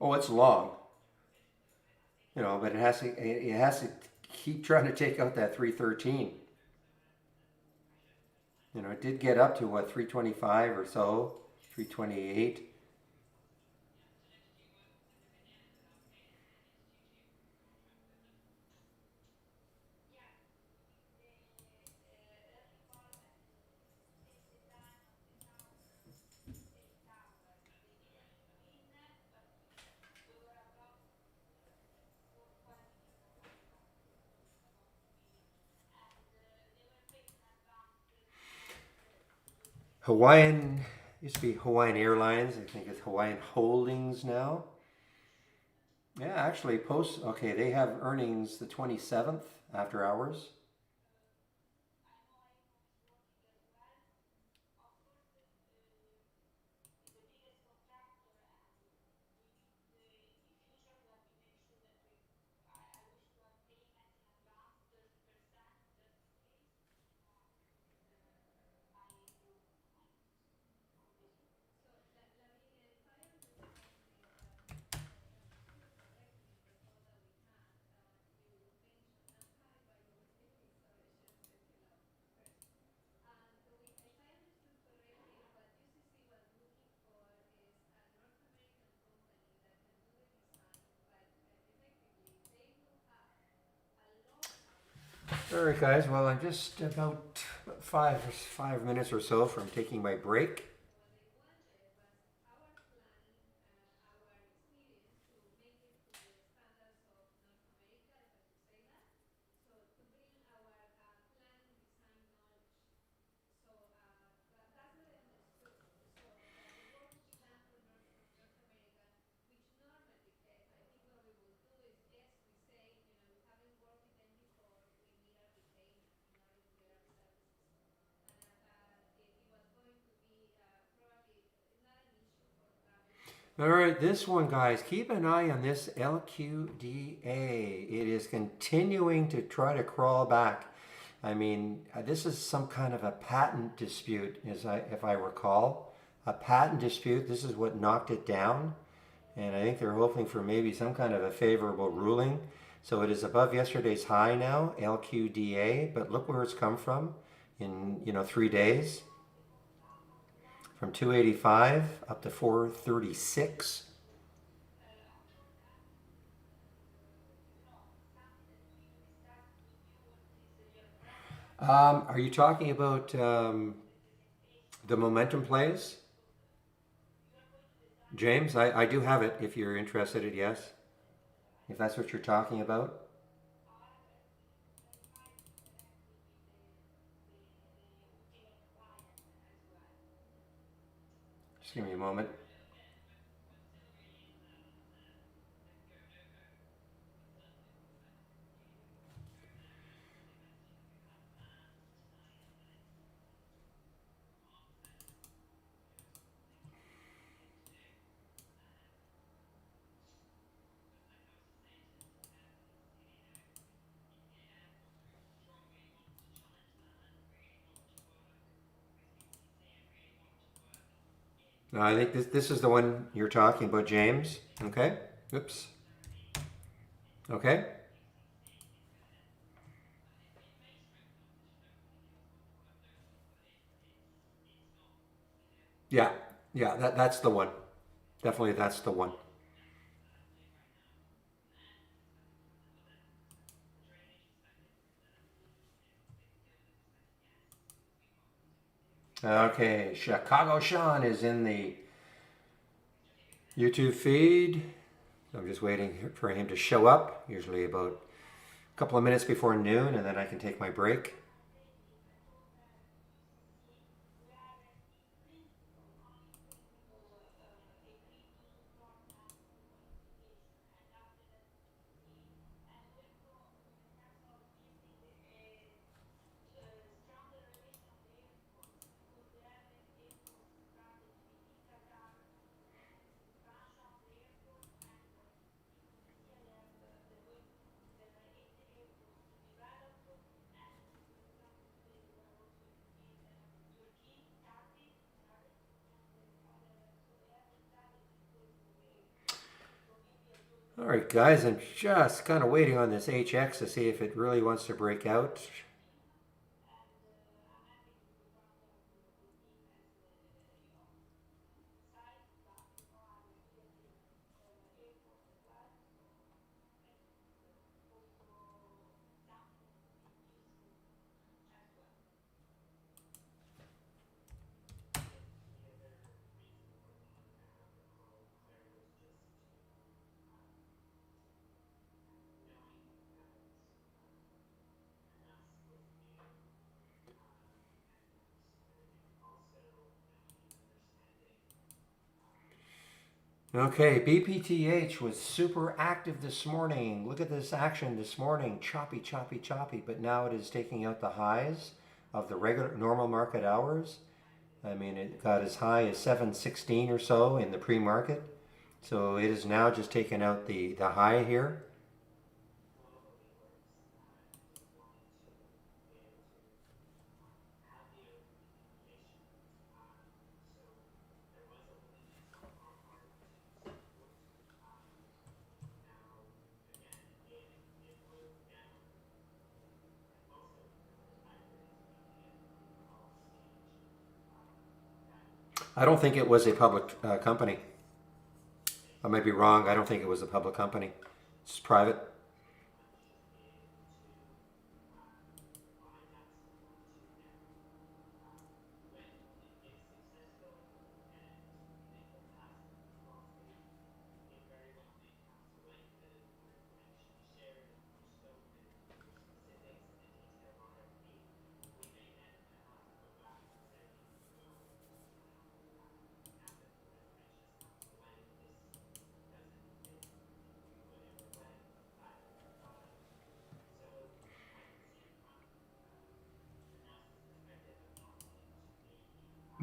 Oh, it's long, but it has to keep trying to take out that 313. It did get up to what, 325 or so, 328. Hawaiian used to be Hawaiian Airlines. I think it's Hawaiian Holdings now. Yeah, actually, okay, they have earnings the 27th after hours. All right, guys. Well, I'm just about 5 minutes or so from taking my break. All right, this one, guys, keep an eye on this LQDA. It is continuing to try to crawl back. I mean, this is some kind of a patent dispute, if I recall. A patent dispute. This is what knocked it down. And I think they're hoping for maybe some kind of a favorable ruling. So it is above yesterday's high now, LQDA, but look where it's come from in 3 days. From 285 up to 436. Are you talking about the momentum plays? James, I do have it if you're interested in yes. If that's what you're talking about. Just give me a moment. No, I think this is the one you're talking about, James. Okay. Oops. Okay. Yeah. Yeah. That's the one. Definitely, that's the one. Okay. Chicago Sean is in the YouTube feed. I'm just waiting for him to show up. Usually about a couple of minutes before noon, and then I can take my break. All right, guys, I'm just kind of waiting on this HX to see if it really wants to break out. Okay, BPTH was super active this morning. Look at this action this morning. Choppy, choppy, choppy. But now it is taking out the highs of the regular normal market hours. I mean, it got as high as 716 or so in the pre-market. So it is now just taking out the high here. I don't think it was a public company. I might be wrong. I don't think it was a public company. It's private.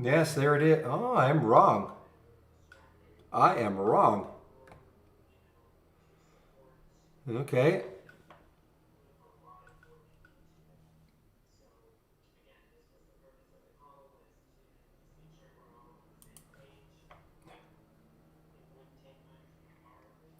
Yes, there it is. Oh, I'm wrong. I am wrong. Okay.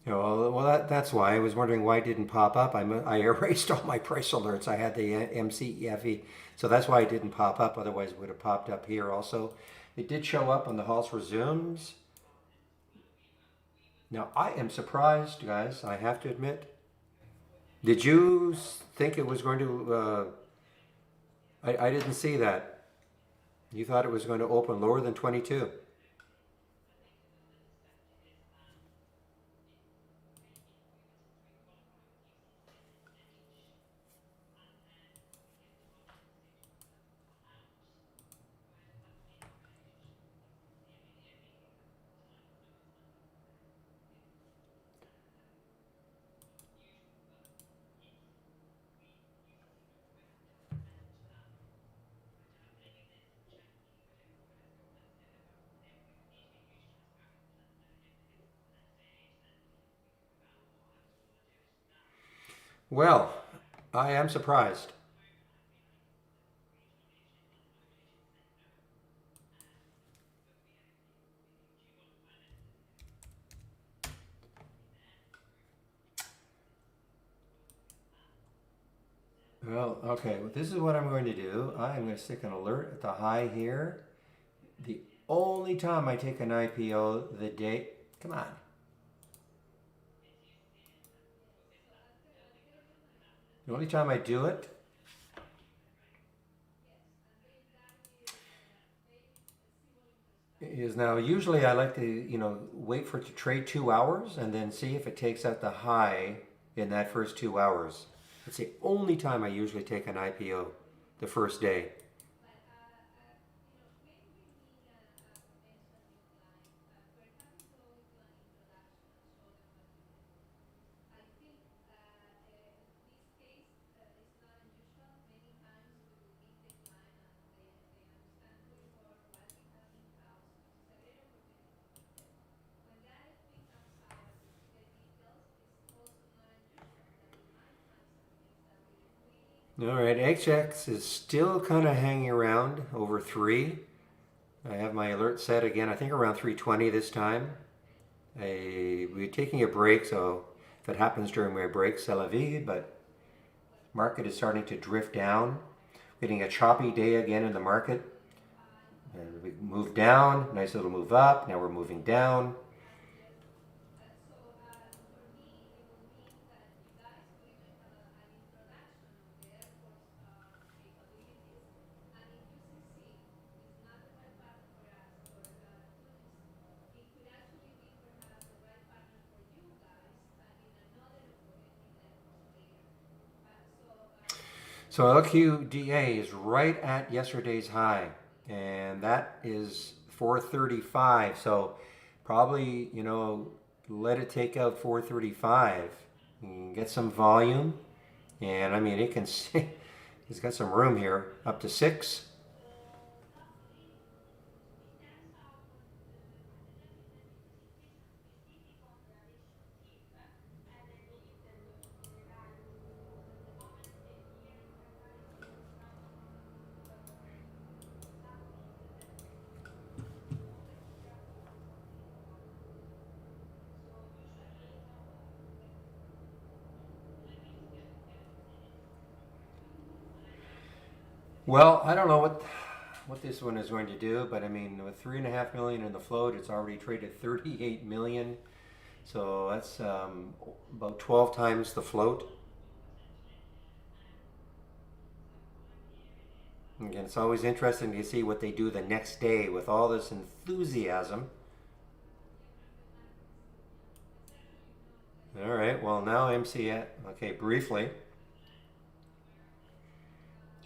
Yeah, well, that's why I was wondering why it didn't pop up. I erased all my price alerts. I had the MCEFE, so that's why it didn't pop up. Otherwise, it would have popped up here also. It did show up on the Halls resumes. Now I am surprised, guys. I have to admit. Did you think it was going to I didn't see that. You thought it was going to open lower than 22. Well, I am surprised. Well, okay, well, this is what I'm going to do. I'm going to stick an alert at the high here. The only time I take an IPO, the day, come on. The only time I do it is now, usually I like to, wait for it to trade 2 hours and then see if it takes out the high in that first 2 hours. It's the only time I usually take an IPO, the first day. All right, HX is still kind of hanging around over 3. I have my alert set again, I think around 320 this time. We're taking a break, so if it happens during my break, c'est la vie, but market is starting to drift down. Getting a choppy day again in the market. And we moved down, nice little move up, now we're moving down. So LQDA is right at yesterday's high, and that is 435. So probably, let it take out 435 and get some volume. And I mean, it can see, it's got some room here up to 6. Well, I don't know what this one is going to do, but I mean, with 3.5 million in the float, it's already traded 38 million. So that's about 12 times the float. Again, it's always interesting to see what they do the next day with all this enthusiasm. All right, well, now MCF, okay, briefly.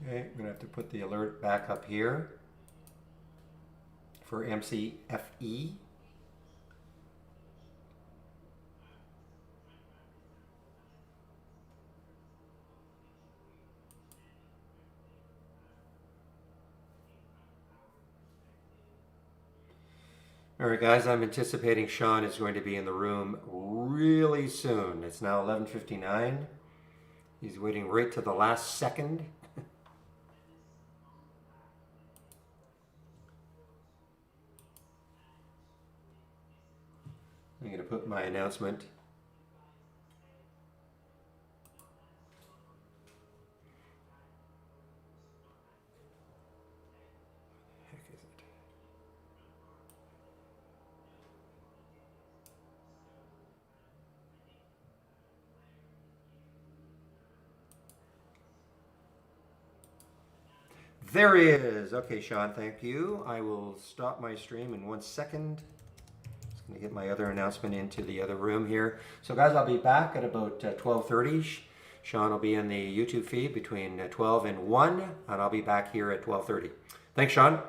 Okay, I'm going to have to put the alert back up here for MCFE. All right, guys, I'm anticipating Sean is going to be in the room really soon. It's now 11:59. He's waiting right to the last second. I'm going to put my announcement. Heck is it? There he is. Okay, Sean, thank you. I will stop my stream in 1 second. Just going to get my other announcement into the other room here. So guys, I'll be back at about 12:30. Sean will be in the YouTube feed between 12 and 1, and I'll be back here at 12:30. Thanks, Sean.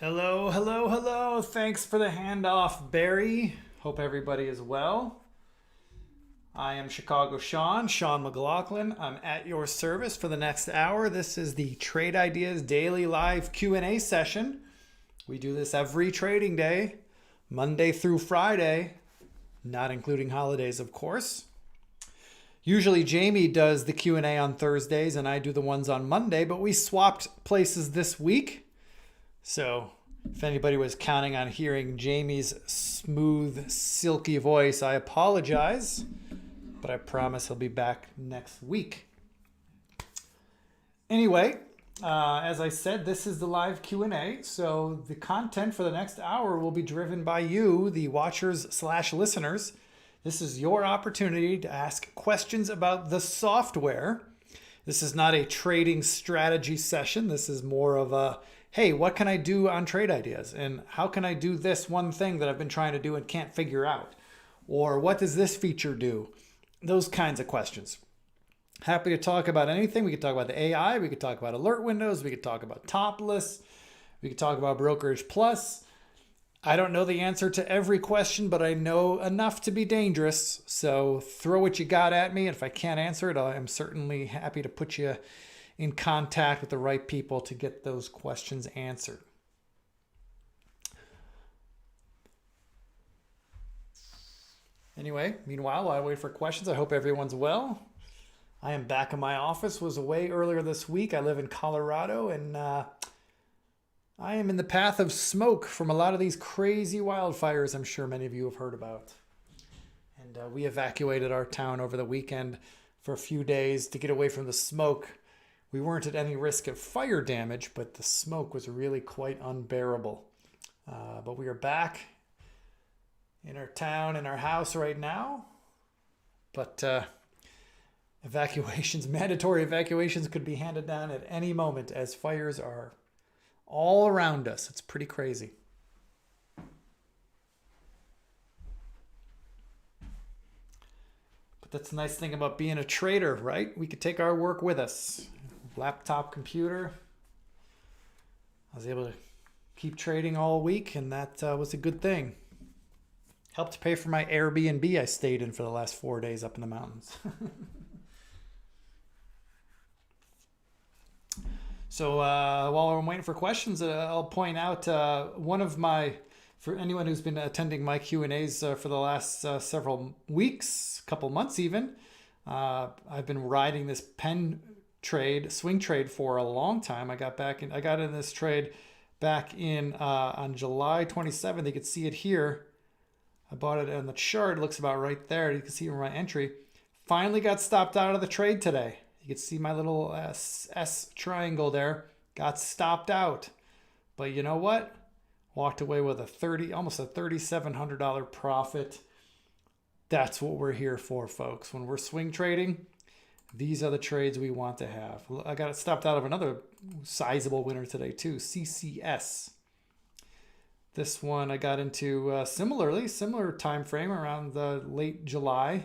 Hello, hello, hello. Thanks for the handoff, Barry. Hope everybody is well. I am Chicago Sean McLaughlin. I'm at your service for the next hour. This is the Trade Ideas Daily Live Q&A session. We do this every trading day, Monday through Friday, not including holidays, of course. Usually Jamie does the Q&A on Thursdays and I do the ones on Monday, but we swapped places this week. So if anybody was counting on hearing Jamie's smooth, silky voice, I apologize, but I promise he'll be back next week. Anyway, as I said, this is the live Q&A. So the content for the next hour will be driven by you, the watchers/listeners. This is your opportunity to ask questions about the software. This is not a trading strategy session. This is more of a, hey, what can I do on Trade Ideas? And how can I do this one thing that I've been trying to do and can't figure out? Or what does this feature do? Those kinds of questions. Happy to talk about anything. We could talk about the AI. We could talk about alert windows. We could talk about Topless. We could talk about Brokerage Plus. I don't know the answer to every question, but I know enough to be dangerous. So throw what you got at me. And if I can't answer it, I'm certainly happy to put you in contact with the right people to get those questions answered. Anyway, meanwhile, while I wait for questions, I hope everyone's well. I am back in my office, was away earlier this week. I live in Colorado, and I am in the path of smoke from a lot of these crazy wildfires I'm sure many of you have heard about. And we evacuated our town over the weekend for a few days to get away from the smoke. We weren't at any risk of fire damage, but the smoke was really quite unbearable. But we are back in our town, in our house right now. But mandatory evacuations could be handed down at any moment as fires are all around us. It's pretty crazy. But that's the nice thing about being a trader, right? We could take our work with us. Laptop, computer. I was able to keep trading all week, and that was a good thing. Helped pay for my Airbnb I stayed in for the last 4 days up in the mountains. So while I'm waiting for questions, I'll point out for anyone who's been attending my Q&As for the last several weeks, couple months even, I've been riding this swing trade for a long time. I got in this trade back in on July 27th. You can see it here. I bought it on the chart. It looks about right there. You can see my entry. Finally got stopped out of the trade today. You can see my little S triangle there. Got stopped out. But you know what? Walked away with almost a $3,700 profit. That's what we're here for, folks. When we're swing trading, these are the trades we want to have. I got stopped out of another sizable winner today too, CCS. This one I got into similar time frame around the late July.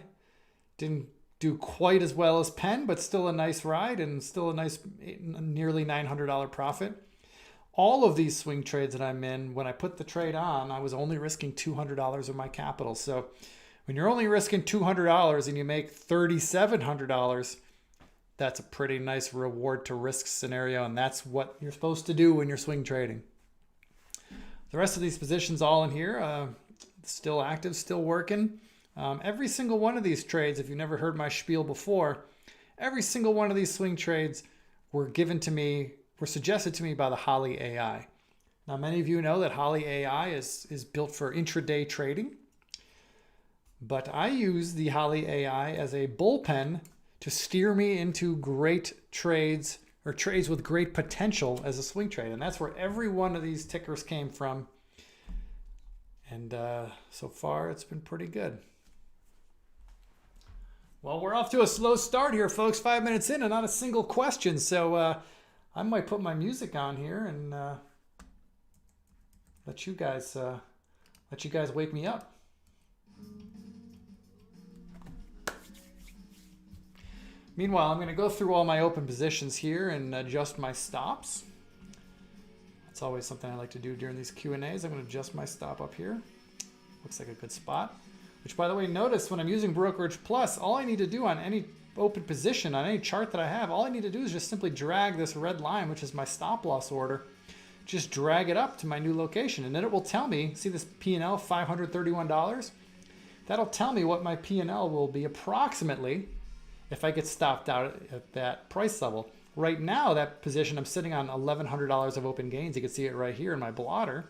Didn't do quite as well as Penn, but still a nice ride and still a nice nearly $900 profit. All of these swing trades that I'm in, when I put the trade on, I was only risking $200 of my capital. So when you're only risking $200 and you make $3,700, that's a pretty nice reward to risk scenario. And that's what you're supposed to do when you're swing trading. The rest of these positions all in here, still active, still working. Every single one of these trades, if you've never heard my spiel before, every single one of these swing trades were given to me, were suggested to me by the Holly AI. Now, many of you know that Holly AI is built for intraday trading, but I use the Holly AI as a bullpen to steer me into great trades or trades with great potential as a swing trade. And that's where every one of these tickers came from. And so far, it's been pretty good. Well, we're off to a slow start here, folks. 5 minutes in and not a single question. So I might put my music on here and let you guys wake me up. Meanwhile, I'm going to go through all my open positions here and adjust my stops. That's always something I like to do during these Q&As. I'm going to adjust my stop up here. Looks like a good spot. Which, by the way, notice when I'm using Brokerage Plus, all I need to do on any open position, on any chart that I have, all I need to do is just simply drag this red line, which is my stop loss order, just drag it up to my new location. And then it will tell me, see this P&L, $531? That'll tell me what my P&L will be approximately if I get stopped out at that price level. Right now, that position, I'm sitting on $1,100 of open gains. You can see it right here in my blotter.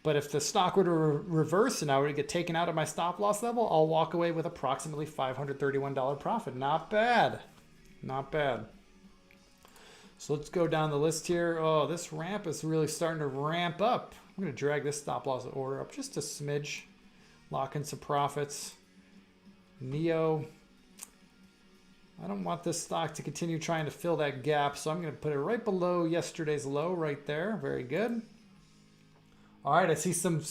But if the stock were to reverse and I were to get taken out of my stop loss level, I'll walk away with approximately $531 profit. Not bad. Not bad. So let's go down the list here. Oh, this ramp is really starting to ramp up. I'm going to drag this stop loss order up just a smidge. Lock in some profits. NEO. I don't want this stock to continue trying to fill that gap, so I'm going to put it right below yesterday's low right there. Very good. All right, I see some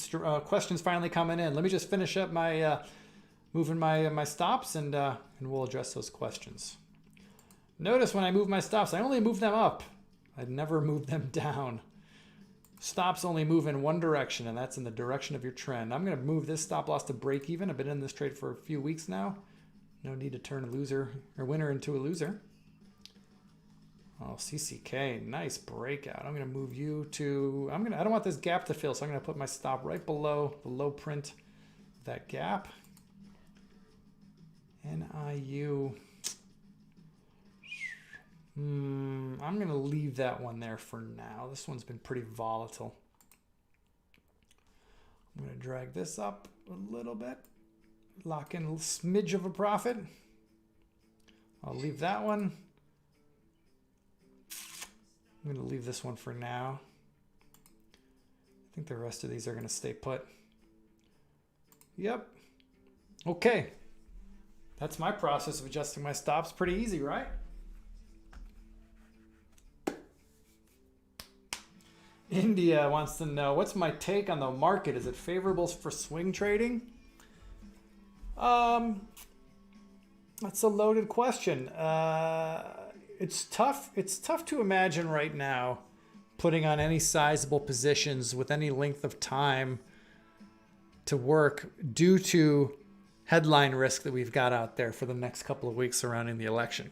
questions finally coming in. Let me just finish up my moving my stops, and we'll address those questions. Notice when I move my stops, I only move them up. I never move them down. Stops only move in one direction, and that's in the direction of your trend. I'm going to move this stop loss to break even. I've been in this trade for a few weeks now. No need to turn a loser or winner into a loser. Oh, CCK, nice breakout. I'm going to move you to, I don't want this gap to fill, so I'm going to put my stop right below the low print of that gap. NIU. I'm going to leave that one there for now. This one's been pretty volatile. I'm going to drag this up a little bit. Lock in a smidge of a profit. I'll leave that one. I'm going to leave this one for now. I think the rest of these are going to stay put. Yep. Okay. That's my process of adjusting my stops. Pretty easy, right? India wants to know, what's my take on the market? Is it favorable for swing trading? That's a loaded question. It's tough to imagine right now putting on any sizable positions with any length of time to work due to headline risk that we've got out there for the next couple of weeks surrounding the election.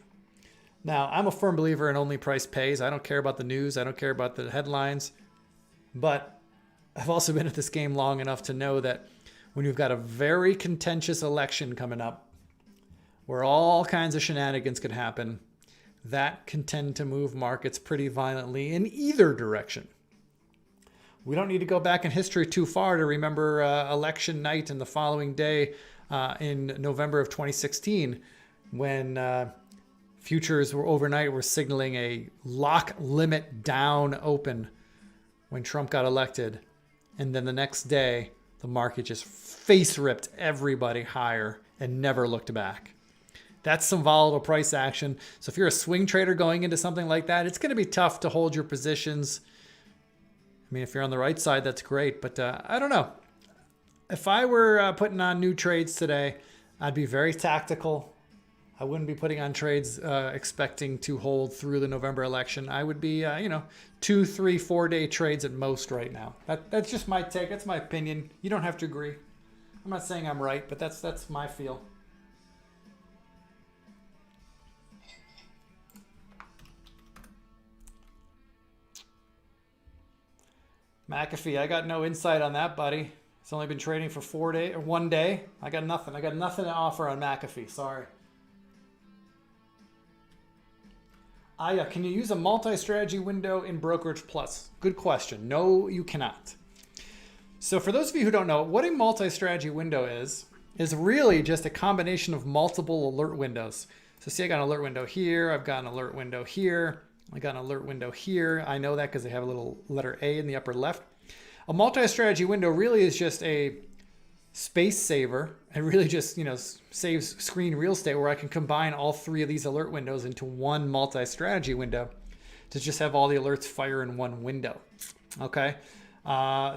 Now, I'm a firm believer in only price pays. I don't care about the news. I don't care about the headlines. But I've also been at this game long enough to know that when you've got a very contentious election coming up where all kinds of shenanigans could happen, that can tend to move markets pretty violently in either direction. We don't need to go back in history too far to remember election night and the following day in November of 2016 when futures were overnight were signaling a lock limit down open when Trump got elected. And then the next day, the market just face ripped everybody higher and never looked back. That's some volatile price action. So if you're a swing trader going into something like that, it's going to be tough to hold your positions. I mean, if you're on the right side, that's great. But I don't know. If I were putting on new trades today, I'd be very tactical. I wouldn't be putting on trades expecting to hold through the November election. I would be, 2, 3, 4 day trades at most right now. That's just my take. That's my opinion. You don't have to agree. I'm not saying I'm right, but that's my feel. McAfee, I got no insight on that, buddy. It's only been trading for 4 days or 1 day. I got nothing. I got nothing to offer on McAfee. Sorry. Aya, can you use a multi-strategy window in Brokerage Plus? Good question. No, you cannot. So for those of you who don't know, what a multi-strategy window is really just a combination of multiple alert windows. So see, I got an alert window here. I've got an alert window here. I got an alert window here. I know that because they have a little letter A in the upper left. A multi-strategy window really is just a space saver. It really just, saves screen real estate where I can combine all three of these alert windows into one multi-strategy window to just have all the alerts fire in one window. Okay.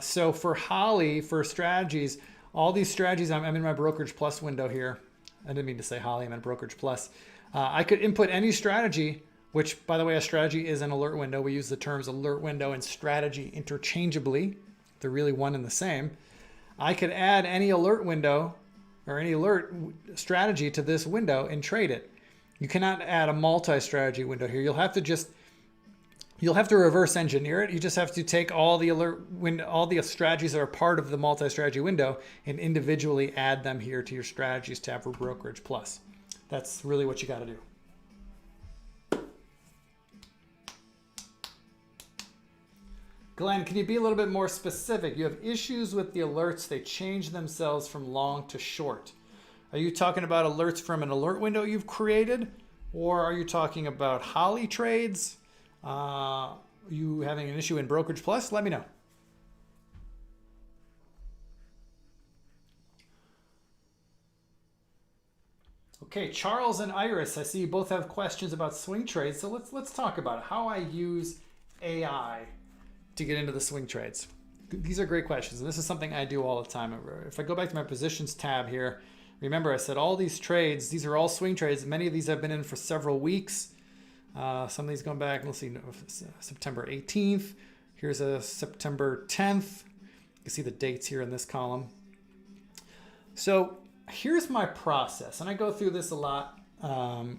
So for Holly, for strategies, all these strategies, I'm in my Brokerage Plus window here. I didn't mean to say Holly, I meant Brokerage Plus. I could input any strategy, which, by the way, a strategy is an alert window. We use the terms alert window and strategy interchangeably. They're really one and the same. I could add any alert window or any alert strategy to this window and trade it. You cannot add a multi-strategy window here. You'll have to reverse engineer it. You just have to take all the alert window, all the strategies that are part of the multi-strategy window and individually add them here to your strategies tab for Brokerage Plus. That's really what you got to do. Glenn, can you be a little bit more specific? You have issues with the alerts. They change themselves from long to short. Are you talking about alerts from an alert window you've created? Or are you talking about Holly trades? You having an issue in Brokerage Plus? Let me know. Okay, Charles and Iris, I see you both have questions about swing trades. So let's talk about it. How I use AI to get into the swing trades. These are great questions, and this is something I do all the time. If I go back to my positions tab here, remember I said all these trades, these are all swing trades. Many of these I've been in for several weeks. Some of these going back, let's see, September 18th. Here's a September 10th. You can see the dates here in this column. So here's my process, and I go through this a lot. But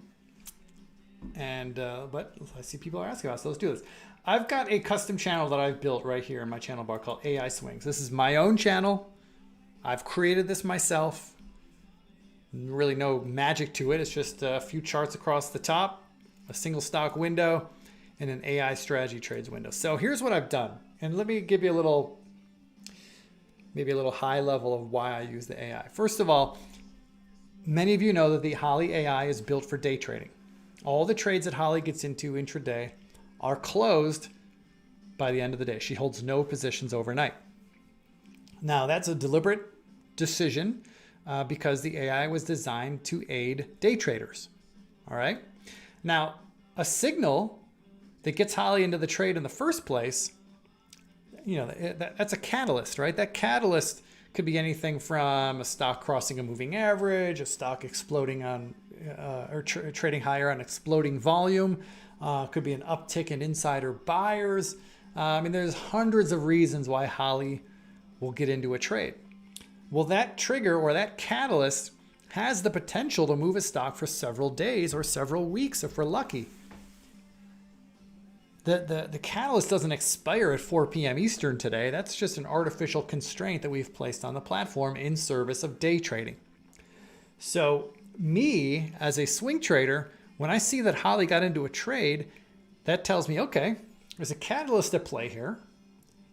I see people are asking about it, so let's do this. I've got a custom channel that I've built right here in my channel bar called AI Swings. This is my own channel. I've created this myself. Really no magic to it. It's just a few charts across the top, a single stock window, and an AI strategy trades window. So here's what I've done. And let me give you maybe a little high level of why I use the AI. First of all, many of you know that the Holly AI is built for day trading. All the trades that Holly gets into intraday are closed by the end of the day. She holds no positions overnight. Now, that's a deliberate decision because the AI was designed to aid day traders. All right. Now, a signal that gets Holly into the trade in the first place, that's a catalyst, right? That catalyst could be anything from a stock crossing a moving average, a stock exploding on trading higher on exploding volume. Could be an uptick in insider buyers. There's hundreds of reasons why Holly will get into a trade. Well, that trigger or that catalyst has the potential to move a stock for several days or several weeks if we're lucky. The catalyst doesn't expire at 4 p.m. Eastern today. That's just an artificial constraint that we've placed on the platform in service of day trading. So me, as a swing trader, when I see that Holly got into a trade, that tells me, okay, there's a catalyst at play here.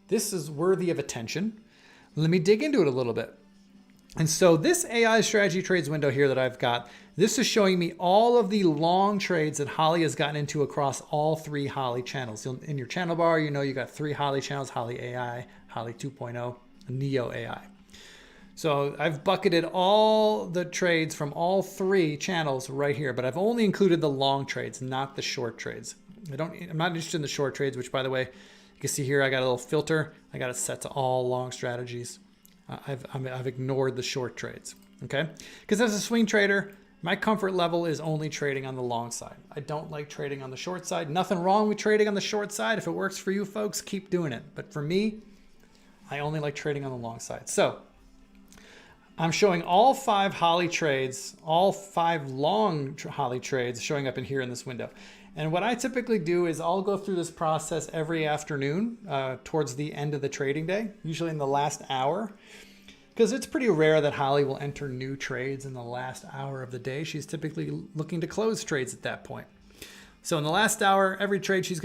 This is worthy of attention. Let me dig into it a little bit. And so this AI strategy trades window here that I've got, this is showing me all of the long trades that Holly has gotten into across all three Holly channels. In your channel bar, you got three Holly channels: Holly AI, Holly 2.0, and Neo AI. So I've bucketed all the trades from all three channels right here, but I've only included the long trades, not the short trades. I'm not interested in the short trades, which, by the way, you can see here I got a little filter. I got it set to all long strategies. I've ignored the short trades, okay? Because as a swing trader, my comfort level is only trading on the long side. I don't like trading on the short side. Nothing wrong with trading on the short side. If it works for you folks, keep doing it. But for me, I only like trading on the long side. So I'm showing all 5 Holly trades, all 5 long Holly trades showing up in here in this window. And what I typically do is I'll go through this process every afternoon towards the end of the trading day, usually in the last hour. because it's pretty rare that Holly will enter new trades in the last hour of the day. She's typically looking to close trades at that point. So in the last hour, every new trade she's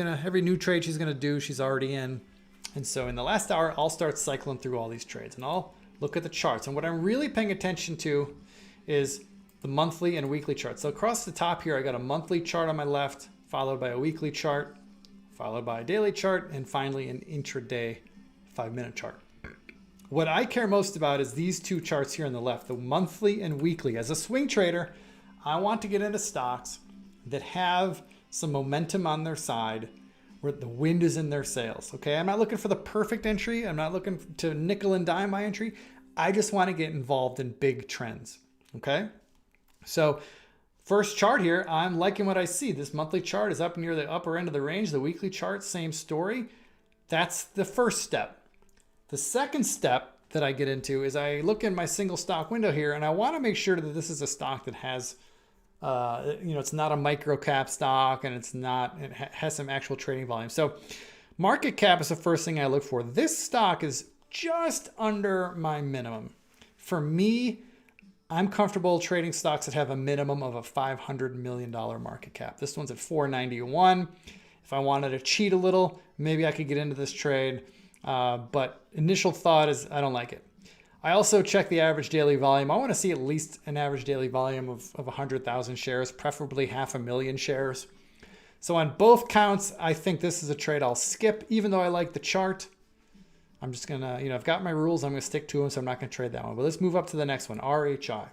gonna do, she's already in. And so in the last hour, I'll start cycling through all these trades and I'll look at the charts. And what I'm really paying attention to is the monthly and weekly charts. So across the top here, I got a monthly chart on my left, followed by a weekly chart, followed by a daily chart, and finally an intraday 5-minute chart. What I care most about is these two charts here on the left, the monthly and weekly. As a swing trader, I want to get into stocks that have some momentum on their side, where the wind is in their sails. Okay, I'm not looking for the perfect entry. I'm not looking to nickel and dime my entry. I just want to get involved in big trends. Okay, so first chart here, I'm liking what I see. This monthly chart is up near the upper end of the range. The weekly chart, same story. That's the first step. The second step that I get into is I look in my single stock window here, and I want to make sure that this is a stock that has it's not a micro cap stock, and it has some actual trading volume. So market cap is the first thing I look for. This stock is just under my minimum. For me, I'm comfortable trading stocks that have a minimum of a $500 million market cap. This one's at 491. If I wanted to cheat a little, maybe I could get into this trade. But initial thought is I don't like it. I also check the average daily volume. I want to see at least an average daily volume of 100,000 shares, preferably 500,000 shares. So on both counts, I think this is a trade I'll skip, even though I like the chart. I'm just going to, I've got my rules. I'm going to stick to them, so I'm not going to trade that one. But let's move up to the next one, RHI.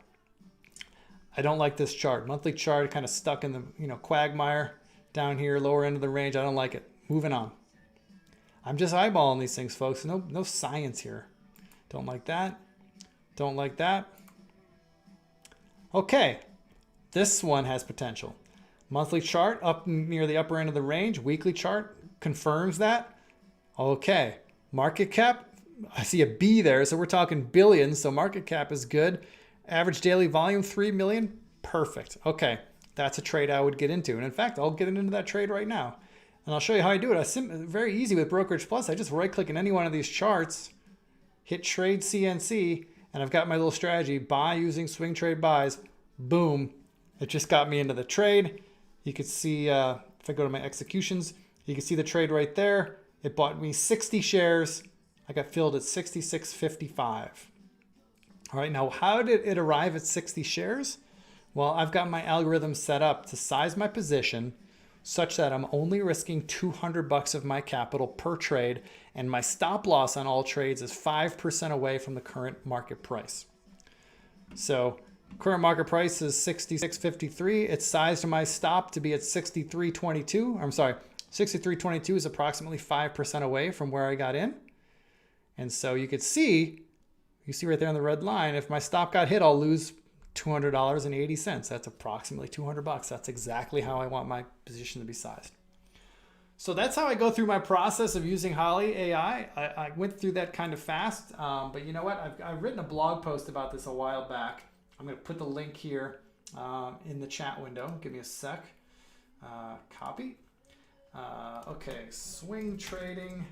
I don't like this chart. Monthly chart kind of stuck in the, quagmire down here, lower end of the range. I don't like it. Moving on. I'm just eyeballing these things, folks. No science here. Don't like that. Don't like that. Okay, this one has potential. Monthly chart up near the upper end of the range. Weekly chart confirms that. Okay, market cap, I see a B there, so we're talking billions, so market cap is good. Average daily volume, 3 million, perfect. Okay, that's a trade I would get into. And in fact, I'll get into that trade right now. And I'll show you how I do it. Very easy with Brokerage Plus. I just right-click in any one of these charts, hit Trade CNC, and I've got my little strategy, buy using swing trade buys. Boom. It just got me into the trade. You could see, if I go to my executions, you can see the trade right there. It bought me 60 shares. I got filled at 66.55. All right, now how did it arrive at 60 shares? Well, I've got my algorithm set up to size my position such that I'm only risking $200 of my capital per trade, and my stop loss on all trades is 5% away from the current market price. So current market price is 66.53. It's sized to my stop to be at 63.22. I'm sorry, 63.22 is approximately 5% away from where I got in. And so you see right there on the red line, if my stop got hit, I'll lose $200.80. That's approximately $200. That's exactly how I want my position to be sized. So that's how I go through my process of using Holly AI. I went through that kind of fast, but you know what? I've written a blog post about this a while back. I'm going to put the link here in the chat window. Give me a sec. Copy. Okay, swing trading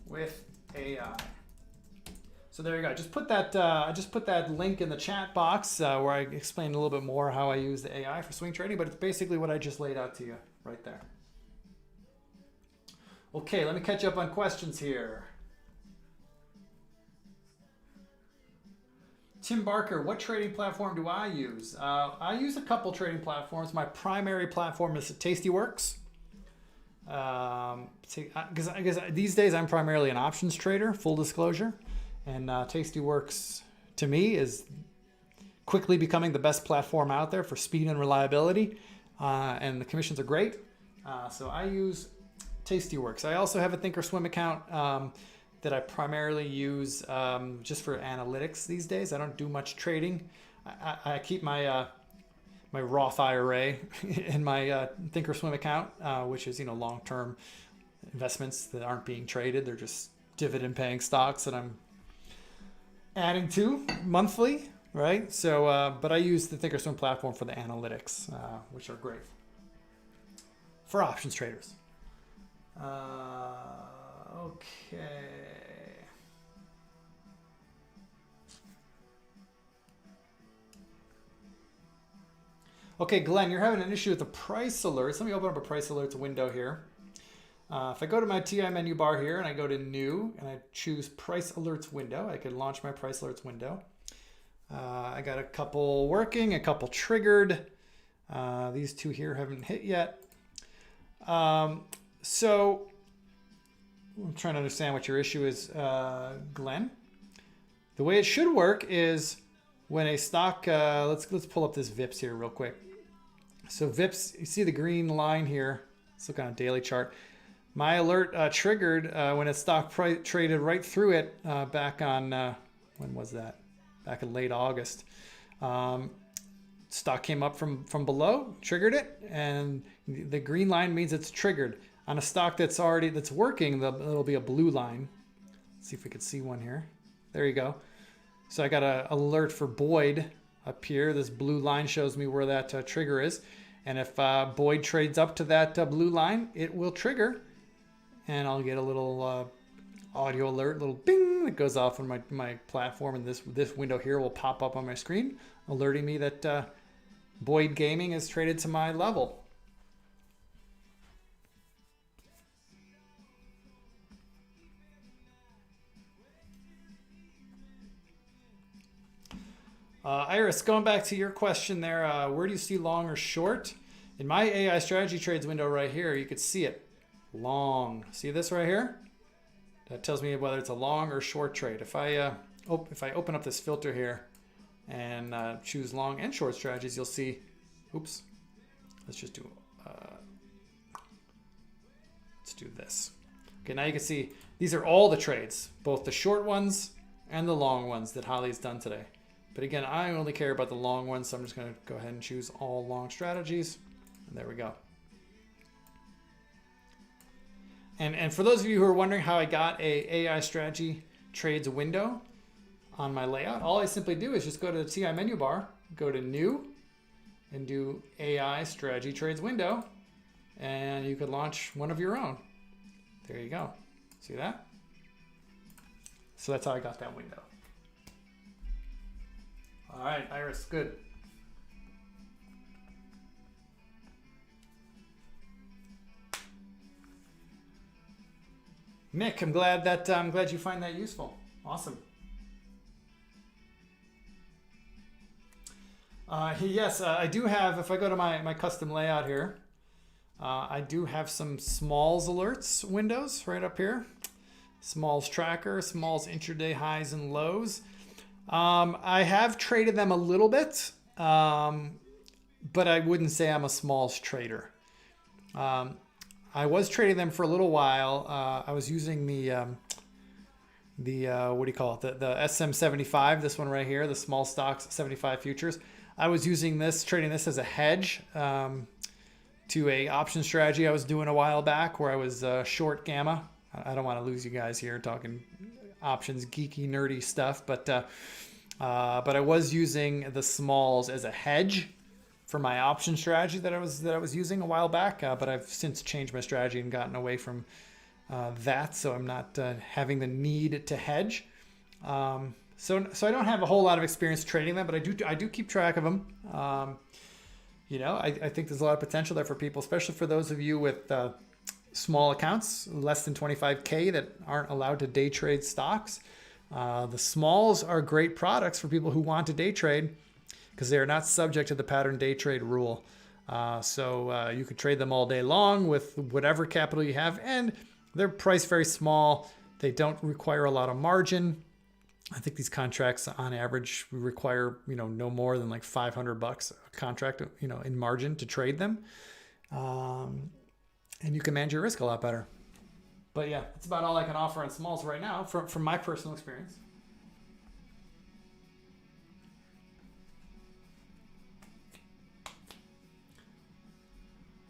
with AI. So there you go. I just put that link in the chat box where I explained a little bit more how I use the AI for swing trading, but it's basically what I just laid out to you right there. Okay, let me catch up on questions here. Tim Barker, what trading platform do I use? I use a couple trading platforms. My primary platform is Tastyworks. Because I guess these days I'm primarily an options trader, full disclosure. And Tastyworks, to me, is quickly becoming the best platform out there for speed and reliability. And the commissions are great. So I use Tastyworks. I also have a Thinkorswim account that I primarily use just for analytics these days. I don't do much trading. I keep my my Roth IRA in my Thinkorswim account, which is long-term investments that aren't being traded. They're just dividend-paying stocks that I'm adding to monthly, right? So, but I use the Thinkorswim platform for the analytics, which are great for options traders. Okay. Okay, Glenn, you're having an issue with the price alerts. Let me open up a price alerts window here. If I go to my TI menu bar here and I go to new and I choose price alerts window, I can launch my price alerts window. I got a couple working, a couple triggered. These two here haven't hit yet. So I'm trying to understand what your issue is, Glenn. The way it should work is when a stock, let's pull up this VIPS here real quick. So VIPS, you see the green line here. Let's look on a daily chart. My alert triggered when a stock traded right through it back on, when was that? Back in late August. Stock came up from below, triggered it, and the green line means it's triggered. On a stock that's working, it'll be a blue line. Let's see if we can see one here. There you go. So I got an alert for Boyd up here. This blue line shows me where that trigger is. And if Boyd trades up to that blue line, it will trigger. And I'll get a little audio alert, little bing that goes off on my platform. And this window here will pop up on my screen, alerting me that Boyd Gaming is traded to my level. Iris, going back to your question there, where do you see long or short? In my AI strategy trades window right here, you could see it. Long. See this right here? That tells me whether it's a long or short trade. If I open up this filter here and choose long and short strategies, you'll see, oops, let's just do, let's do this. Okay, now you can see these are all the trades, both the short ones and the long ones that Holly's done today. But again, I only care about the long ones, so I'm just going to go ahead and choose all long strategies. And there we go. And for those of you who are wondering how I got a AI strategy trades window on my layout, all I simply do is just go to the TI menu bar, go to new, and do AI strategy trades window, and you could launch one of your own. There you go. See that? So that's how I got that window. All right, Iris, good. Mick, I'm glad you find that useful. Awesome. Yes, I do have, if I go to my custom layout here, I do have some Smalls alerts windows right up here. Smalls tracker, Smalls intraday highs and lows. I have traded them a little bit, but I wouldn't say I'm a Smalls trader. I was trading them for a little while. I was using the what do you call it? The SM75, this one right here, the small stocks 75 futures. I was using this, trading this as a hedge to a option strategy I was doing a while back where I was short gamma. I don't want to lose you guys here talking options, geeky, nerdy stuff, but I was using the Smalls as a hedge for my option strategy that I was using a while back, but I've since changed my strategy and gotten away from that, so I'm not having the need to hedge. So I don't have a whole lot of experience trading them, but I do keep track of them. You know, I think there's a lot of potential there for people, especially for those of you with small accounts, less than 25K, that aren't allowed to day trade stocks. The Smalls are great products for people who want to day trade because they are not subject to the pattern day trade rule. So you could trade them all day long with whatever capital you have, and they're priced very small. They don't require a lot of margin. I think these contracts on average require, no more than like $500 a contract, in margin to trade them. And you can manage your risk a lot better. But yeah, that's about all I can offer on Smalls right now from my personal experience.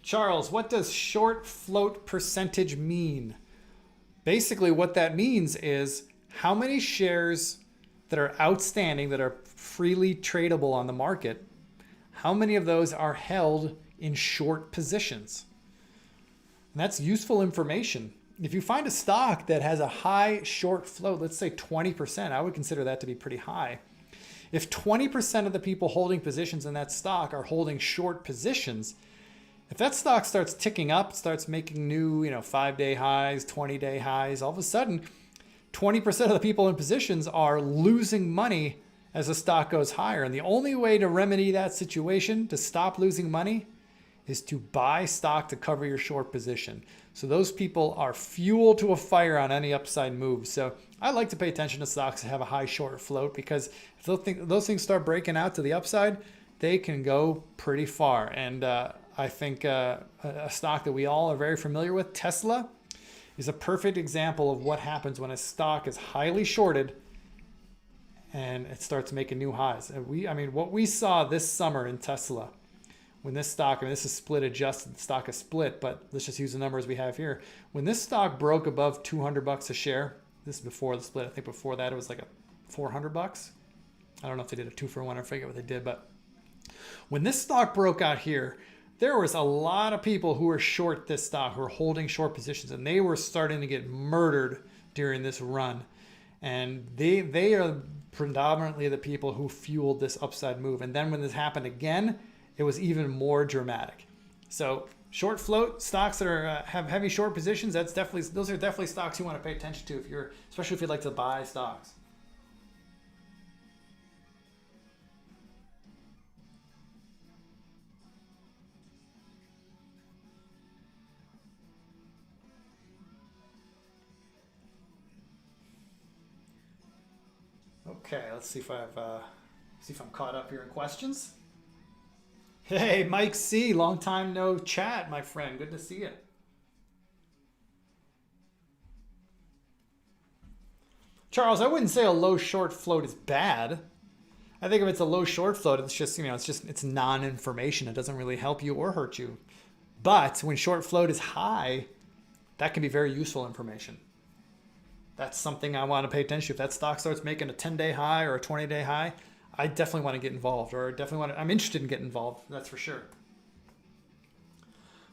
Charles, what does short float percentage mean? Basically, what that means is how many shares that are outstanding, that are freely tradable on the market, how many of those are held in short positions? And that's useful information. If you find a stock that has a high short float, let's say 20%, I would consider that to be pretty high. If 20% of the people holding positions in that stock are holding short positions, if that stock starts ticking up, starts making new, 5-day highs, 20-day highs, all of a sudden, 20% of the people in positions are losing money as the stock goes higher. And the only way to remedy that situation, to stop losing money, is to buy stock to cover your short position. So those people are fuel to a fire on any upside move. So I like to pay attention to stocks that have a high short float, because if those things start breaking out to the upside, they can go pretty far. And I think a stock that we all are very familiar with, Tesla, is a perfect example of what happens when a stock is highly shorted and it starts making new highs. And what we saw this summer in Tesla, when this stock, this is split adjusted, the stock is split, but let's just use the numbers we have here. When this stock broke above $200 a share, this is before the split. I think before that it was like $400. I don't know if they did a 2-for-1, I forget what they did, but when this stock broke out here, there was a lot of people who were short this stock, who were holding short positions, and they were starting to get murdered during this run. And they are predominantly the people who fueled this upside move. And then when this happened again, it was even more dramatic. So short float stocks that are have heavy short positions, those are definitely stocks you want to pay attention to, especially if you'd like to buy stocks. Okay, let's see if I'm caught up here in questions. Hey, Mike C, long time no chat, my friend. Good to see you. Charles, I wouldn't say a low short float is bad. I think if it's a low short float, it's just, it's non-information. It doesn't really help you or hurt you. But when short float is high, that can be very useful information. That's something I want to pay attention to. If that stock starts making a 10-day high or a 20-day high, I definitely want to get involved, or I'm interested in getting involved, that's for sure.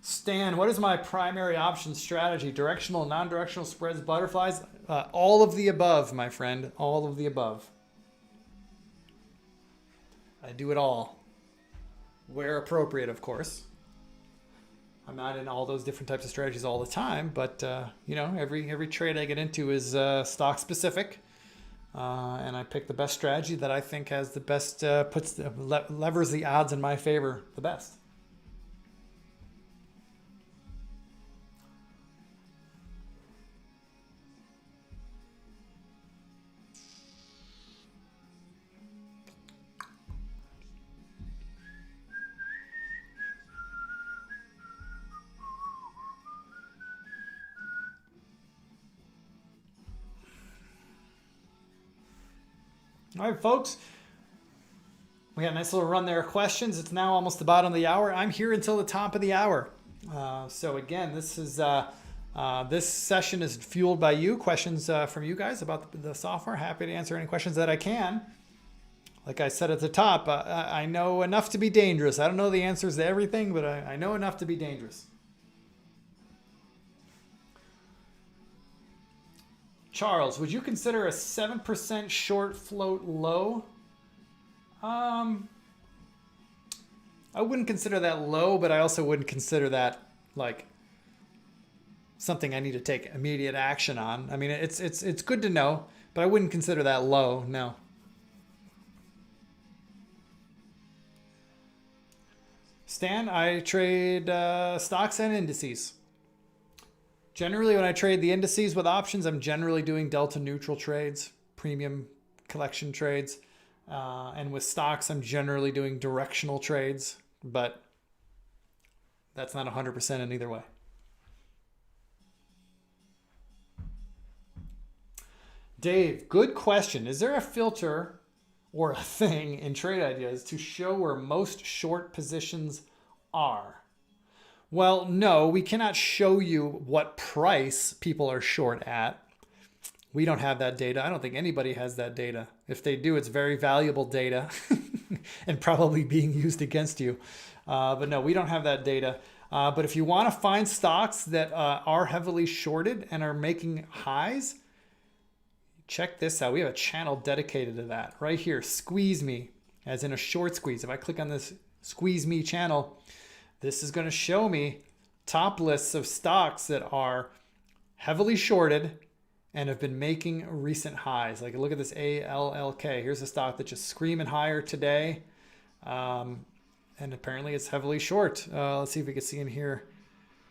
Stan, what is my primary option strategy? Directional, non-directional spreads, butterflies? All of the above, my friend. All of the above. I do it all. Where appropriate, of course. I'm not in all those different types of strategies all the time, but every trade I get into is stock specific. And I pick the best strategy that I think has the best, levers the odds in my favor the best. All right, folks. We got a nice little run there of questions. It's now almost the bottom of the hour. I'm here until the top of the hour. So again, this session is fueled by you. Questions from you guys about the software. Happy to answer any questions that I can. Like I said at the top, I know enough to be dangerous. I don't know the answers to everything, but I know enough to be dangerous. Charles, would you consider a 7% short float low? I wouldn't consider that low, but I also wouldn't consider that like something I need to take immediate action on. I mean, it's good to know, but I wouldn't consider that low, no. Stan, I trade stocks and indices. Generally, when I trade the indices with options, I'm generally doing delta neutral trades, premium collection trades. And with stocks, I'm generally doing directional trades, but that's not 100% in either way. Dave, good question. Is there a filter or a thing in Trade Ideas to show where most short positions are? Well, no, we cannot show you what price people are short at. We don't have that data. I don't think anybody has that data. If they do, it's very valuable data and probably being used against you. But no, we don't have that data. But if you want to find stocks that are heavily shorted and are making highs, check this out. We have a channel dedicated to that right here. Squeeze Me, as in a short squeeze. If I click on this Squeeze Me channel, this is going to show me top lists of stocks that are heavily shorted and have been making recent highs. Like look at this ALLK. Here's a stock that's just screaming higher today. And apparently it's heavily short. Let's see if we can see in here.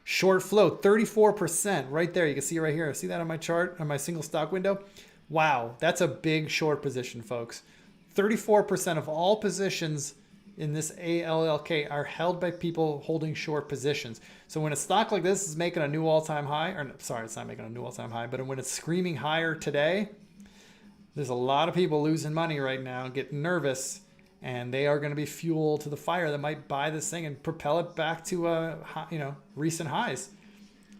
Short float, 34% right there. You can see it right here. See that on my chart, on my single stock window? Wow, that's a big short position, folks. 34% of all positions in this ALLK are held by people holding short positions. So when a stock like this is making a new all-time high, or sorry, it's not making a new all-time high, but when it's screaming higher today, there's a lot of people losing money right now, getting nervous, and they are going to be fuel to the fire that might buy this thing and propel it back to recent highs.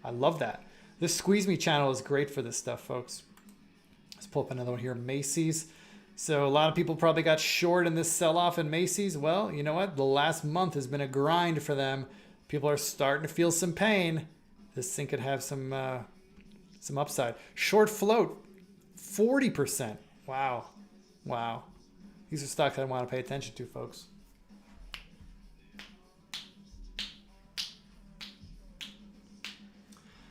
I love that. This Squeeze Me channel is great for this stuff, folks. Let's pull up another one here, Macy's. So a lot of people probably got short in this sell-off in Macy's. Well, you know what? The last month has been a grind for them. People are starting to feel some pain. This thing could have some upside. Short float, 40%. Wow. Wow. These are stocks I want to pay attention to, folks.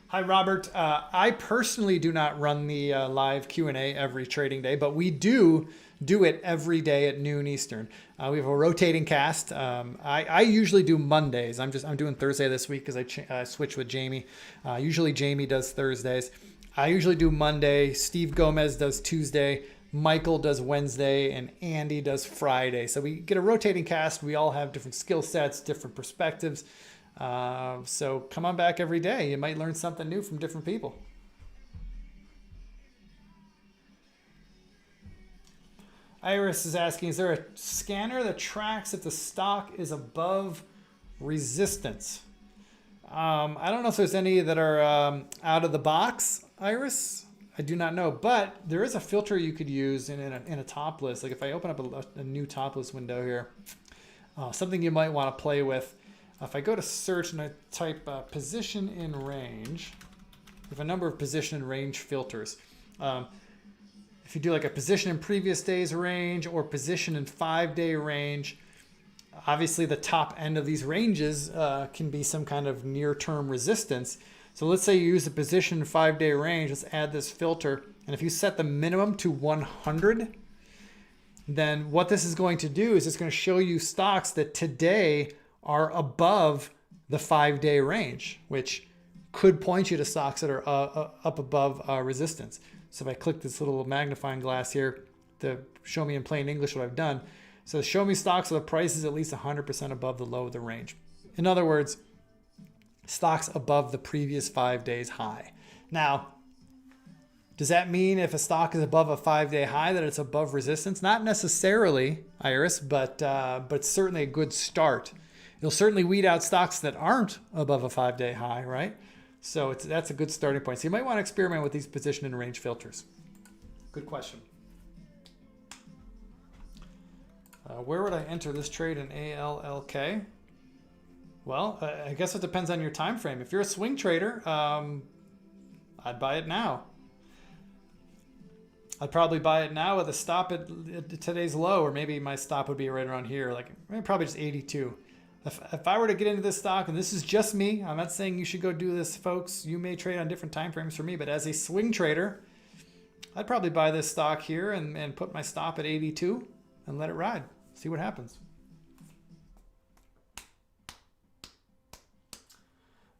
Hi, Robert. I personally do not run the live Q&A every trading day, but we do it every day at noon Eastern. We have a rotating cast. I usually do Mondays. I'm doing Thursday this week because I switched with Jamie. Usually Jamie does Thursdays. I usually do Monday. Steve Gomez does Tuesday. Michael does Wednesday, and Andy does Friday. So we get a rotating cast. We all have different skill sets, different perspectives. So come on back every day. You might learn something new from different people. Iris is asking, is there a scanner that tracks if the stock is above resistance? I don't know if there's any that are out of the box, Iris. I do not know, but there is a filter you could use in a top list. Like if I open up a new top list window here, something you might want to play with. If I go to search and I type position in range, we have a number of position in range filters. If you do like a position in previous days range or position in 5-day range, obviously the top end of these ranges can be some kind of near-term resistance. So let's say you use a position in 5-day range. Let's add this filter. And if you set the minimum to 100, then what this is going to do is it's going to show you stocks that today are above the 5-day range, which could point you to stocks that are up above resistance. So if I click this little magnifying glass here to show me in plain English what I've done, so show me stocks with the prices at least 100% above the low of the range. In other words, stocks above the previous 5 days high. Now, does that mean if a stock is above a 5-day high that it's above resistance? Not necessarily, Iris, but certainly a good start. You'll certainly weed out stocks that aren't above a 5-day high, right? So that's a good starting point. So you might want to experiment with these position and range filters. Good question. Where would I enter this trade in ALLK? Well, I guess it depends on your time frame. If you're a swing trader, I'd buy it now. I'd probably buy it now with a stop at today's low, or maybe my stop would be right around here, like probably just 82. If I were to get into this stock, and this is just me, I'm not saying you should go do this, folks. You may trade on different time frames for me, but as a swing trader, I'd probably buy this stock here and put my stop at 82 and let it ride. See what happens.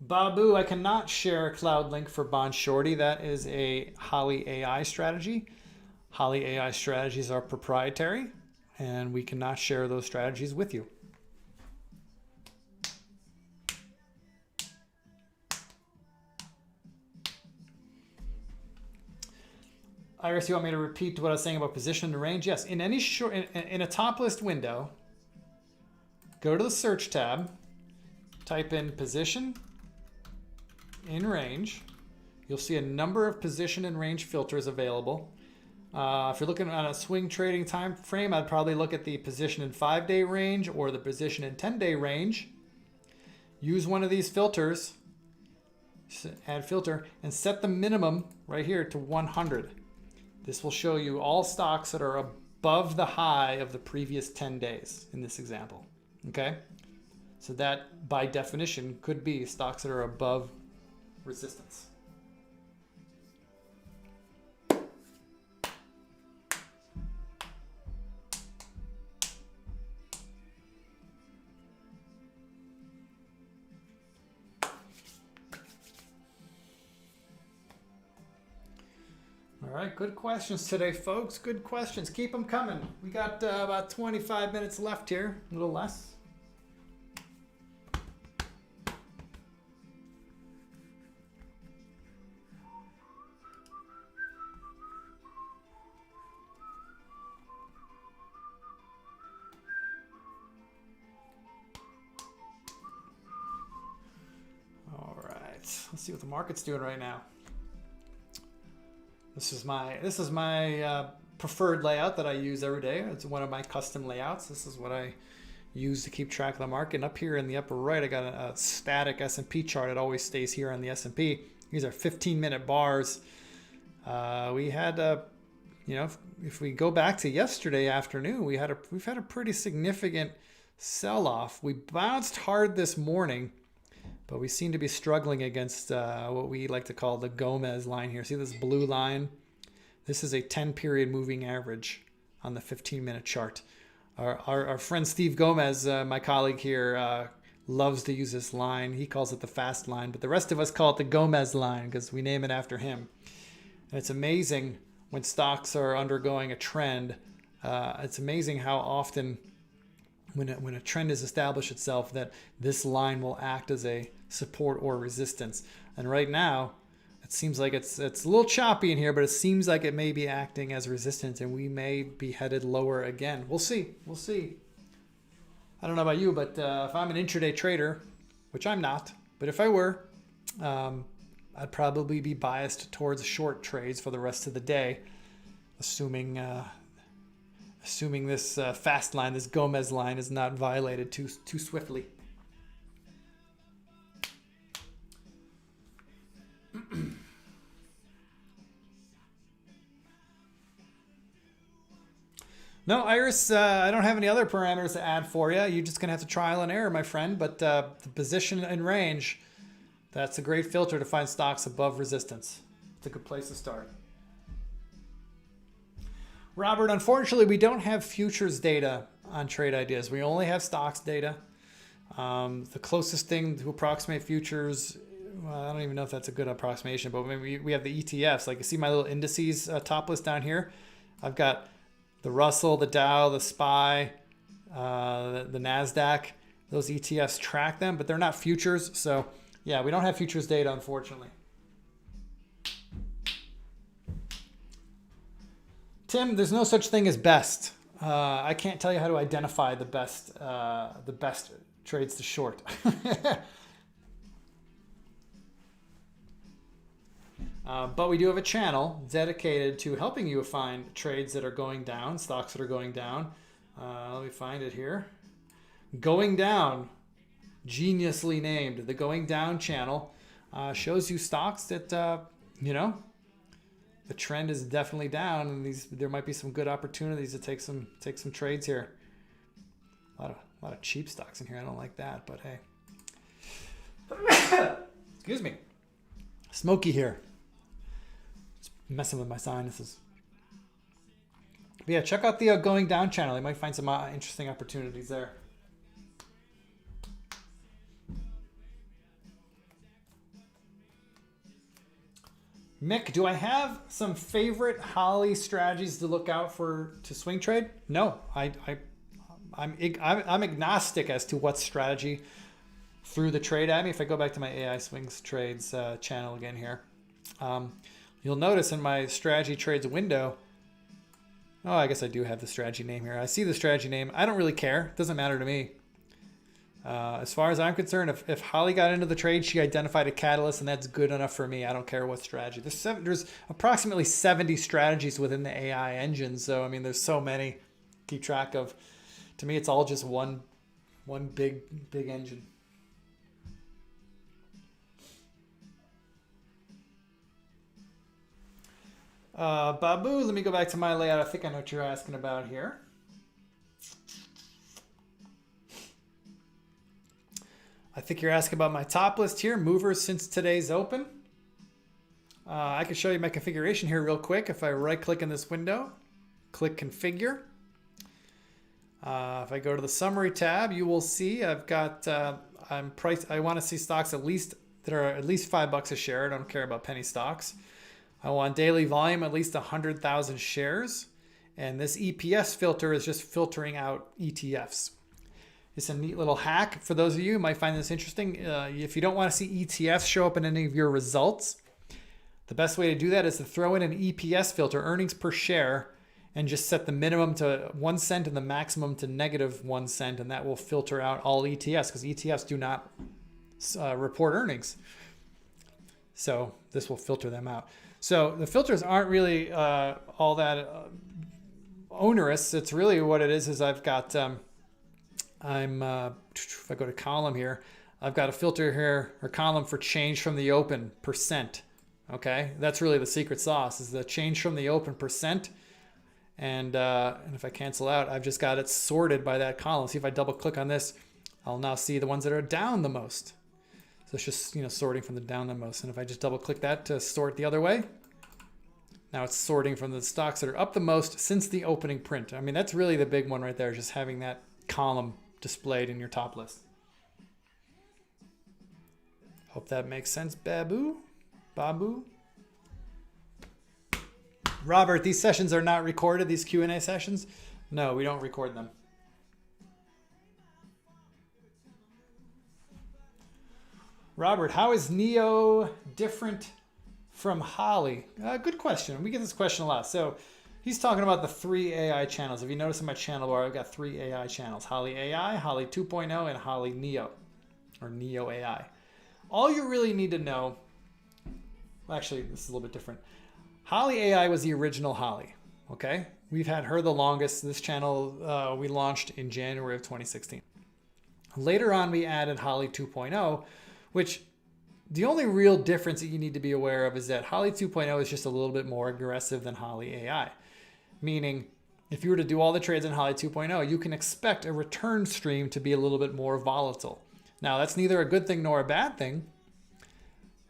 Babu, I cannot share a cloud link for Bond Shorty. That is a Holly AI strategy. Holly AI strategies are proprietary, and we cannot share those strategies with you. Iris, you want me to repeat what I was saying about position and range? Yes, in any short, in a top list window, go to the search tab, type in position in range. You'll see a number of position and range filters available. If you're looking at a swing trading time frame, I'd probably look at the position in 5-day range or the position in 10-day range. Use one of these filters, add filter, and set the minimum right here to 100. This will show you all stocks that are above the high of the previous 10 days in this example. Okay? So that, by definition, could be stocks that are above resistance. All right, good questions today, folks. Good questions. Keep them coming. We got about 25 minutes left here, a little less. All right, let's see what the market's doing right now. This is my preferred layout that I use every day. It's one of my custom layouts. This is what I use to keep track of the market. And up here in the upper right, I got a static S&P chart. It always stays here on the S&P. These are 15-minute bars. We had if we go back to yesterday afternoon, we've had a pretty significant sell-off. We bounced hard this morning, but we seem to be struggling against what we like to call the Gomez line here. See this blue line? This is a 10-period moving average on the 15-minute chart. Our friend Steve Gomez, my colleague here, loves to use this line. He calls it the fast line, but the rest of us call it the Gomez line because we name it after him. And it's amazing when stocks are undergoing a trend. It's amazing how often when a trend has established itself that this line will act as a support or resistance. And right now, it seems like it's a little choppy in here, but it seems like it may be acting as resistance and we may be headed lower again. We'll see. We'll see. I don't know about you, but if I'm an intraday trader, which I'm not, but if I were, I'd probably be biased towards short trades for the rest of the day, assuming this fast line, this Gomez line, is not violated too swiftly. No, Iris, I don't have any other parameters to add for you. You're just going to have to trial and error, my friend. But the position and range, that's a great filter to find stocks above resistance. It's a good place to start. Robert, unfortunately, we don't have futures data on trade ideas. We only have stocks data. The closest thing to approximate futures, well, I don't even know if that's a good approximation, but maybe we have the ETFs. Like you see my little indices top list down here. I've got the Russell, the Dow, the SPY, the NASDAQ. Those ETFs track them, but they're not futures. So yeah, we don't have futures data, unfortunately. Tim, there's no such thing as best. I can't tell you how to identify the best trades to short. But we do have a channel dedicated to helping you find trades that are going down, stocks that are going down. Let me find it here. Going Down, geniusly named. The Going Down channel shows you stocks that, the trend is definitely down, and there might be some good opportunities to take some trades here. A lot of cheap stocks in here. I don't like that, but hey. Excuse me. Smoky here. It's messing with my sinuses. But yeah, check out the Going Down channel. You might find some interesting opportunities there. Mick, do I have some favorite Holly strategies to look out for to swing trade? No, I'm agnostic as to what strategy threw the trade at me. If I go back to my AI Swings Trades channel again here, you'll notice in my strategy trades window, oh, I guess I do have the strategy name here. I see the strategy name. I don't really care. It doesn't matter to me. As far as I'm concerned, if Holly got into the trade, she identified a catalyst, and that's good enough for me. I don't care what strategy. There's approximately 70 strategies within the AI engine, so I mean, there's so many to keep track of. To me, it's all just one big engine. Babu, let me go back to my layout. I think I know what you're asking about here. I think you're asking about my top list here, movers since today's open. I can show you my configuration here real quick. If I right click in this window, click configure. If I go to the summary tab, you will see I've got, I want to see stocks at least that are at least $5 a share. I don't care about penny stocks. I want daily volume at least 100,000 shares. And this EPS filter is just filtering out ETFs. It's a neat little hack for those of you who might find this interesting. If you don't want to see ETFs show up in any of your results, the best way to do that is to throw in an EPS filter, earnings per share, and just set the minimum to 1 cent and the maximum to -1 cent, and that will filter out all ETFs because ETFs do not report earnings. So this will filter them out. So the filters aren't really all that onerous. It's really what it is I've got, if I go to column here, I've got a filter here or column for change from the open percent. Okay, that's really the secret sauce is the change from the open percent. And if I cancel out, I've just got it sorted by that column. See if I double click on this, I'll now see the ones that are down the most. So it's just, sorting from the down the most. And if I just double click that to sort the other way, now it's sorting from the stocks that are up the most since the opening print. I mean, that's really the big one right there, just having that column displayed in your top list. Hope that makes sense, Babu. Robert, these sessions are not recorded, these Q&A sessions? No, we don't record them. Robert, how is Neo different from Holly? Good question. We get this question a lot. So he's talking about the 3 AI channels. If you notice in my channel bar, I've got 3 AI channels. Holly AI, Holly 2.0, and Holly Neo, or Neo AI. All you really need to know, actually, this is a little bit different. Holly AI was the original Holly, okay? We've had her the longest. This channel we launched in January of 2016. Later on, we added Holly 2.0, which the only real difference that you need to be aware of is that Holly 2.0 is just a little bit more aggressive than Holly AI. Meaning, if you were to do all the trades in Holly 2.0, you can expect a return stream to be a little bit more volatile. Now, that's neither a good thing nor a bad thing.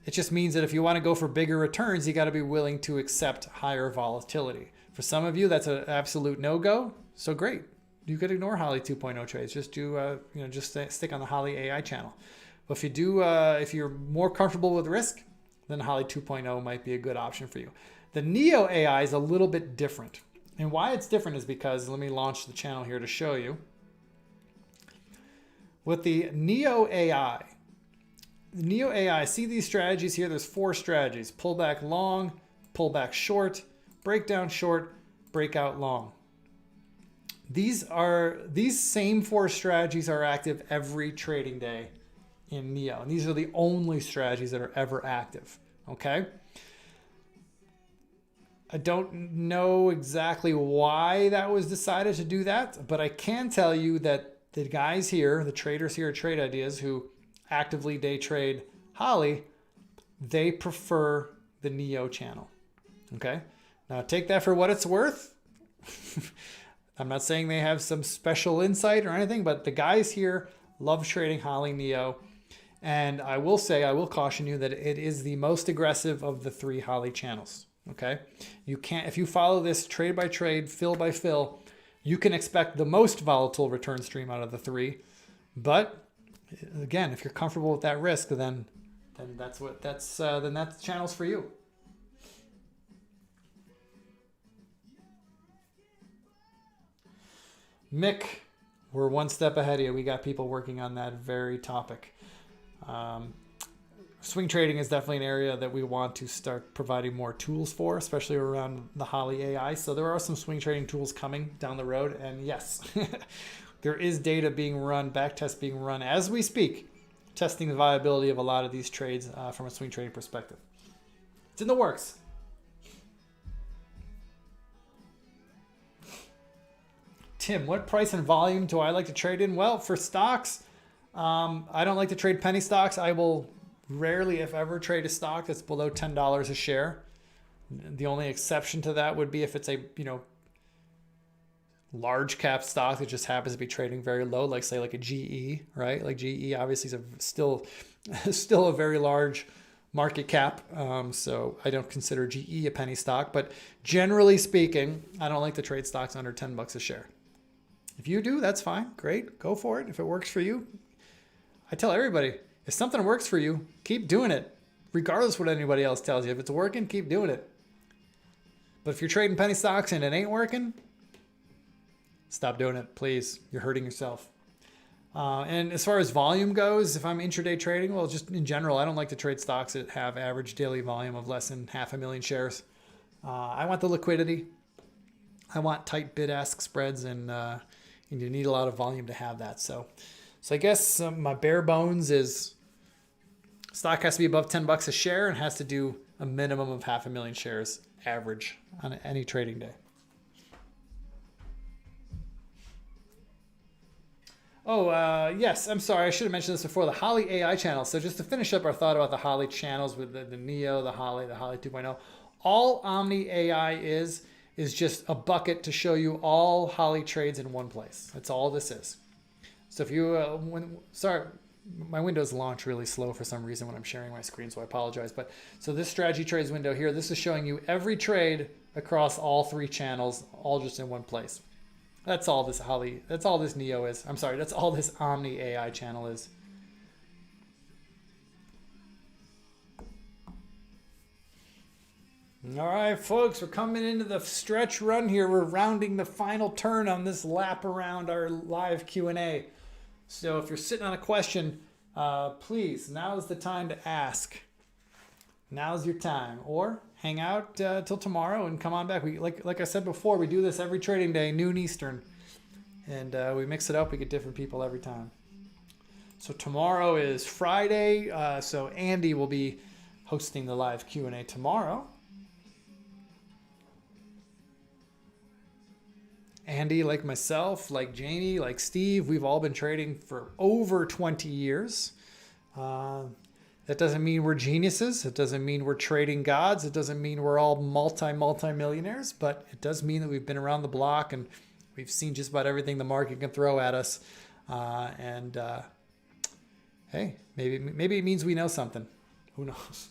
It just means that if you want to go for bigger returns, you got to be willing to accept higher volatility. For some of you, that's an absolute no-go. So great. You could ignore Holly 2.0 trades. Just do, just stick on the Holly AI channel. But if you do, if you're more comfortable with risk, then Holly 2.0 might be a good option for you. The Neo AI is a little bit different. And why it's different is because, let me launch the channel here to show you. With the Neo AI, see these strategies here? There's 4 strategies: pull back long, pull back short, breakdown short, breakout long. These same 4 strategies are active every trading day in Neo. And these are the only strategies that are ever active, okay? I don't know exactly why that was decided to do that, but I can tell you that the guys here, the traders here at Trade Ideas who actively day trade Holly, they prefer the Neo channel, okay? Now take that for what it's worth. I'm not saying they have some special insight or anything, but the guys here love trading Holly Neo. And I will say, I will caution you that it is the most aggressive of the 3 Holly channels. Okay, you can't, if you follow this trade by trade, fill by fill, you can expect the most volatile return stream out of the 3. But again, if you're comfortable with that risk, then that channel's for you. Mick, we're one step ahead of you. We got people working on that very topic. Swing trading is definitely an area that we want to start providing more tools for, especially around the Holly AI. So there are some swing trading tools coming down the road. And yes, there is data being run, backtest being run as we speak, testing the viability of a lot of these trades from a swing trading perspective. It's in the works. Tim, what price and volume do I like to trade in? Well, for stocks, I don't like to trade penny stocks. I will rarely, if ever, trade a stock that's below $10 a share. The only exception to that would be if it's a, large cap stock that just happens to be trading very low, like say like a GE, right? Like GE obviously is still a very large market cap. So I don't consider GE a penny stock, but generally speaking, I don't like to trade stocks under $10 a share. If you do, that's fine. Great. Go for it. If it works for you, I tell everybody, if something works for you, keep doing it, regardless what anybody else tells you. If it's working, keep doing it. But if you're trading penny stocks and it ain't working, stop doing it, please. You're hurting yourself. And as far as volume goes, if I'm intraday trading, well, just in general, I don't like to trade stocks that have average daily volume of less than 500,000 shares. I want the liquidity. I want tight bid-ask spreads, and you need a lot of volume to have that. So I guess my bare bones is stock has to be above $10 a share and has to do a minimum of 500,000 shares average on any trading day. Oh, yes. I'm sorry. I should have mentioned this before. The Holly AI channel. So just to finish up our thought about the Holly channels with the Neo, the Holly 2.0. All Omni AI is just a bucket to show you all Holly trades in one place. That's all this is. So if you, sorry, my windows launch really slow for some reason when I'm sharing my screen, so I apologize. But so this strategy trades window here, this is showing you every trade across all three channels, all just in one place. That's all this Holly, that's all this Neo is. I'm sorry, that's all this Omni AI channel is. All right, folks, we're coming into the stretch run here. We're rounding the final turn on this lap around our live Q&A. So if you're sitting on a question, please, now's the time to ask. Now's your time. Or hang out till tomorrow and come on back. We like I said before, we do this every trading day, noon Eastern. And we mix it up. We get different people every time. So tomorrow is Friday. So Andy will be hosting the live Q&A tomorrow. Andy, like myself, like Jamie, like Steve, we've all been trading for over 20 years. That doesn't mean we're geniuses. It doesn't mean we're trading gods. It doesn't mean we're all multi-millionaires, but it does mean that we've been around the block and we've seen just about everything the market can throw at us. Hey, maybe it means we know something. Who knows?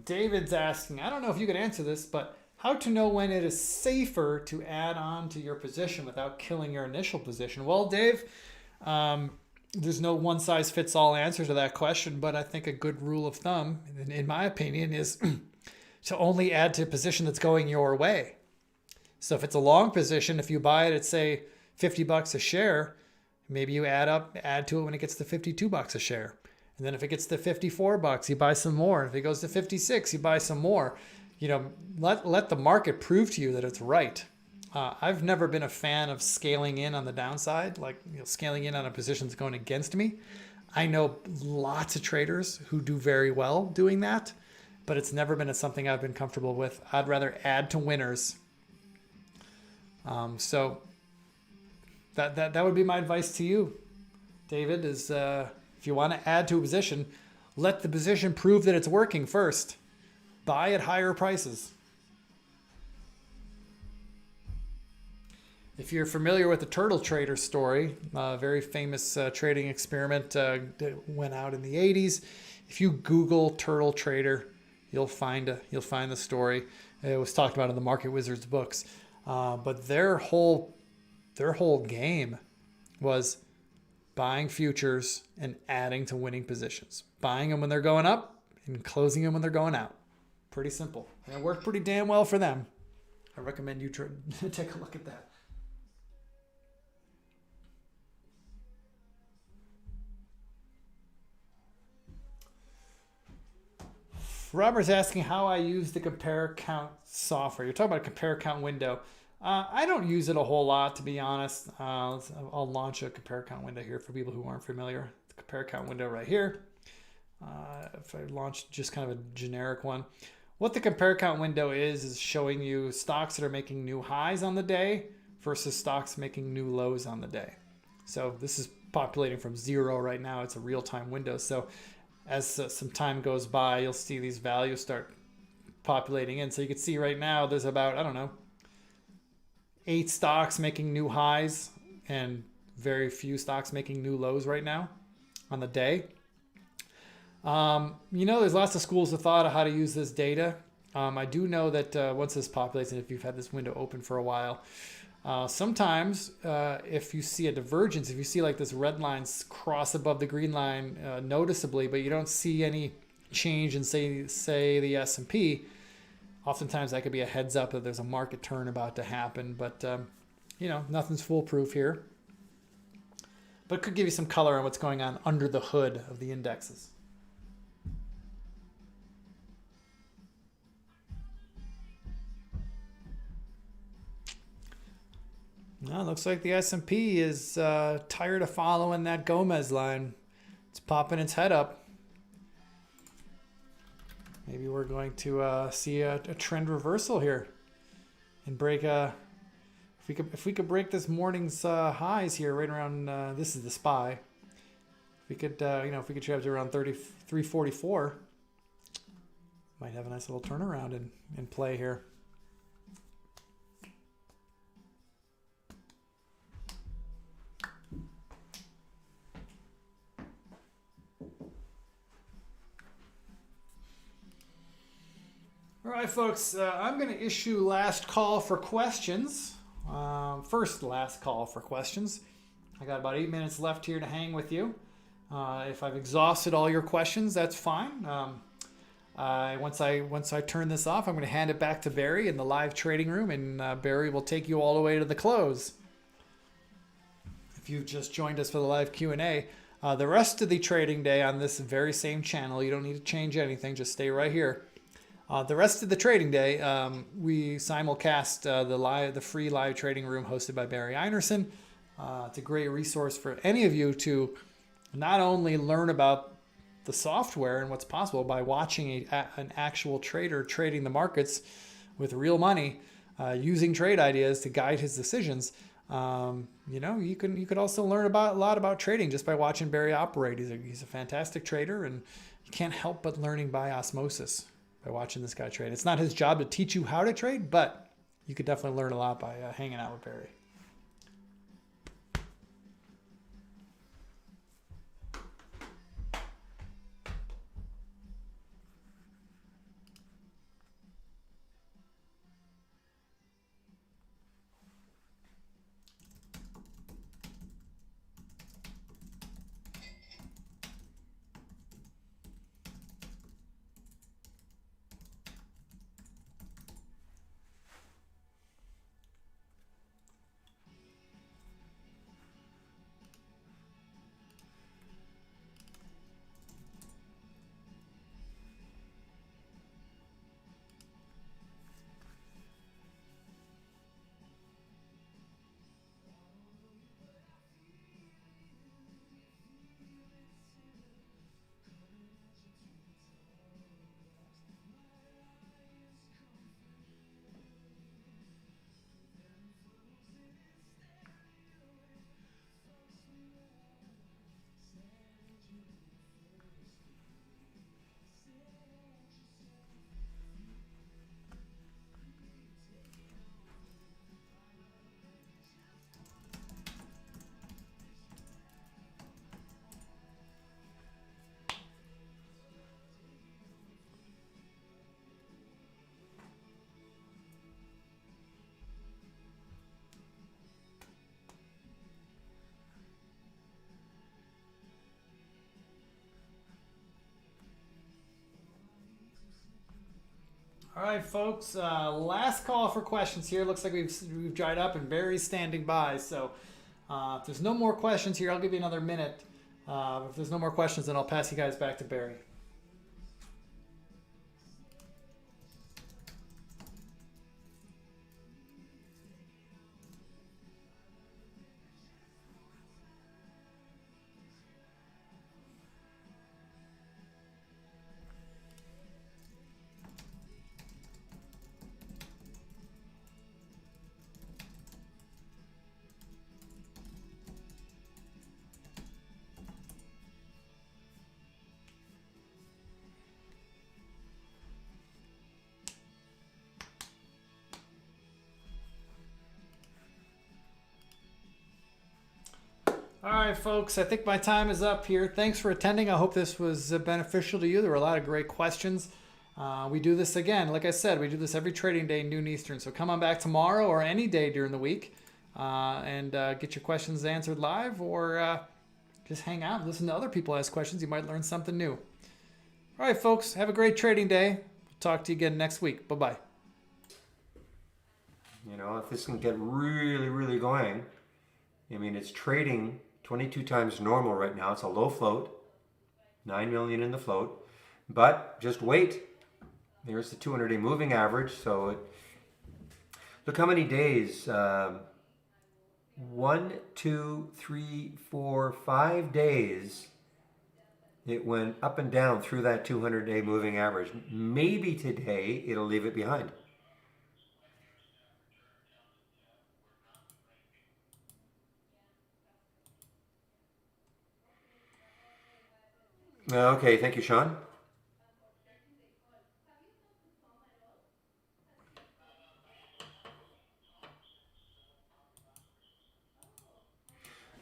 David's asking, I don't know if you could answer this, but how to know when it is safer to add on to your position without killing your initial position? Well, Dave, there's no one size fits all answer to that question, but I think a good rule of thumb, in my opinion, is to only add to a position that's going your way. So if it's a long position, if you buy it at say $50 a share, maybe you add to it when it gets to $52 a share. And then if it gets to $54, you buy some more. If it goes to 56, you buy some more. Let the market prove to you that it's right. I've never been a fan of scaling in on the downside, scaling in on a position that's going against me. I know lots of traders who do very well doing that, but it's never been something I've been comfortable with. I'd rather add to winners. So that would be my advice to you, David, is if you want to add to a position, let the position prove that it's working first. Buy at higher prices. If you're familiar with the Turtle Trader story, a very famous trading experiment that went out in the 80s. If you Google Turtle Trader, you'll find the story. It was talked about in the Market Wizards books. But their whole game was buying futures and adding to winning positions. Buying them when they're going up and closing them when they're going out. Pretty simple. And it worked pretty damn well for them. I recommend you take a look at that. Robert's asking how I use the compare count software. You're talking about a compare count window. I don't use it a whole lot, to be honest. I'll launch a compare count window here for people who aren't familiar. The compare count window right here. If I launch just kind of a generic one. What the compare count window is showing you stocks that are making new highs on the day versus stocks making new lows on the day. So this is populating from 0 right now. It's a real-time window. So as some time goes by, you'll see these values start populating in. So you can see right now there's about, I don't know, 8 stocks making new highs and very few stocks making new lows right now on the day. There's lots of schools of thought of how to use this data. I do know that once this populates, and if you've had this window open for a while, sometimes if you see a divergence, if you see like this red line cross above the green line noticeably, but you don't see any change in say the S&P, oftentimes that could be a heads up that there's a market turn about to happen. But nothing's foolproof here. But it could give you some color on what's going on under the hood of the indexes. No, looks like the S&P is tired of following that Gomez line. It's popping its head up. Maybe we're going to see a trend reversal here and break if we could break this morning's highs here right around this is the SPY. If we could if we could trade up to around 33.44, might have a nice little turnaround in play here. All right, folks, I'm going to issue last call for questions. First last call for questions. I got about 8 minutes left here to hang with you. If I've exhausted all your questions, that's fine. Once I turn this off, I'm going to hand it back to Barry in the live trading room, and Barry will take you all the way to the close. If you've just joined us for the live Q&A, the rest of the trading day on this very same channel, you don't need to change anything, just stay right here. The rest of the trading day, we simulcast the free live trading room hosted by Barry Einerson. It's a great resource for any of you to not only learn about the software and what's possible by watching an actual trader trading the markets with real money, using trade ideas to guide his decisions. You could also learn a lot about trading just by watching Barry operate. He's a fantastic trader, and you can't help but learning by osmosis by watching this guy trade. It's not his job to teach you how to trade, but you could definitely learn a lot by hanging out with Barry. All right, folks, last call for questions here. Looks like we've dried up and Barry's standing by. So if there's no more questions here, I'll give you another minute. If there's no more questions, then I'll pass you guys back to Barry. right, folks, I think my time is up here. Thanks for attending. I hope this was beneficial to you. There were a lot of great questions. We do this again. Like I said, we do this every trading day, noon Eastern. So come on back tomorrow or any day during the week and get your questions answered live, or just hang out and listen to other people ask questions. You might learn something new. All right, folks, have a great trading day. We'll talk to you again next week. Bye-bye. You know, if this can get really, really going, I mean, it's trading 22 times normal right now. It's a low float, 9 million in the float. But just wait. There's the 200-day moving average. So look how many days. 1, 2, 3, 4, 5 days. It went up and down through that 200-day moving average. Maybe today it'll leave it behind. Okay, thank you, Sean.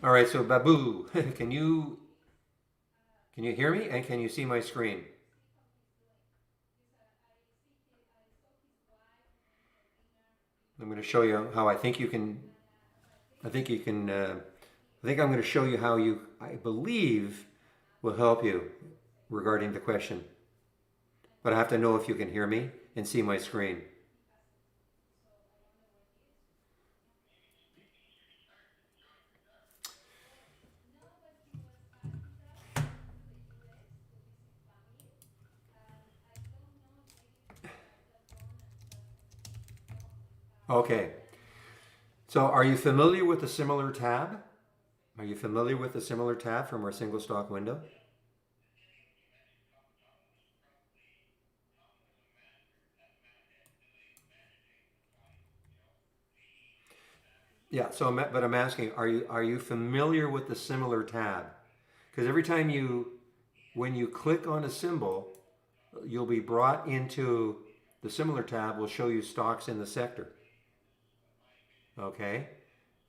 All right, so Babu, can you hear me and can you see my screen? I'm going to show you how I think you can. I think you can. I think I'm going to show you how I believe, will help you regarding the question. But I have to know if you can hear me and see my screen. Okay. So are you familiar with the similar tab? Are you familiar with the similar tab from our single stock window? Yeah, so but I'm asking, are you familiar with the similar tab? Because every time when you click on a symbol, you'll be brought into the similar tab. Will show you stocks in the sector. Okay,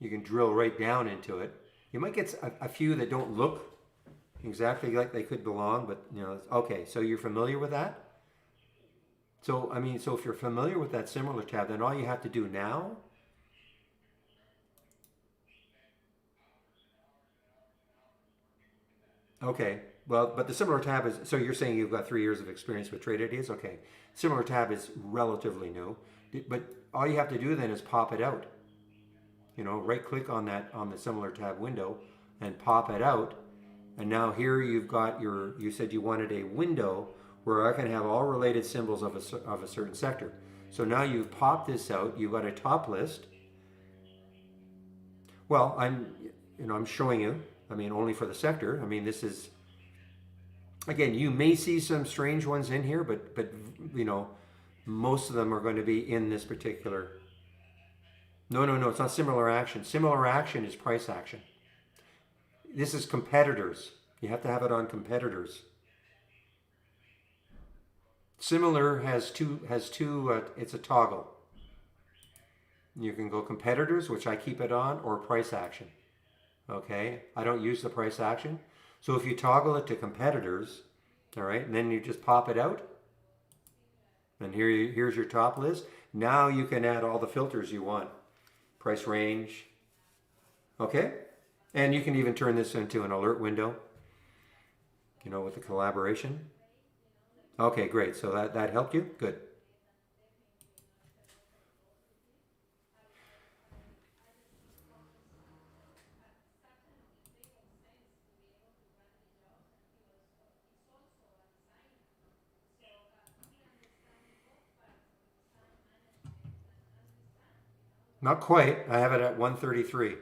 you can drill right down into it. You might get a few that don't look exactly like they could belong, but you know, okay. So you're familiar with that? So I mean, so if you're familiar with that similar tab, then all you have to do now. Okay, well, but the similar tab is, so you're saying you've got 3 years of experience with trade ideas? Okay, similar tab is relatively new, but all you have to do then is pop it out. You know, right click on that, on the similar tab window and pop it out. And now here you've got you said you wanted a window where I can have all related symbols of a certain sector. So now you've popped this out, you've got a top list. Well, I'm showing you, I mean, only for the sector. I mean, this is, again, you may see some strange ones in here, but you know, most of them are going to be in this particular. No, it's not similar action. Similar action is price action. This is competitors. You have to have it on competitors. Similar has two. It's a toggle. You can go competitors, which I keep it on, or price action. Okay, I don't use the price action. So if you toggle it to competitors, all right, and then you just pop it out, and here's your top list. Now you can add all the filters you want. Price range, okay? And you can even turn this into an alert window, you know, with the collaboration. Okay, great. So that helped you? Good. Not quite. I have it at 133.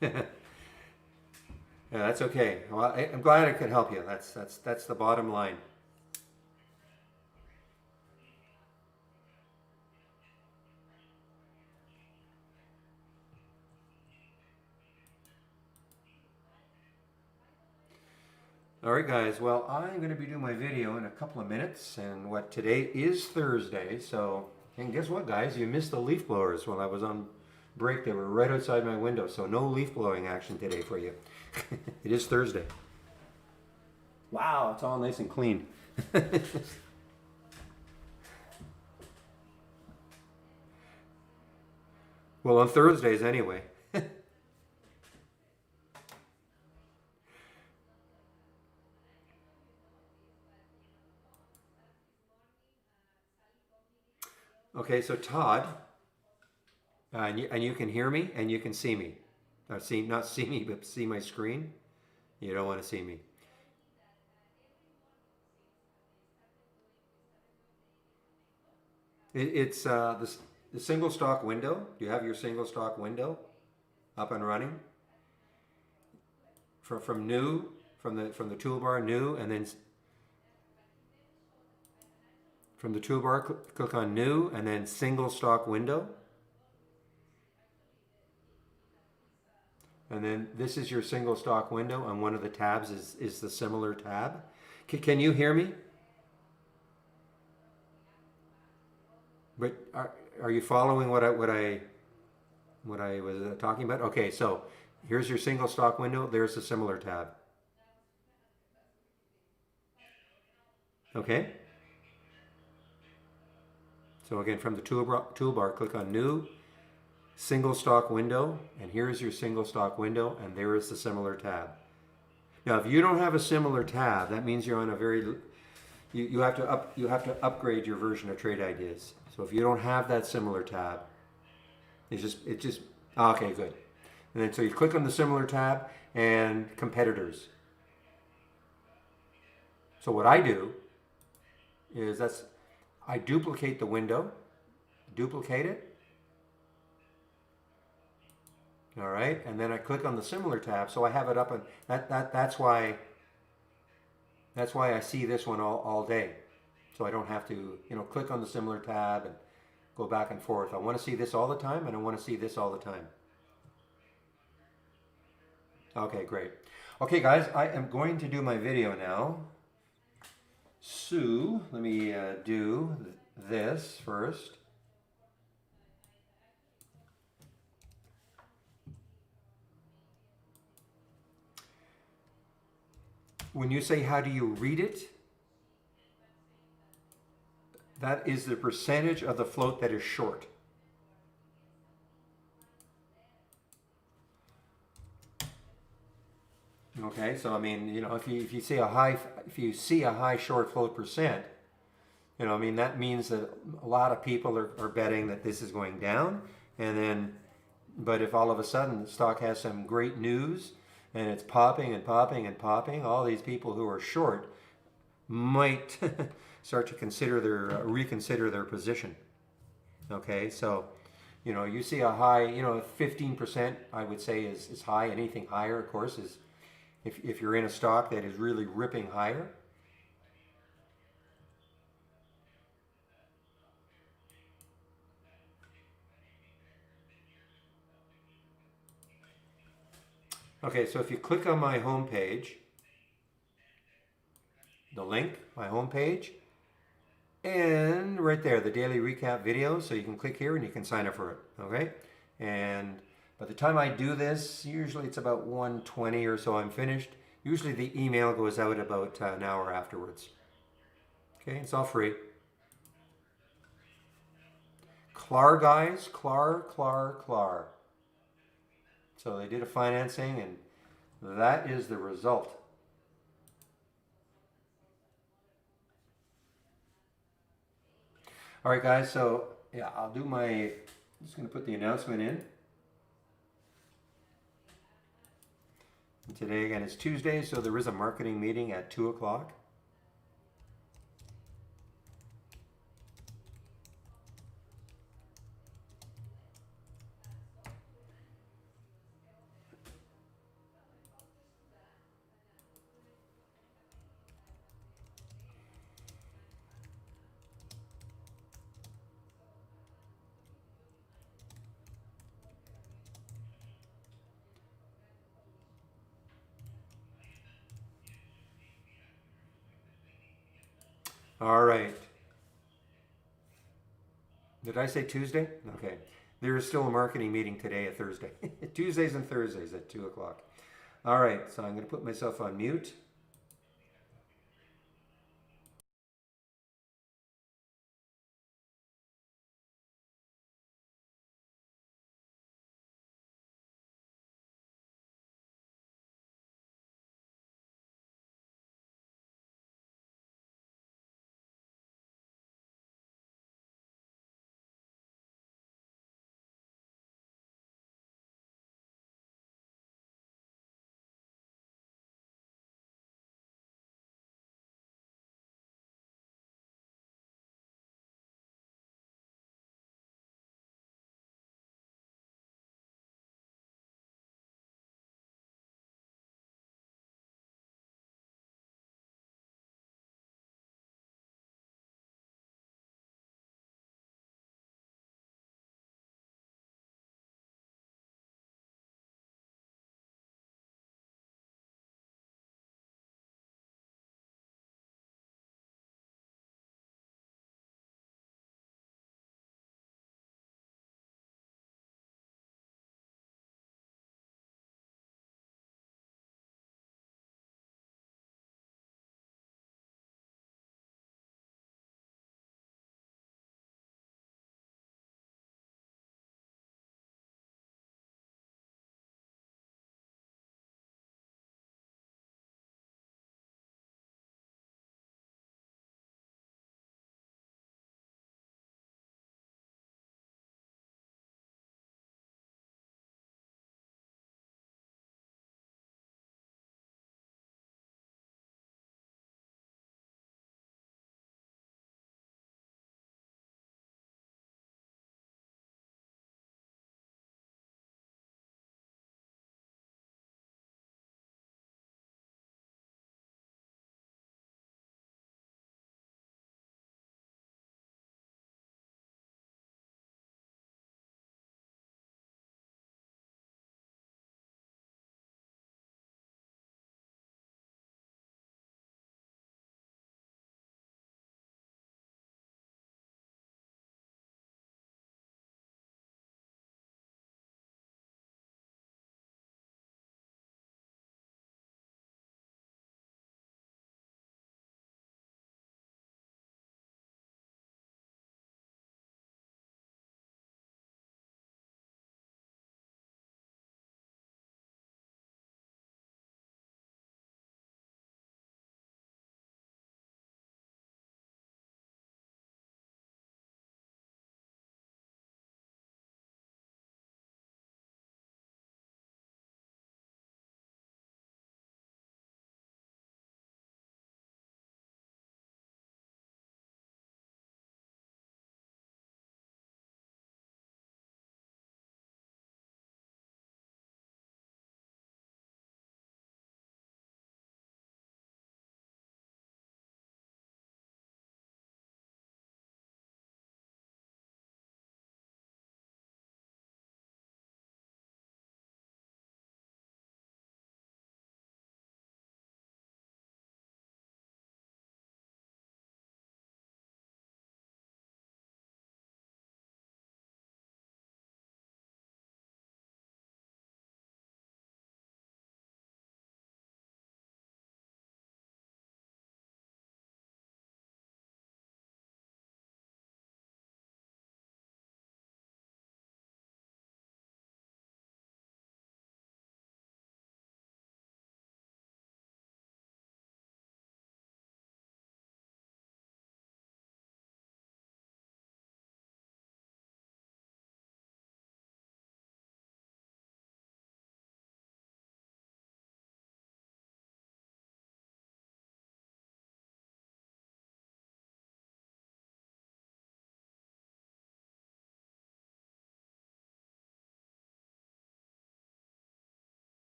Yeah, that's okay. Well, I'm glad I could help you. That's the bottom line. All right, guys. Well, I'm going to be doing my video in a couple of minutes, and what today is Thursday. So, and guess what, guys? You missed the leaf blowers while I was on break. They were right outside my window, so no leaf blowing action today for you. It is Thursday. Wow, it's all nice and clean. Well, on Thursdays anyway. Okay, so Todd, and you can hear me and you can see me. Not see me, but see my screen. You don't want to see me. It's the single stock window. Do you have your single stock window up and running? From new, from the toolbar, new, and then from the toolbar, click on new, and then single stock window. And then this is your single stock window, and one of the tabs is the similar tab. Can you hear me? But are you following what I was talking about? Okay, so here's your single stock window. There's a similar tab. Okay. So again, from the toolbar, click on New, Single Stock Window, and here's your single stock window, and there is the similar tab. Now, if you don't have a similar tab, that means you're on a very you have to upgrade your version of Trade Ideas. So if you don't have that similar tab, it just okay, good. And then so you click on the similar tab and competitors. So what I do is I duplicate the window, duplicate it. All right, and then I click on the similar tab, so I have it up, and that's why I see this one all day. So I don't have to, click on the similar tab and go back and forth. I want to see this all the time, and I want to see this all the time. Okay, great. Okay, guys, I am going to do my video now. So let me do this first. When you say how do you read it, that is the percentage of the float that is short. Okay, so I mean, if you see a high short float percent, I mean that means that a lot of people are betting that this is going down, but if all of a sudden the stock has some great news and it's popping and popping and popping, all these people who are short might start to reconsider their position. Okay, so you see a high, 15%, I would say is high. Anything higher, of course, is if you're in a stock that is really ripping higher. Okay, so if you click on my home page, the link, my home page, and right there, the daily recap videos, so you can click here and you can sign up for it, okay? And by the time I do this, usually it's about 1:20 or so I'm finished. Usually the email goes out about an hour afterwards. Okay, it's all free. Clar, guys, Clar. So they did a financing, and that is the result. All right, guys, so yeah, I'm just going to put the announcement in. And today, again, is Tuesday, so there is a marketing meeting at 2 o'clock. All right. Did I say Tuesday? Okay. There is still a marketing meeting today, a Thursday. Tuesdays and Thursdays at 2 o'clock. All right, so I'm going to put myself on mute.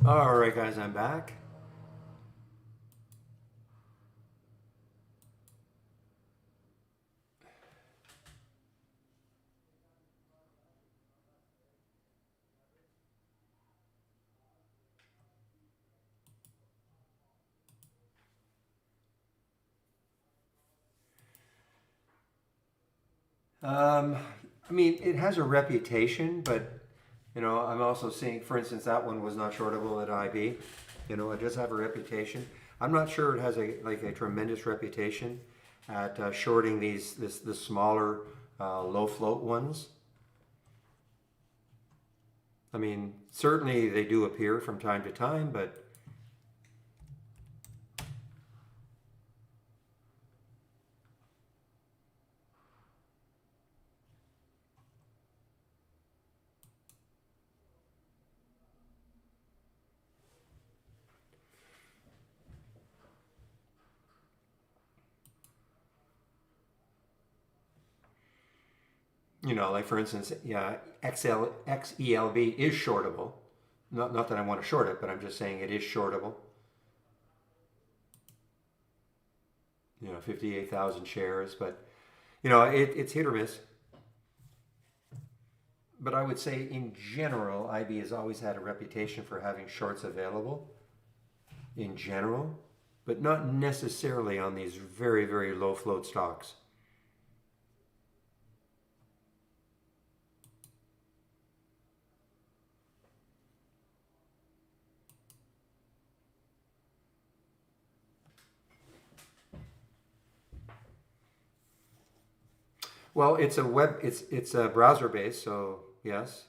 All right, guys, I'm back. Um, I mean, it has a reputation, but I'm also seeing, for instance, that one was not shortable at IB. It does have a reputation. I'm not sure it has a tremendous reputation at shorting the smaller low float ones. I mean, certainly they do appear from time to time, but like for instance, yeah, XELB is shortable. Not that I want to short it, but I'm just saying it is shortable. 58,000 shares, but it's hit or miss. But I would say in general, IB has always had a reputation for having shorts available in general, but not necessarily on these very, very low float stocks. Well, it's a browser based, so yes.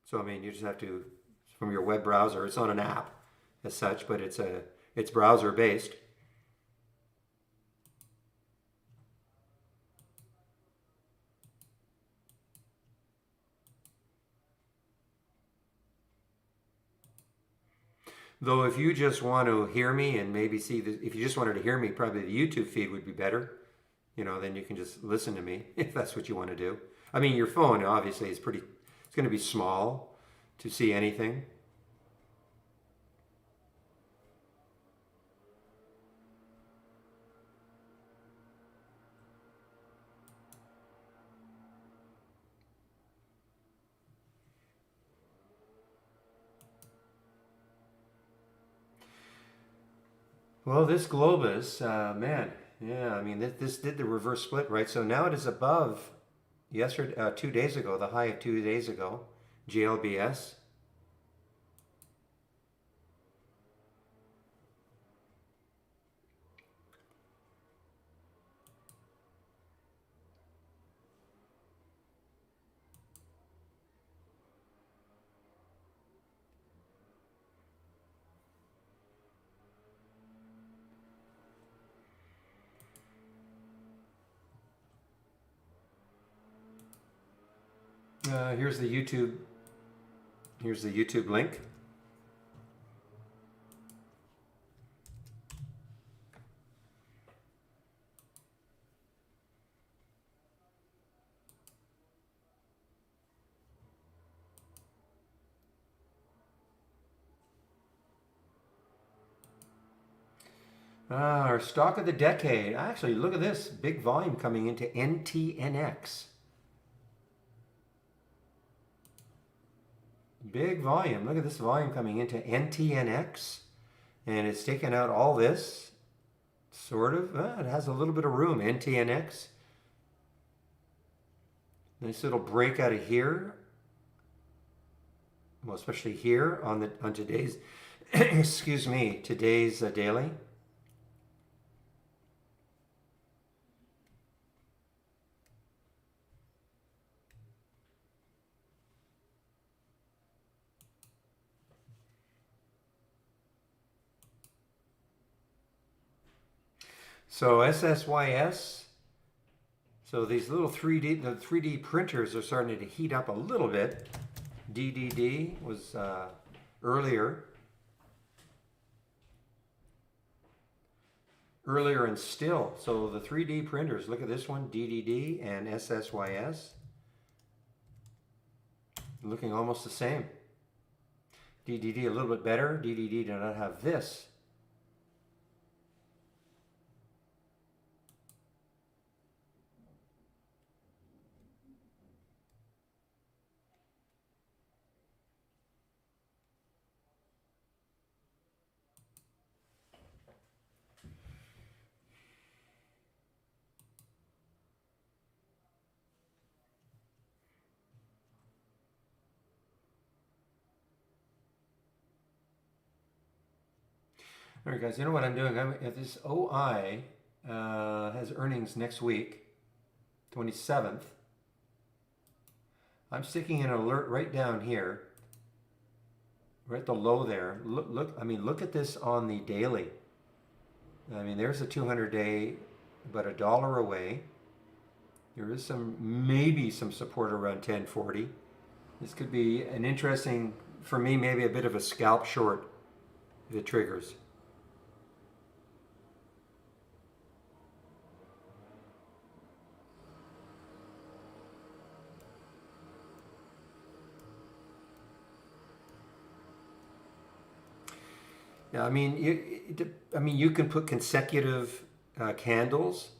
So I mean, you just have to from your web browser. It's not an app as such, but it's browser based. Though if you just want to hear me and maybe if you just wanted to hear me, probably the YouTube feed would be better. Then you can just listen to me if that's what you want to do. I mean, your phone obviously it's going to be small to see anything. Well, this Globus, man, yeah, I mean, this did the reverse split, right? So now it is above yesterday, 2 days ago, the high of 2 days ago, GLBS. Here's the YouTube. Here's the YouTube link. Our stock of the decade. Actually, look at this big volume coming into NTNX. Big volume. Look at this volume coming into NTNX. And it's taken out all this. Sort of. It has a little bit of room. NTNX. Nice little break out of here. Well, especially here on today's, excuse me, today's daily. So SSYS, so these little the 3D printers are starting to heat up a little bit. DDD was earlier and still. So the 3D printers, look at this one, DDD and SSYS. looking almost the same. DDD a little bit better. DDD did not have this. All right, guys, you know what I'm doing? If this OI has earnings next week, 27th, I'm sticking an alert right down here, right at the low there. Look at this on the daily. I mean, there's a 200-day, but $1 away. There is maybe some support around 1040. This could be an interesting, for me, maybe a bit of a scalp short if it triggers. Yeah, I mean, you can put consecutive candles.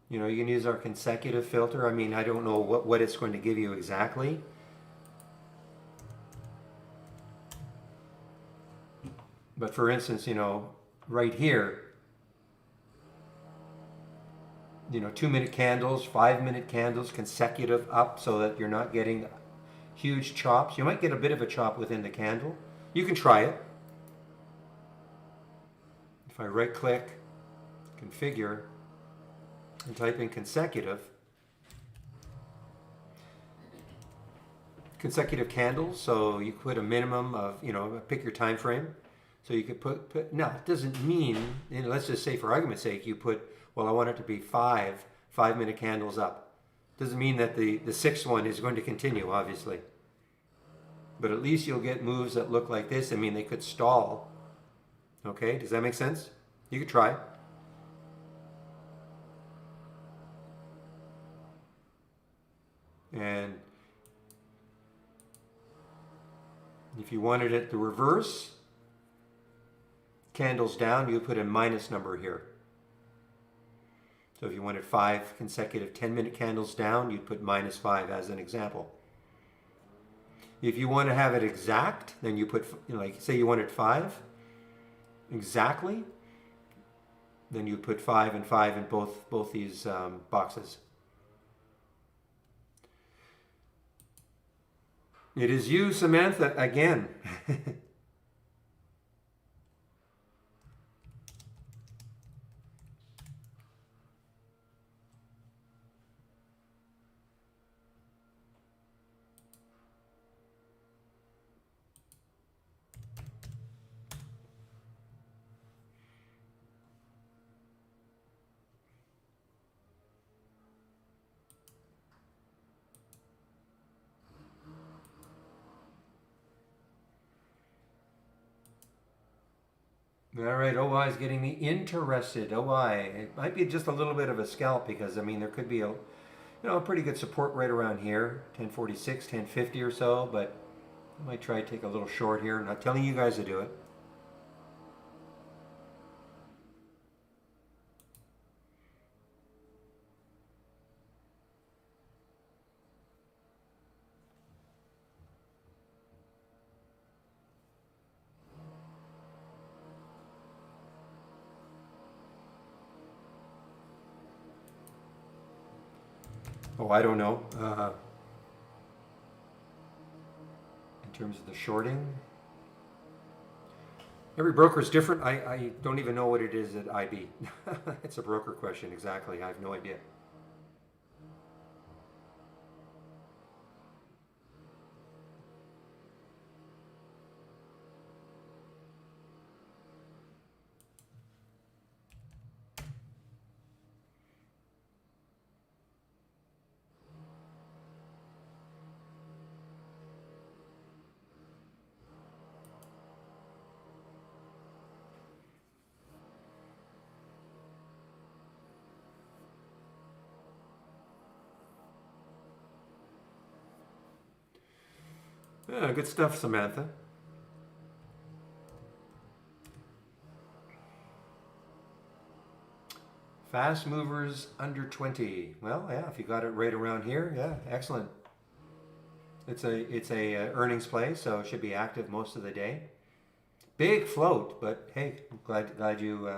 You know, you can use our consecutive filter. I mean, I don't know what it's going to give you exactly. But for instance, you know, right here, you know, 2-minute candles, 5-minute candles, consecutive up so that you're not getting huge chops. You might get a bit of a chop within the candle. You can try it. If I right click, configure, and type in consecutive candles, so you put a minimum of, you know, pick your time frame. So you could put now it doesn't mean, and let's just say for argument's sake, you put, well, I want it to be 5-minute candles up. Doesn't mean that the sixth one is going to continue, obviously. But at least you'll get moves that look like this. I mean, they could stall. Okay, does that make sense? You could try. And if you wanted it the reverse, candles down, you put a minus number here. So if you wanted 5 consecutive 10-minute candles down, you'd put -5 as an example. If you want to have it exact, then you put, you know, like say you wanted 5 exactly, then you put 5 and 5 in both these boxes. It is you, Samantha, again. All right, OI is getting me interested. OI, it might be just a little bit of a scalp because, I mean, there could be a, you know, a pretty good support right around here, 1046, 1050 or so, but I might try to take a little short here. I'm not telling you guys to do it. Oh, I don't know. In terms of the shorting, every broker is different. I don't even know what it is at IB. It's a broker question, exactly. I have no idea. Yeah, good stuff, Samantha. Fast movers under 20. Well, yeah, if you got it right around here, yeah, excellent. It's a earnings play, so it should be active most of the day. Big float, but hey, I'm glad you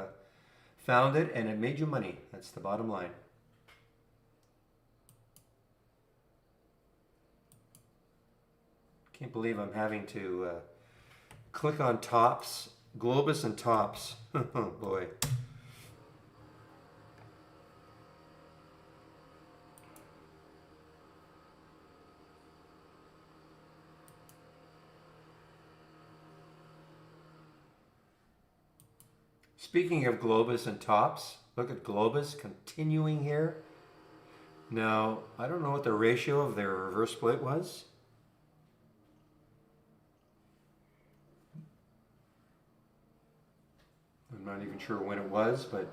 found it and it made you money. That's the bottom line. Can't believe I'm having to click on tops, Globus and tops. Oh boy. Speaking of Globus and tops, look at Globus continuing here. Now, I don't know what the ratio of their reverse split was. I'm not even sure when it was, but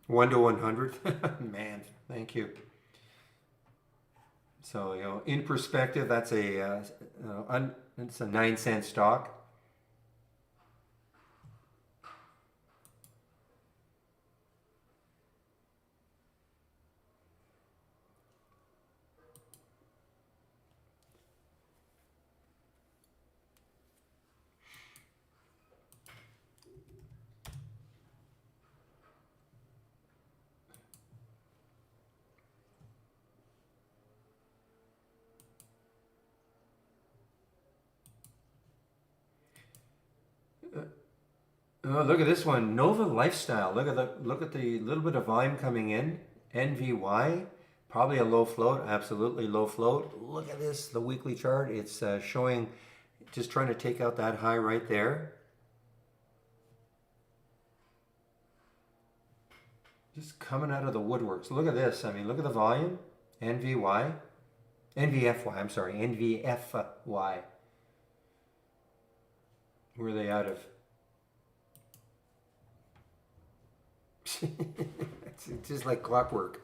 one to 100. Man, thank you. So, in perspective, that's it's a 9-cent stock. Oh, look at this one, Nova Lifestyle. Look at the little bit of volume coming in. NVY, probably a low float, absolutely low float. Look at this, the weekly chart. It's showing, just trying to take out that high right there. Just coming out of the woodworks. Look at this. I mean, look at the volume. NVY, NVFY. I'm sorry, NVFY. Where are they out of? It's just like clockwork.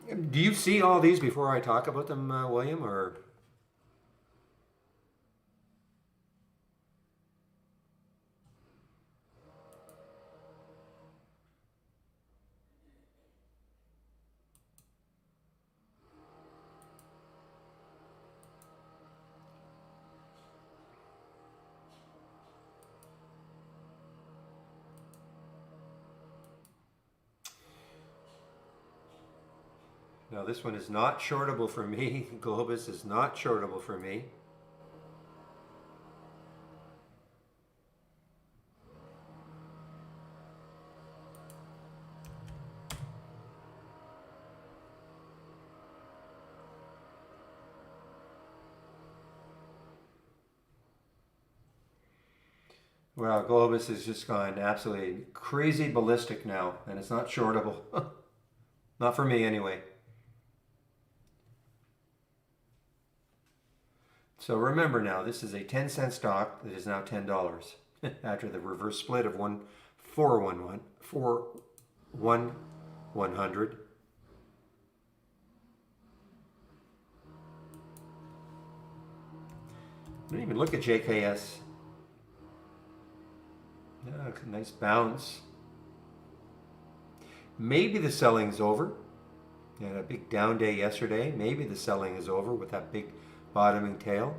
Do you see all these before I talk about them, William, or? No, this one is not shortable for me. Globus is not shortable for me. Well, Globus has just gone absolutely crazy ballistic now, and it's not shortable. Not for me, anyway. So remember now, this is a 10-cent stock that is now $10 after the reverse split of 100. I didn't even look at JKS. Yeah, nice bounce. Maybe the selling's over. You had a big down day yesterday. Maybe the selling is over with that big bottoming tail.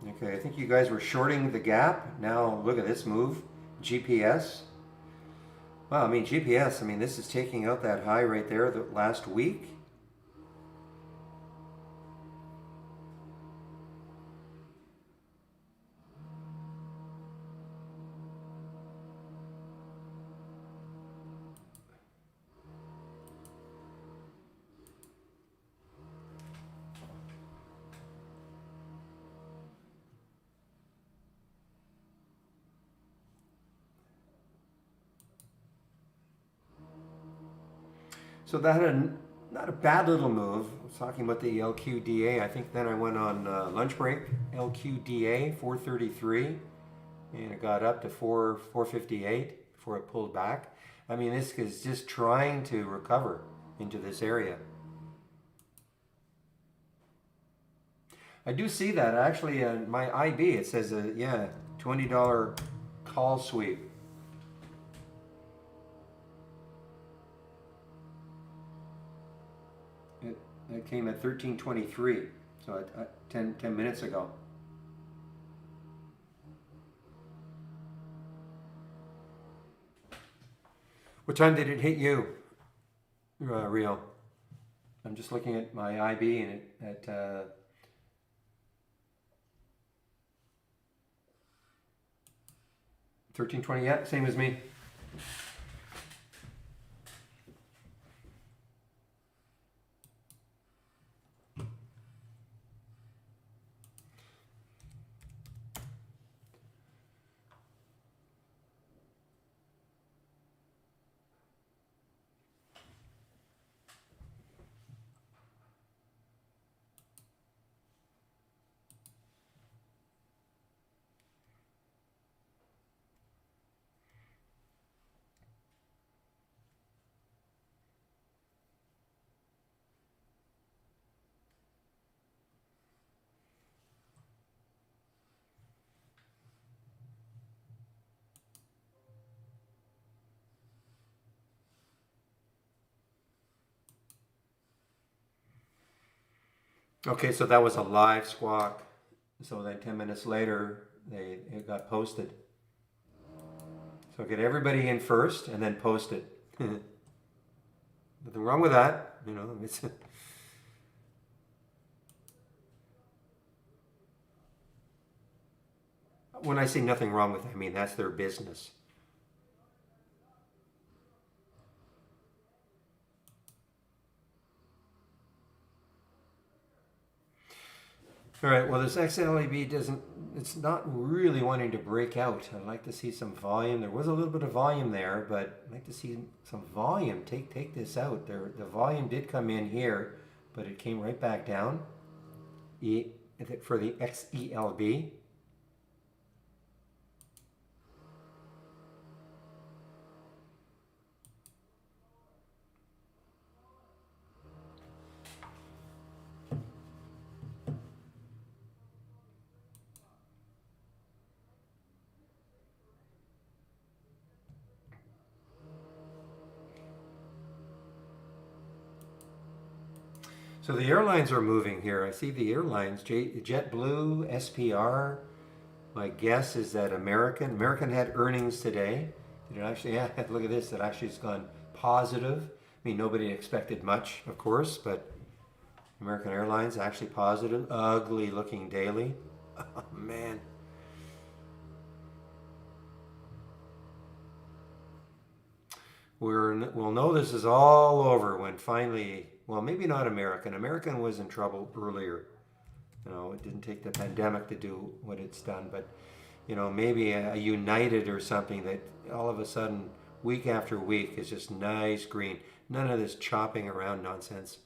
Okay, I think you guys were shorting the gap. Now look at this move. GPS. Well, I mean, GPS, I mean, this is taking out that high right there the last week. So that had not a bad little move. I was talking about the LQDA. I think then I went on lunch break. LQDA 433, and it got up to 458 before it pulled back. I mean, this is just trying to recover into this area. I do see that actually. My IB, it says yeah, $20 call sweep. It came at 13:23, so 10 minutes ago. What time did it hit you, Rio? I'm just looking at my IB and it at 13:20. Yeah, same as me. Okay, so that was a live squawk. So then 10 minutes later, it got posted. So get everybody in first and then post it. Nothing wrong with that, you know. It's when I say nothing wrong with it, I mean that's their business. All right, well, this XLEB it's not really wanting to break out. I'd like to see some volume. There was a little bit of volume there, but I'd like to see some volume. Take this out. The volume did come in here, but it came right back down for the XELB. So the airlines are moving here. I see the airlines, JetBlue, SPR. My guess is that American had earnings today. Did it actually? Yeah, look at this. It actually has gone positive. I mean, nobody expected much, of course, but American Airlines actually positive. Ugly looking daily. Oh, man. We'll know this is all over when finally, well, maybe not American. American was in trouble earlier. You know, it didn't take the pandemic to do what it's done, but you know, maybe a United or something that all of a sudden, week after week, is just nice green. None of this chopping around nonsense.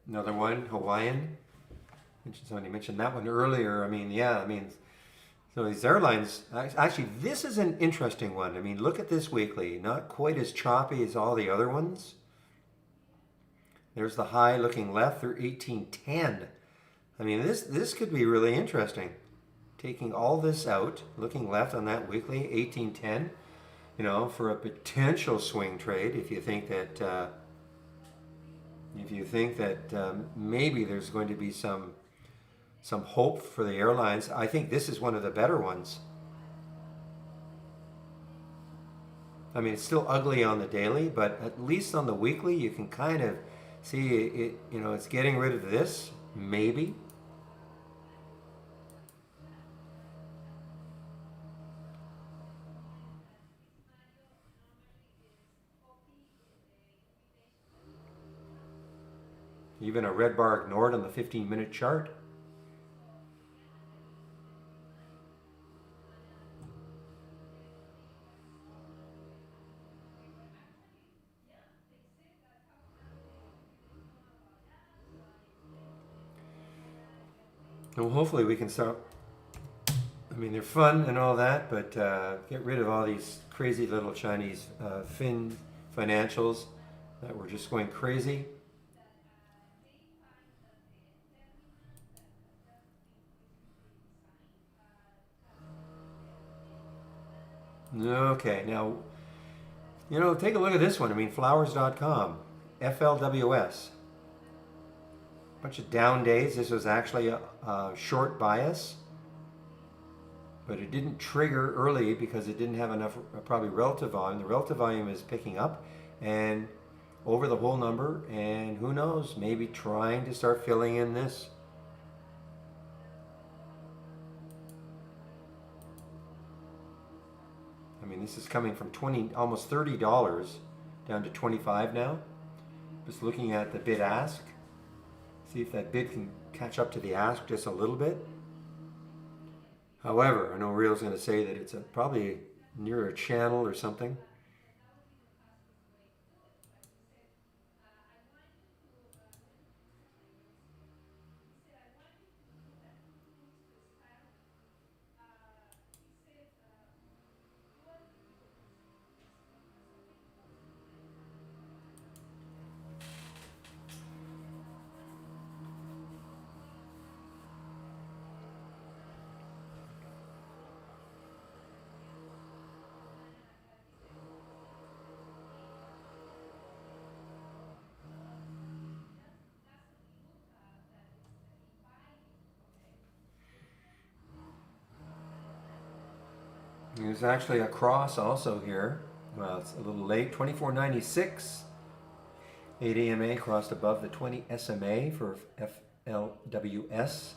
Another one, Hawaiian. Somebody mentioned that one earlier. I mean, yeah, I mean, so these airlines, actually, this is an interesting one. I mean, look at this weekly. Not quite as choppy as all the other ones. There's the high looking left, they're 1810. I mean, this could be really interesting. Taking all this out, looking left on that weekly, 1810, you know, for a potential swing trade if you think that maybe there's going to be some hope for the airlines. I think this is one of the better ones. I mean, it's still ugly on the daily, but at least on the weekly, you can kind of See, it's getting rid of this, maybe. Even a red bar ignored on the 15-minute chart. Well, hopefully we can start. I mean, they're fun and all that, but get rid of all these crazy little Chinese financials that were just going crazy. Okay, now, take a look at this one. I mean, flowers.com, FLWS. Bunch of down days. This was actually a short bias, but it didn't trigger early because it didn't have enough, probably relative volume. The relative volume is picking up and over the whole number, and who knows, maybe trying to start filling in this. I mean, this is coming from almost $30 down to 25 now. Just looking at the bid ask. See if that bid can catch up to the ask just a little bit. However, I know Real's going to say that it's probably near a channel or something. There's actually a cross also here. Well, it's a little late. 2496. 8 AMA crossed above the 20 SMA for FLWS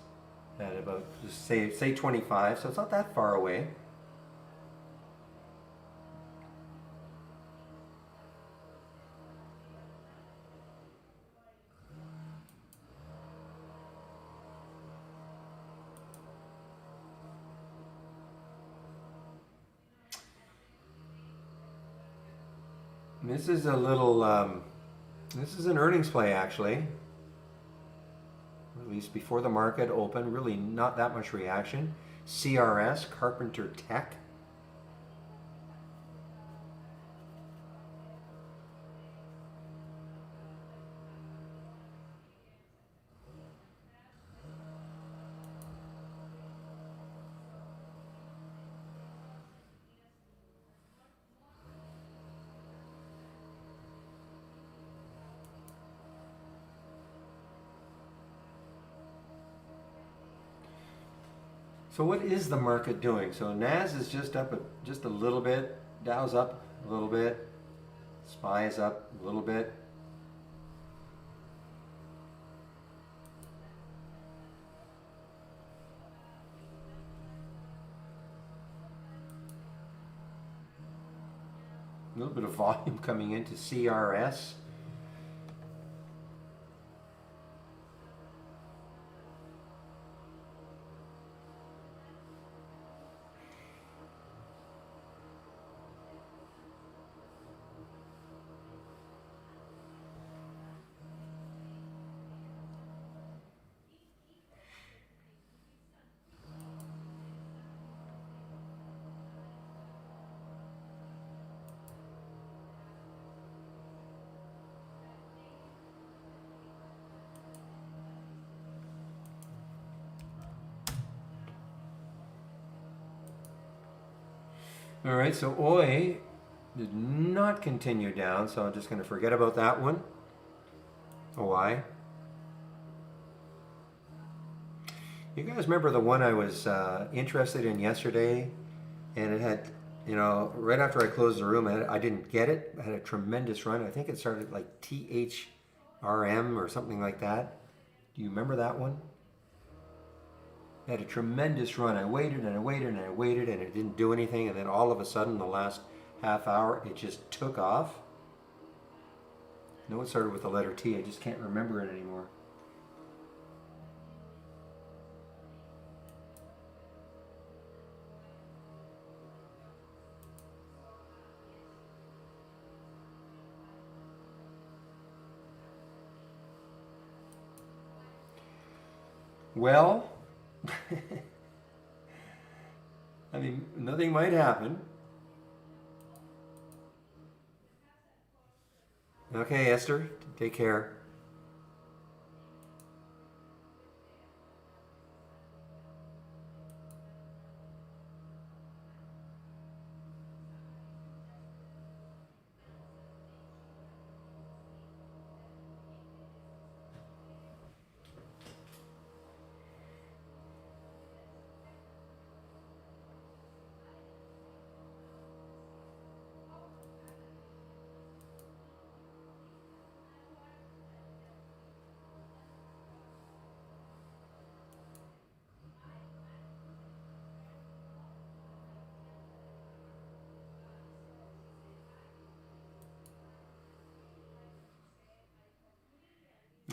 at about, just say 25. So it's not that far away. This is a little, this is an earnings play actually. At least before the market opened, really not that much reaction. CRS, Carpenter Tech. So what is the market doing? So NAS is just up just a little bit. Dow's up a little bit. SPY is up a little bit. A little bit of volume coming into CRS. All right, so OI did not continue down, so I'm just going to forget about that one. OI. You guys remember the one I was interested in yesterday, and it had, right after I closed the room, I didn't get it. I had a tremendous run. I think it started like TH, RM or something like that. Do you remember that one? It had a tremendous run. I waited and I waited and I waited and it didn't do anything. And then all of a sudden, the last half hour, it just took off. No, it started with the letter T. I just can't remember it anymore. Well, I mean, nothing might happen. Okay, Esther, take care.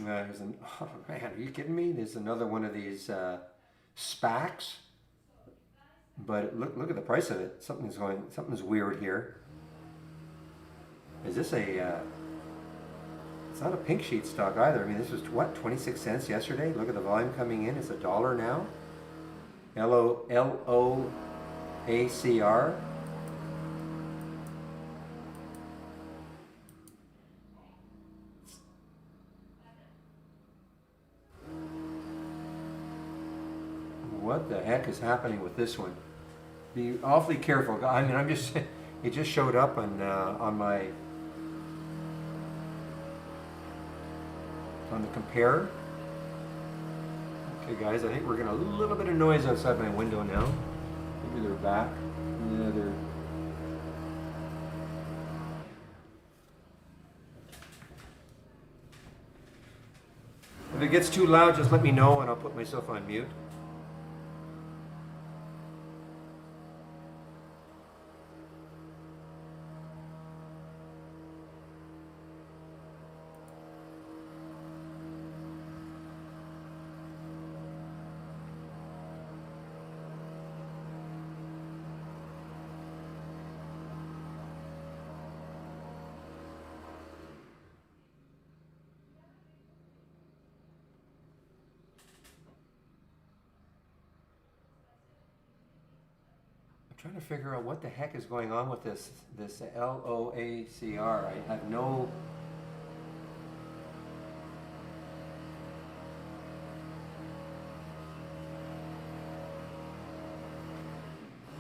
Oh man, are you kidding me? There's another one of these SPACs, but look at the price of it. Something's weird here. Is this a? It's not a pink sheet stock either. I mean, this was what, 26 cents yesterday. Look at the volume coming in. It's $1 now. LOACR. What the heck is happening with this one? Be awfully careful. I mean, it just showed up on my, on the compare. Okay guys, I think we're getting a little bit of noise outside my window now. Maybe they're back. Yeah, they're... If it gets too loud, just let me know and I'll put myself on mute. Trying to figure out what the heck is going on with this LOACR. I have no...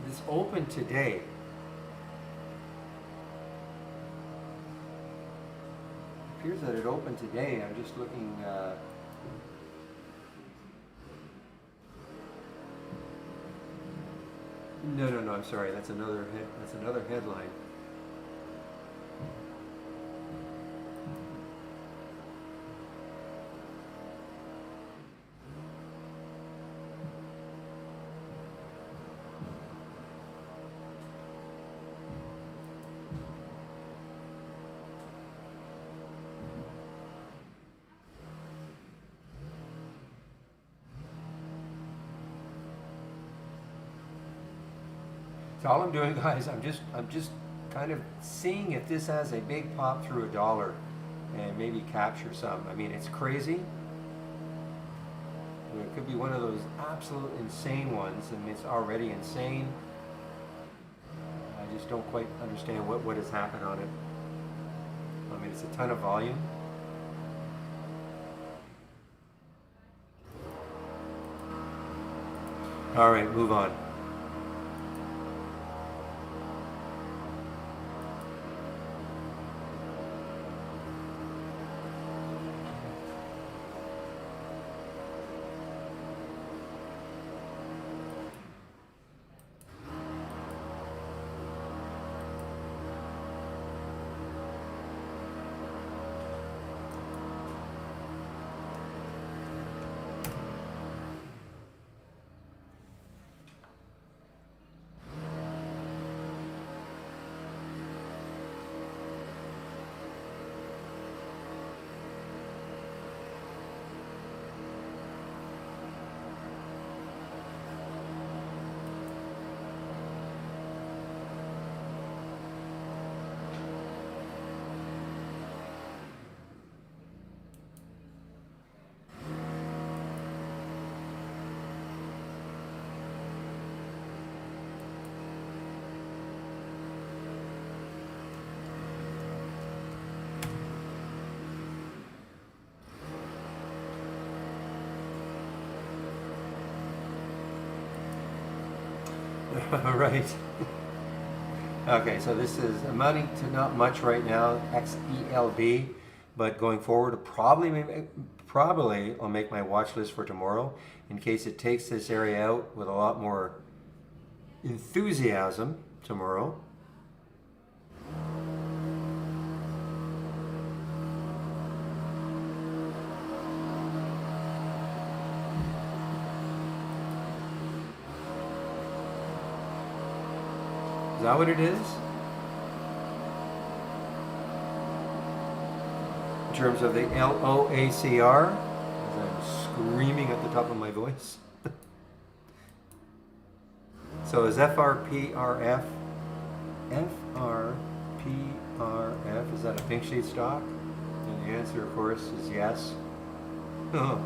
This opened today. It appears that it opened today. I'm just looking... No, I'm sorry. That's another headline. So all I'm doing, guys, I'm just kind of seeing if this has a big pop through $1 and maybe capture some. I mean, it's crazy. It could be one of those absolute insane ones, and it's already insane. I just don't quite understand what has happened on it. I mean, it's a ton of volume. All right, move on. All right. Okay, so this is amounting to not much right now, XELB, but going forward, probably I'll make my watch list for tomorrow in case it takes this area out with a lot more enthusiasm tomorrow. Is that what it is? In terms of the LOACR, as I'm screaming at the top of my voice. So is FRPRF, is that a pink sheet stock? And the answer, of course, is yes. Oh.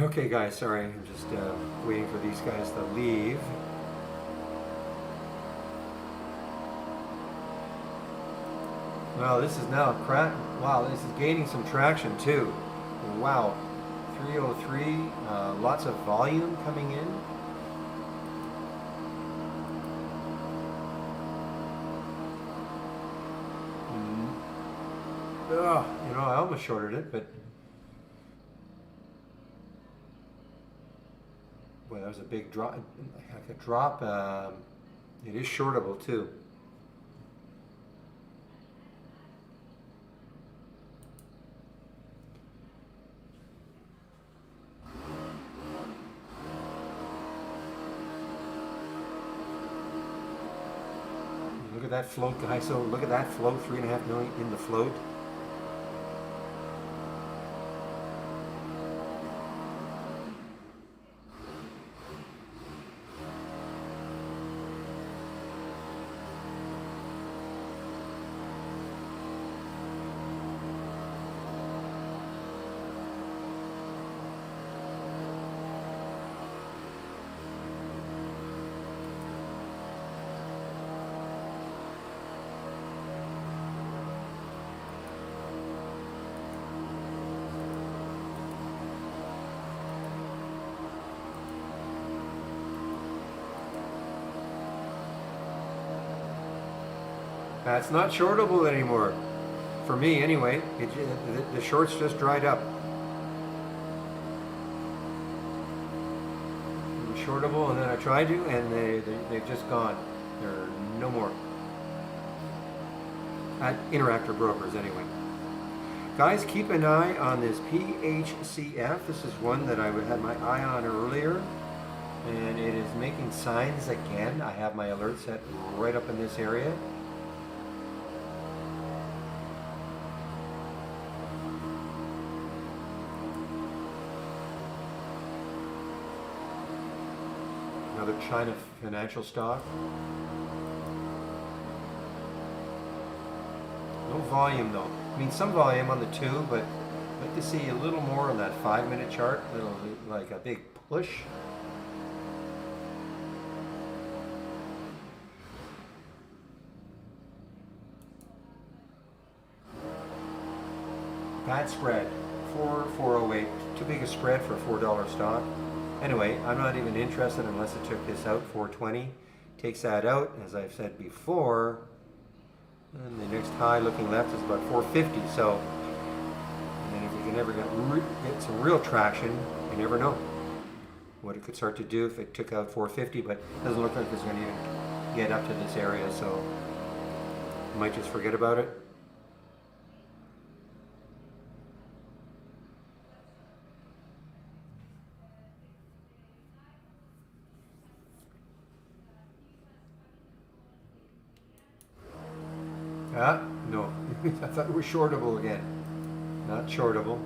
Okay, guys, sorry, I'm just waiting for these guys to leave. Well, this is now wow, this is gaining some traction too. Wow, 303, lots of volume coming in. Ugh, you know, I almost shorted it, but boy, that was a big drop. Like a drop. It is shortable too. Look at that float, guys. So look at that float, 3.5 million in the float. It's not shortable anymore. For me, anyway. The shorts just dried up. It was shortable, and then I tried to, and they've just gone. There are no more. At Interactive Brokers, anyway. Guys, keep an eye on this PHCF. This is one that I had my eye on earlier, and it is making signs again. I have my alert set right up in this area. Another China financial stock. No volume though. I mean, some volume on the 2, but I'd like to see a little more on that 5-minute chart. Like a big push. Bad spread. 408 too big a spread for a $4 stock. Anyway, I'm not even interested unless it took this out, 420. Takes that out, as I've said before, and the next high looking left is about 450. So, and then if you can ever get some real traction, you never know what it could start to do if it took out 450, but it doesn't look like it's going to even get up to this area, so I might just forget about it. Ah, no. I thought it was shortable again. Not shortable.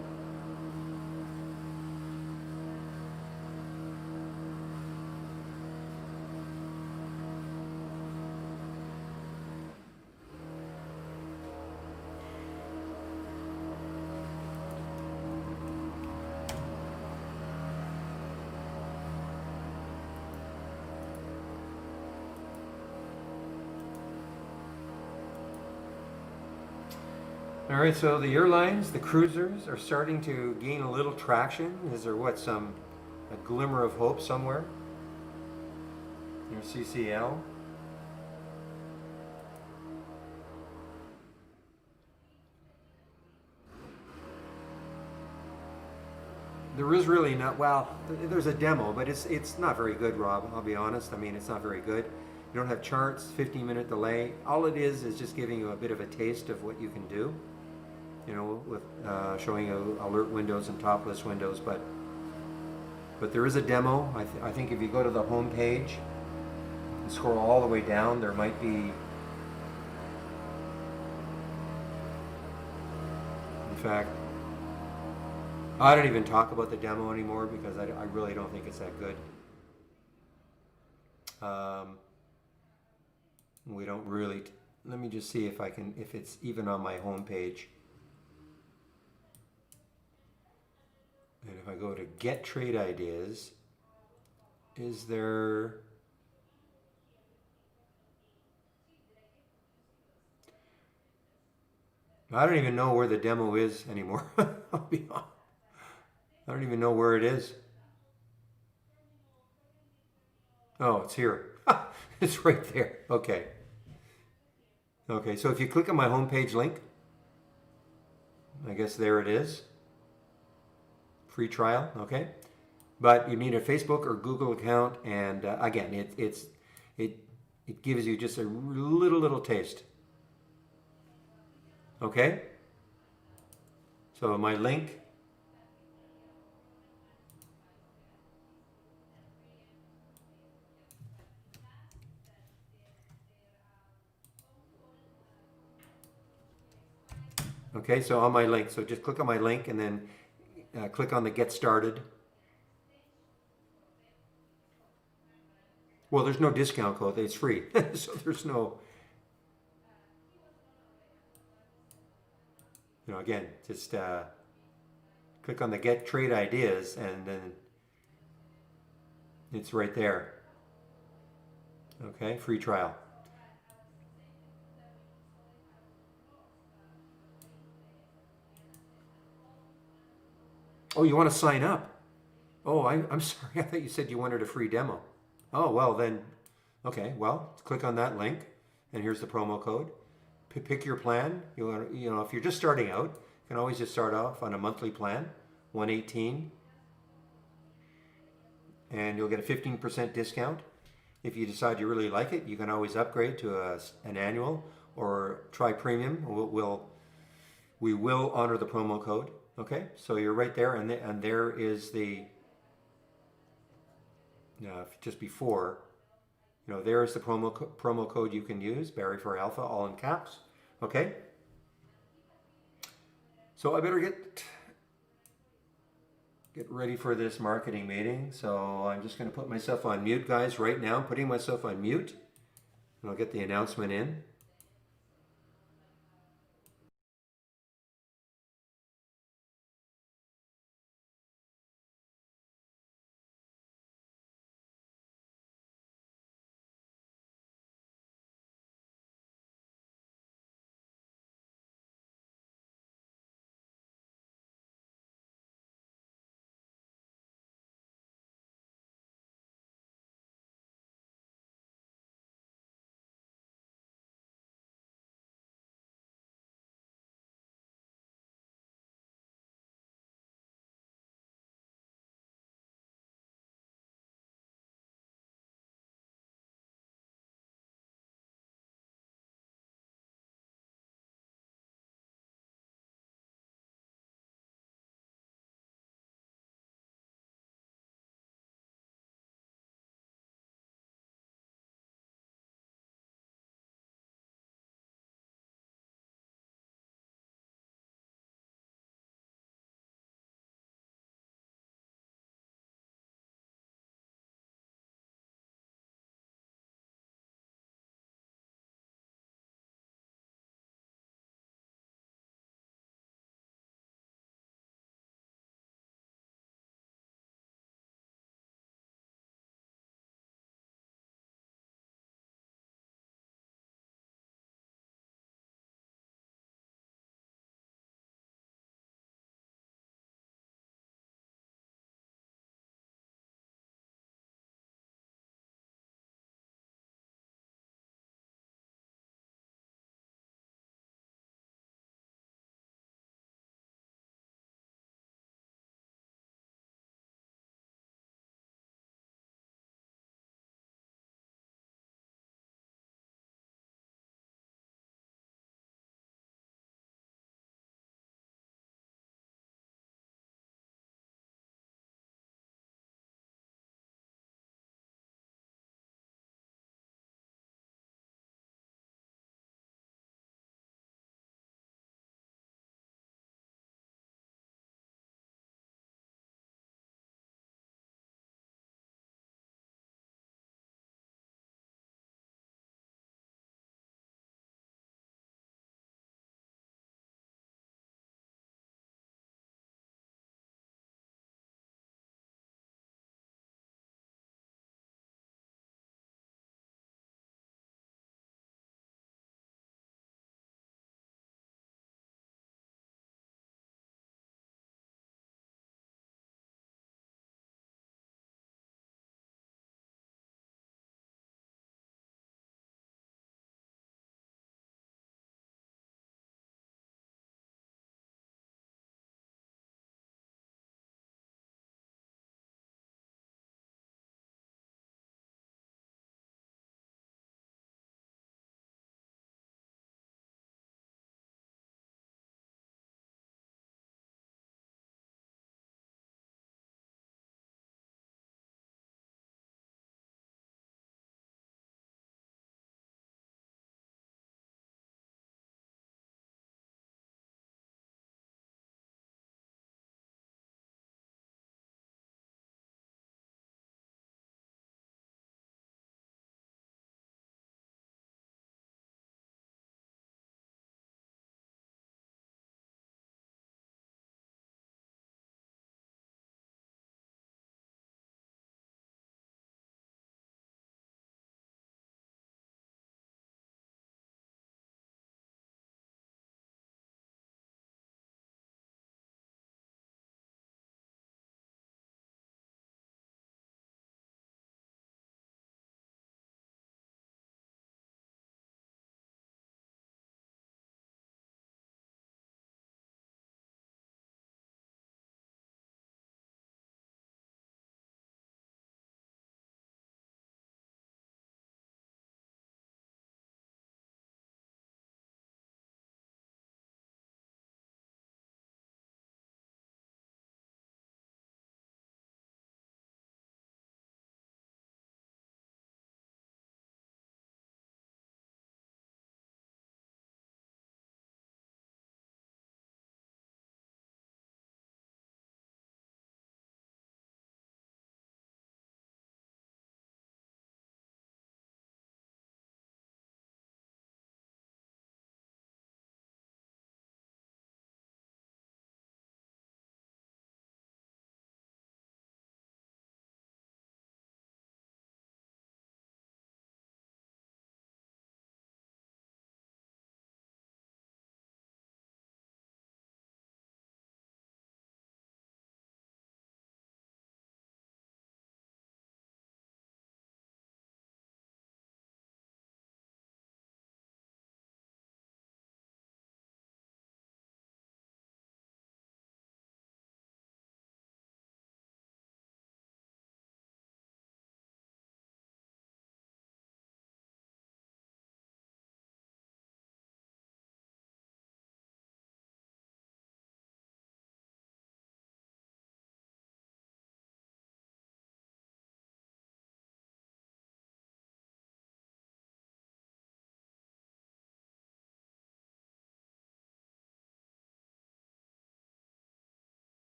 All right, so the airlines, the cruisers are starting to gain a little traction. Is there what, a glimmer of hope somewhere? Your CCL. There is really not, well, there's a demo, but it's not very good, Rob. I'll be honest. I mean, it's not very good. You don't have charts, 15-minute delay. All it is just giving you a bit of a taste of what you can do. You know, with showing you alert windows and top list windows, but there is a demo. I think if you go to the home page and scroll all the way down, there might be, in fact, I don't even talk about the demo anymore because I really don't think it's that good. We don't really, let me just see if if it's even on my home page. And if I go to get trade ideas, is there, I don't even know where the demo is anymore. I'll be honest. I don't even know where it is. Oh, it's here. It's right there. Okay. Okay, so if you click on my homepage link, I guess there it is. Free trial, okay? But you need a Facebook or Google account, and again, it gives you just a little taste. Okay? So my link. Okay, so on my link. So just click on my link and then click on the Get Started. Well, there's no discount code. It's free. So there's no, again, just click on the Get Trade Ideas and then it's right there. Okay, free trial. Oh, you want to sign up? Oh, I'm sorry. I thought you said you wanted a free demo. Oh, well then, okay. Well, click on that link, and here's the promo code. Pick your plan. If you're just starting out, you can always just start off on a monthly plan, 118, and you'll get a 15% discount. If you decide you really like it, you can always upgrade to an annual or try premium. We will honor the promo code. Okay, so you're right there, and there is the just before. There is the promo code you can use, Barry for Alpha, all in caps. Okay. So I better get ready for this marketing meeting. So I'm just going to put myself on mute, guys, right now. I'm putting myself on mute, and I'll get the announcement in.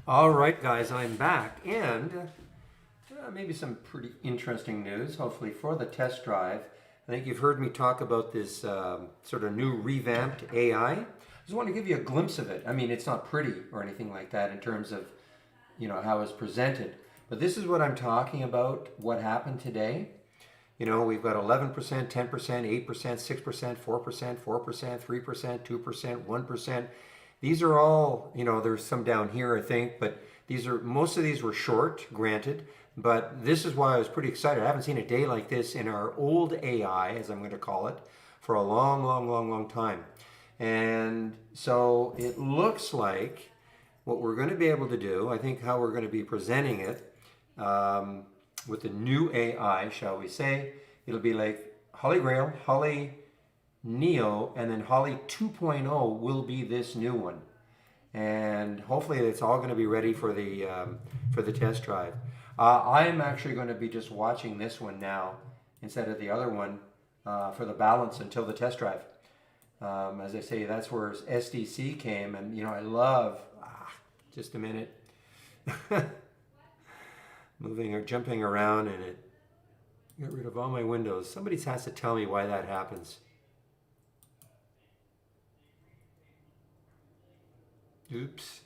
All right, guys, I'm back, and maybe some pretty interesting news, hopefully, for the test drive. I think you've heard me talk about this sort of new revamped AI. I just want to give you a glimpse of it. I mean, it's not pretty or anything like that in terms of, how it's presented. But this is what I'm talking about, what happened today. We've got 11%, 10%, 8%, 6%, 4%, 4%, 3%, 2%, 1%. These are all, there's some down here, I think, but most of these were short, granted, but this is why I was pretty excited. I haven't seen a day like this in our old AI, as I'm going to call it, for a long, long, long, long time. And so it looks like what we're going to be able to do, I think how we're going to be presenting it, with the new AI, shall we say, it'll be like Holly Grail, Holly Neo, and then Holly 2.0 will be this new one. And hopefully it's all going to be ready for the test drive. I'm actually going to be just watching this one now instead of the other one for the balance until the test drive. As I say, that's where SDC came, and I love. Just a minute. Moving or jumping around, and it got rid of all my windows. Somebody has to tell me why that happens. Oops.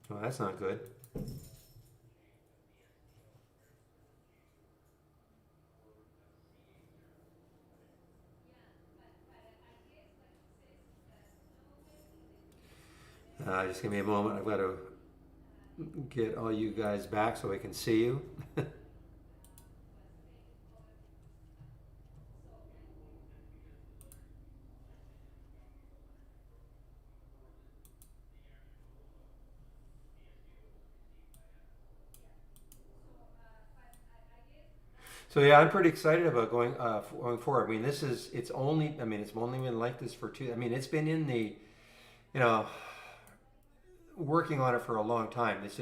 Oh, that's not good. Just give me a moment. I've got to get all you guys back so I can see you. So yeah, I'm pretty excited about going forward. I mean, it's only been like this for two. I mean, it's been in the, you know, working on it for a long time. This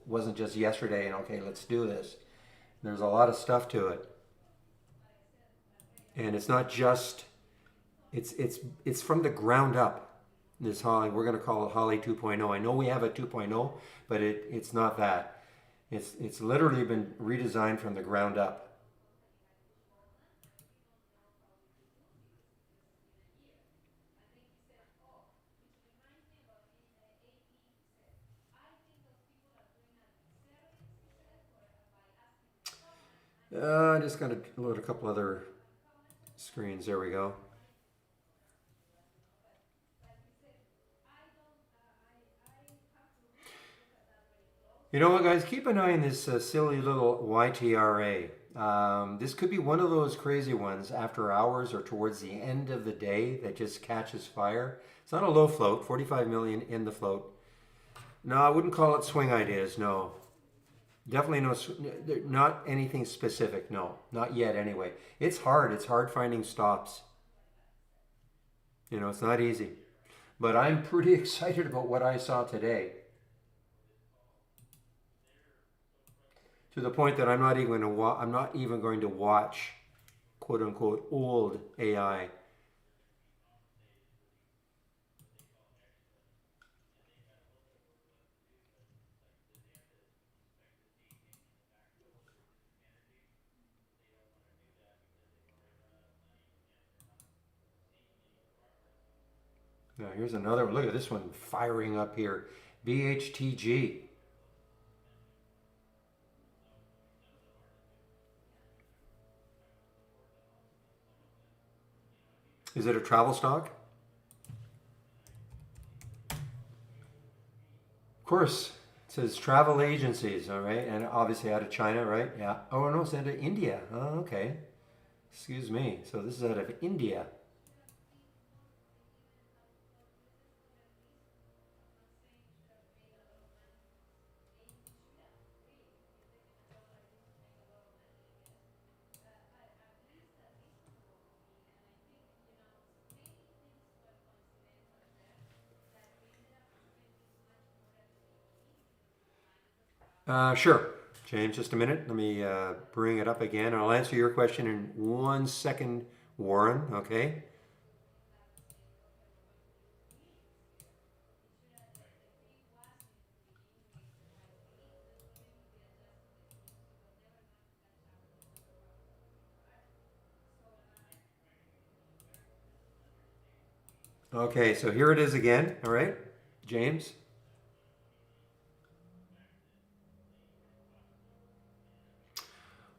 wasn't just yesterday and okay, let's do this. There's a lot of stuff to it, and it's not just it's from the ground up. This Holly, we're going to call it Holly 2.0. I know we have a 2.0, but it's not that. It's literally been redesigned from the ground up. I'm just going to load a couple other screens. There we go. You know what, guys? Keep an eye on this silly little YTRA. This could be one of those crazy ones after hours or towards the end of the day that just catches fire. It's not a low float, 45 million in the float. No, I wouldn't call it swing ideas, no. Definitely not anything specific, no. Not yet, anyway. It's hard finding stops. It's not easy. But I'm pretty excited about what I saw today. To the point that I'm not even going to watch, quote unquote, old AI. Now here's another one. Look at this one firing up here. BHTG. Is it a travel stock? Of course, it says travel agencies, all right, and obviously out of China, right? Yeah. Oh no, it's out of India. Oh, okay. Excuse me. So this is out of India. Sure. James, just a minute. Let me bring it up again. I'll answer your question in 1 second, Warren. Okay. Okay, so here it is again. All right, James.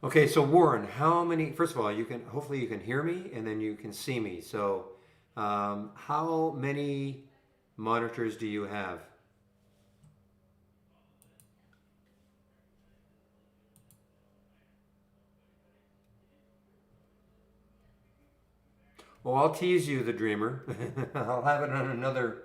Okay, so Warren, how many? First of all, you can hopefully you can hear me and then you can see me. So, how many monitors do you have? Well, I'll tease you, the dreamer. I'll have it on another.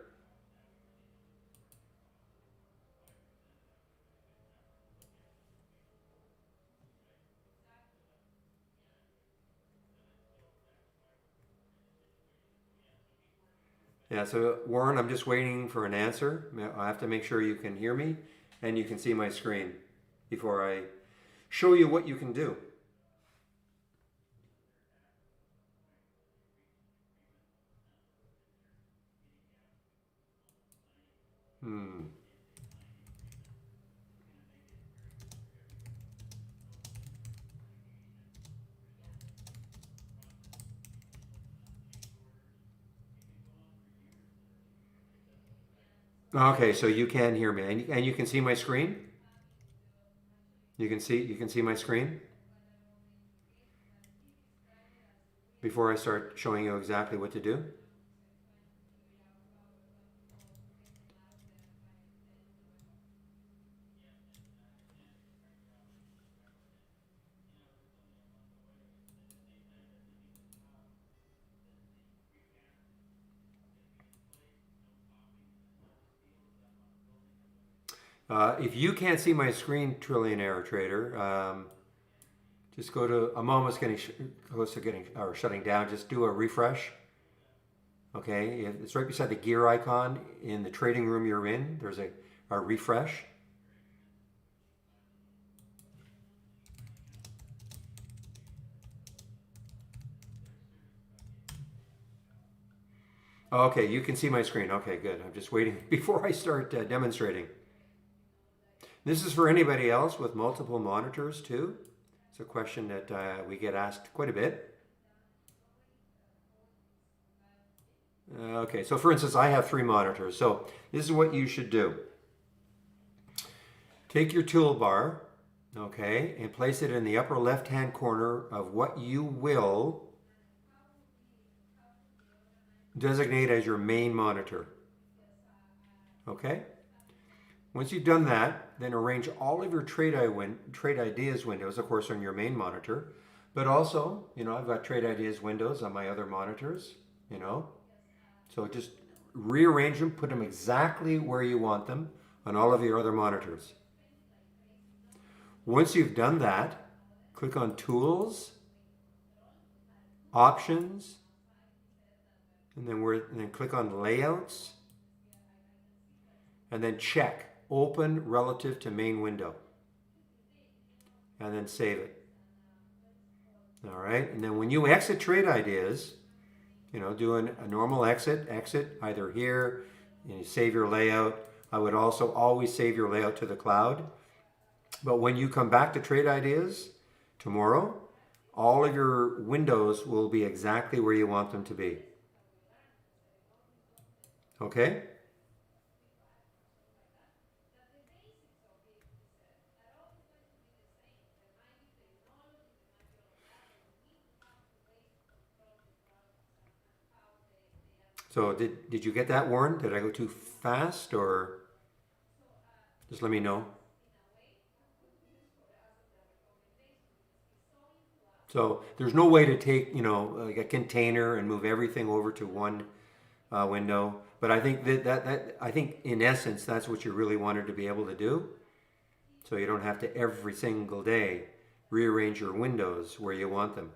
Yeah, so Warren, I'm just waiting for an answer. I have to make sure you can hear me and you can see my screen before I show you what you can do. Hmm. Okay, so you can hear me and you can see my screen? You can see my screen before I start showing you exactly what to do? If you can't see my screen, Trillionaire Trader, just go to. I'm almost getting close to getting or shutting down. Just do a refresh. Okay, it's right beside the gear icon in the trading room you're in. There's a refresh. Okay, you can see my screen. Okay, good. I'm just waiting before I start demonstrating. This is for anybody else with multiple monitors too. It's a question that we get asked quite a bit. Okay, so for instance, I have 3 monitors. So this is what you should do. Take your toolbar, okay, and place it in the upper left-hand corner of what you will designate as your main monitor. Okay? Once you've done that, then arrange all of your trade ideas windows, of course, on your main monitor. But also, I've got trade ideas windows on my other monitors, you know. So just rearrange them, put them exactly where you want them on all of your other monitors. Once you've done that, click on Tools, Options, and then click on Layouts, and then check Open relative to main window, and then save it. All right, and then when you exit Trade Ideas, doing a normal exit either here, and you save your layout. I would also always save your layout to the cloud. But when you come back to Trade Ideas tomorrow, all of your windows will be exactly where you want them to be. Okay? So did you get that, Warren? Did I go too fast, or just let me know? So there's no way to take, like a container and move everything over to one window. But I think that I think in essence that's what you really wanted to be able to do. So you don't have to every single day rearrange your windows where you want them.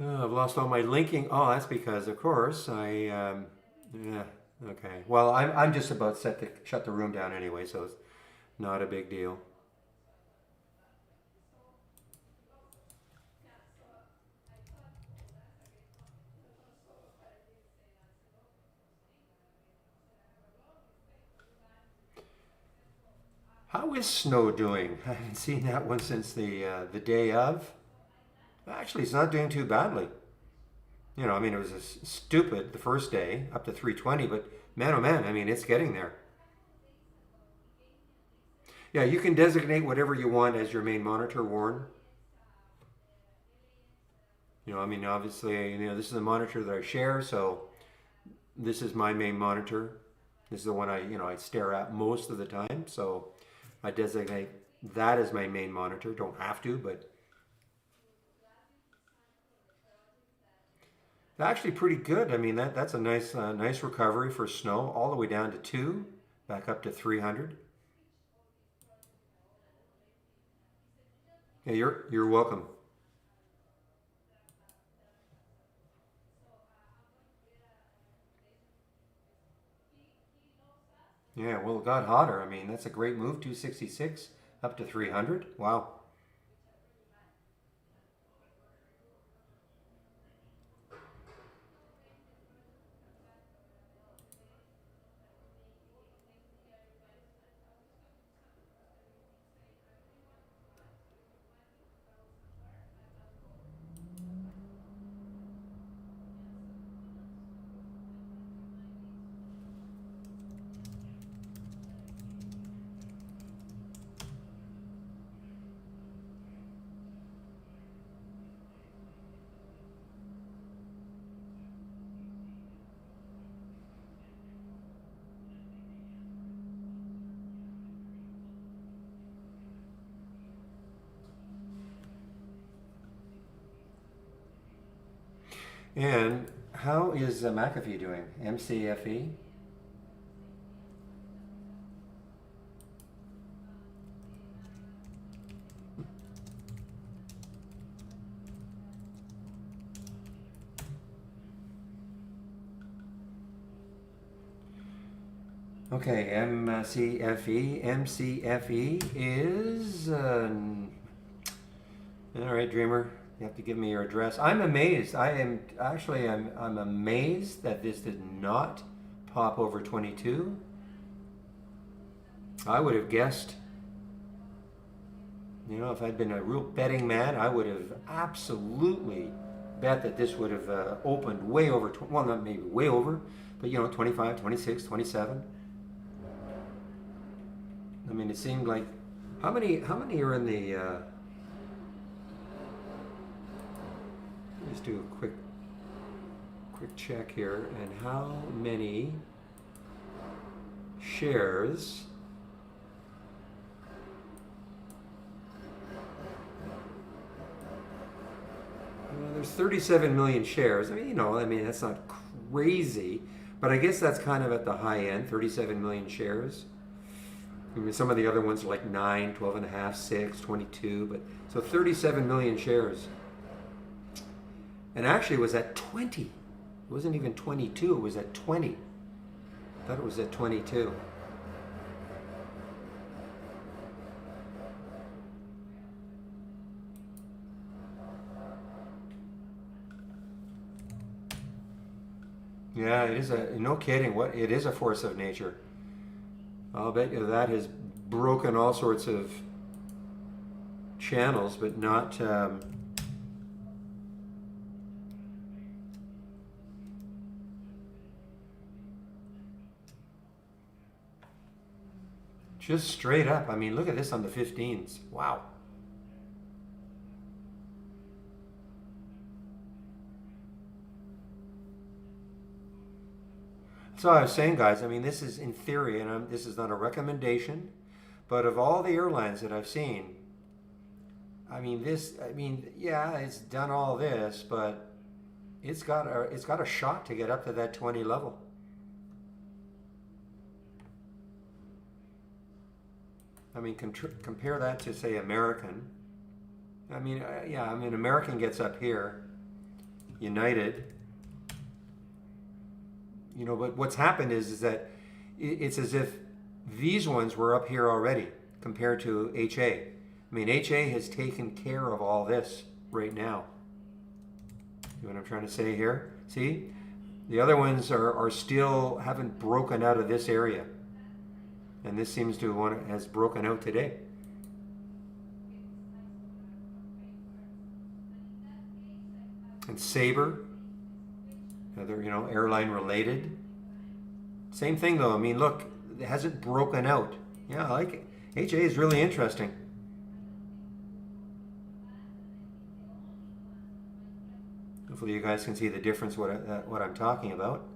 Oh, I've lost all my linking. Oh, that's because, of course, yeah, okay. Well, I'm just about set to shut the room down anyway, so it's not a big deal. How is snow doing? I haven't seen that one since the day of. Actually, it's not doing too badly. You know, I mean, it was stupid the first day, up to 320, but man, oh man, I mean, it's getting there. Yeah, you can designate whatever you want as your main monitor, Warren. You know, I mean, obviously, you know, this is a monitor that I share, so this is my main monitor. This is the one I stare at most of the time, so I designate that as my main monitor. Don't have to, but actually pretty good. I mean, that's a nice recovery for snow, all the way down to 2, back up to 300. Yeah, you're welcome. Yeah, well, it got hotter. I mean, that's a great move. 266 up to 300. Wow. And how is McAfee doing? MCFE? Okay, MCFE. MCFE is. All right, Dreamer. You have to give me your address. I'm amazed. I'm amazed that this did not pop over 22. I would have guessed. You know, if I'd been a real betting man, I would have absolutely bet that this would have opened way over, well, not maybe way over, but 25, 26, 27. I mean, it seemed like, how many are in the, let's do a quick check here, and how many shares there's 37 million shares. I mean, that's not crazy, but I guess that's kind of at the high end, 37 million shares. I mean, some of the other ones are like 9, 12 and a half, 6, 22, but so 37 million shares. And actually it was at 20. It wasn't even 22, it was at 20. I thought it was at 22. Yeah, it is no kidding. It is a force of nature. I'll bet you that has broken all sorts of channels, but not. Just straight up. I mean, look at this on the 15s. Wow. So I was saying, guys, I mean, this is in theory, and this is not a recommendation, but of all the airlines that I've seen, yeah, it's done all this, but it's got a shot to get up to that 20 level. I mean, compare that to say American. I mean, yeah, I mean, American gets up here, United. You know, but what's happened is that it's as if these ones were up here already compared to HA. I mean, HA has taken care of all this right now. You know what I'm trying to say here? See? The other ones are still haven't broken out of this area. And this seems to has broken out today. And Sabre, another, you know, airline related. Same thing though. I mean, look, it hasn't broken out. Yeah, I like it. HA is really interesting. Hopefully you guys can see the difference what I'm talking about.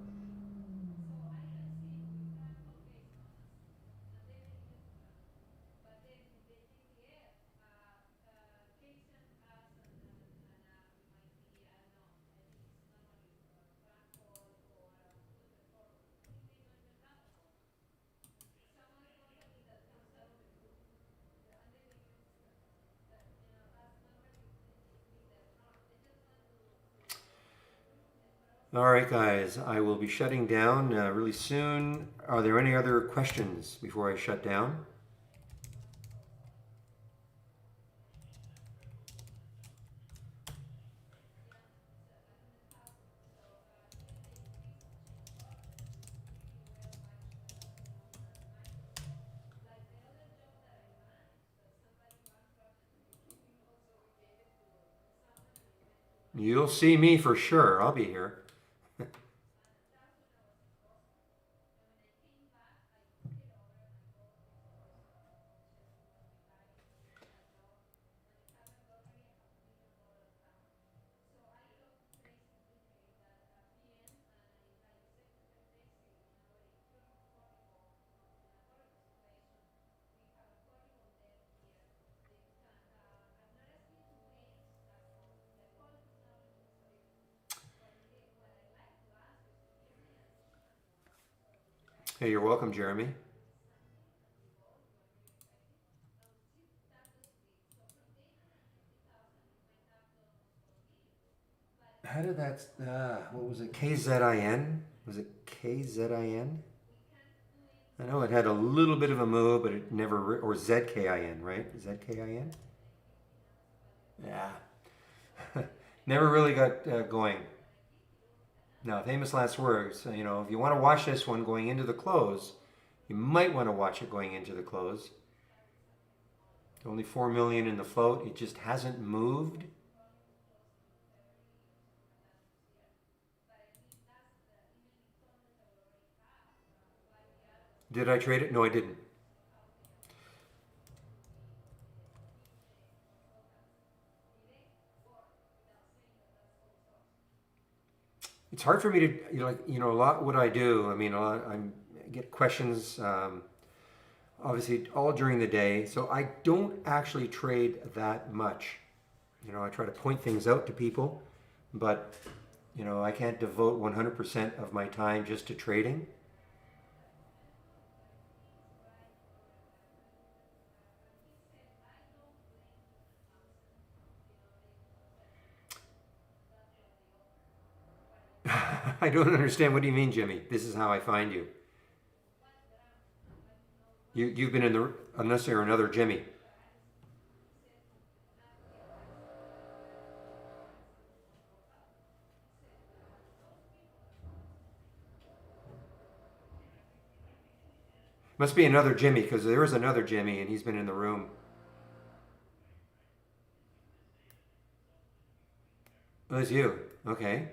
All right, guys, I will be shutting down really soon. Are there any other questions before I shut down? You'll see me for sure. I'll be here. Hey, you're welcome, Jeremy. How did that, what was it, KZIN? Was it KZIN? I know it had a little bit of a move, but it never, or ZKIN, right? ZKIN? Yeah. Never really got going. Now, famous last words. You know, if you want to watch this one going into the close, you might want to watch it going into the close. Only 4 million in the float. It just hasn't moved. Did I trade it? No, I didn't. It's hard for me to, a lot what I do. I mean, I get questions, obviously all during the day. So I don't actually trade that much. You know, I try to point things out to people, but you know, I can't devote 100% of my time just to trading. I don't understand. What do you mean, Jimmy? This is how I find you. You've been in the, unless you're another Jimmy. Must be another Jimmy, because there is another Jimmy and he's been in the room. Oh, it's you. Okay.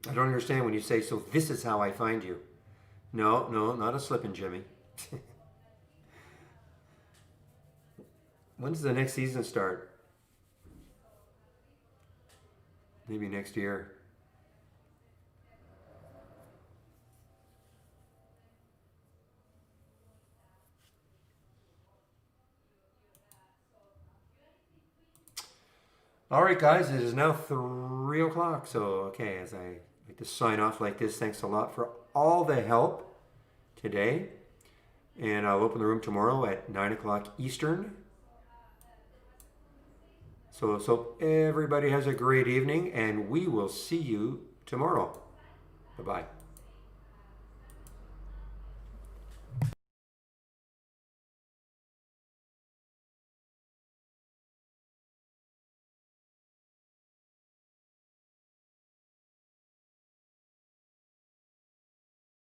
I don't understand when you say, so this is how I find you. No, no, not a slippin', Jimmy. When does the next season start? Maybe next year. All right, guys, it is now 3 o'clock. So, okay, as I like to sign off like this, thanks a lot for all the help today. And I'll open the room tomorrow at 9 o'clock Eastern. So So everybody has a great evening, and we will see you tomorrow. Bye-bye.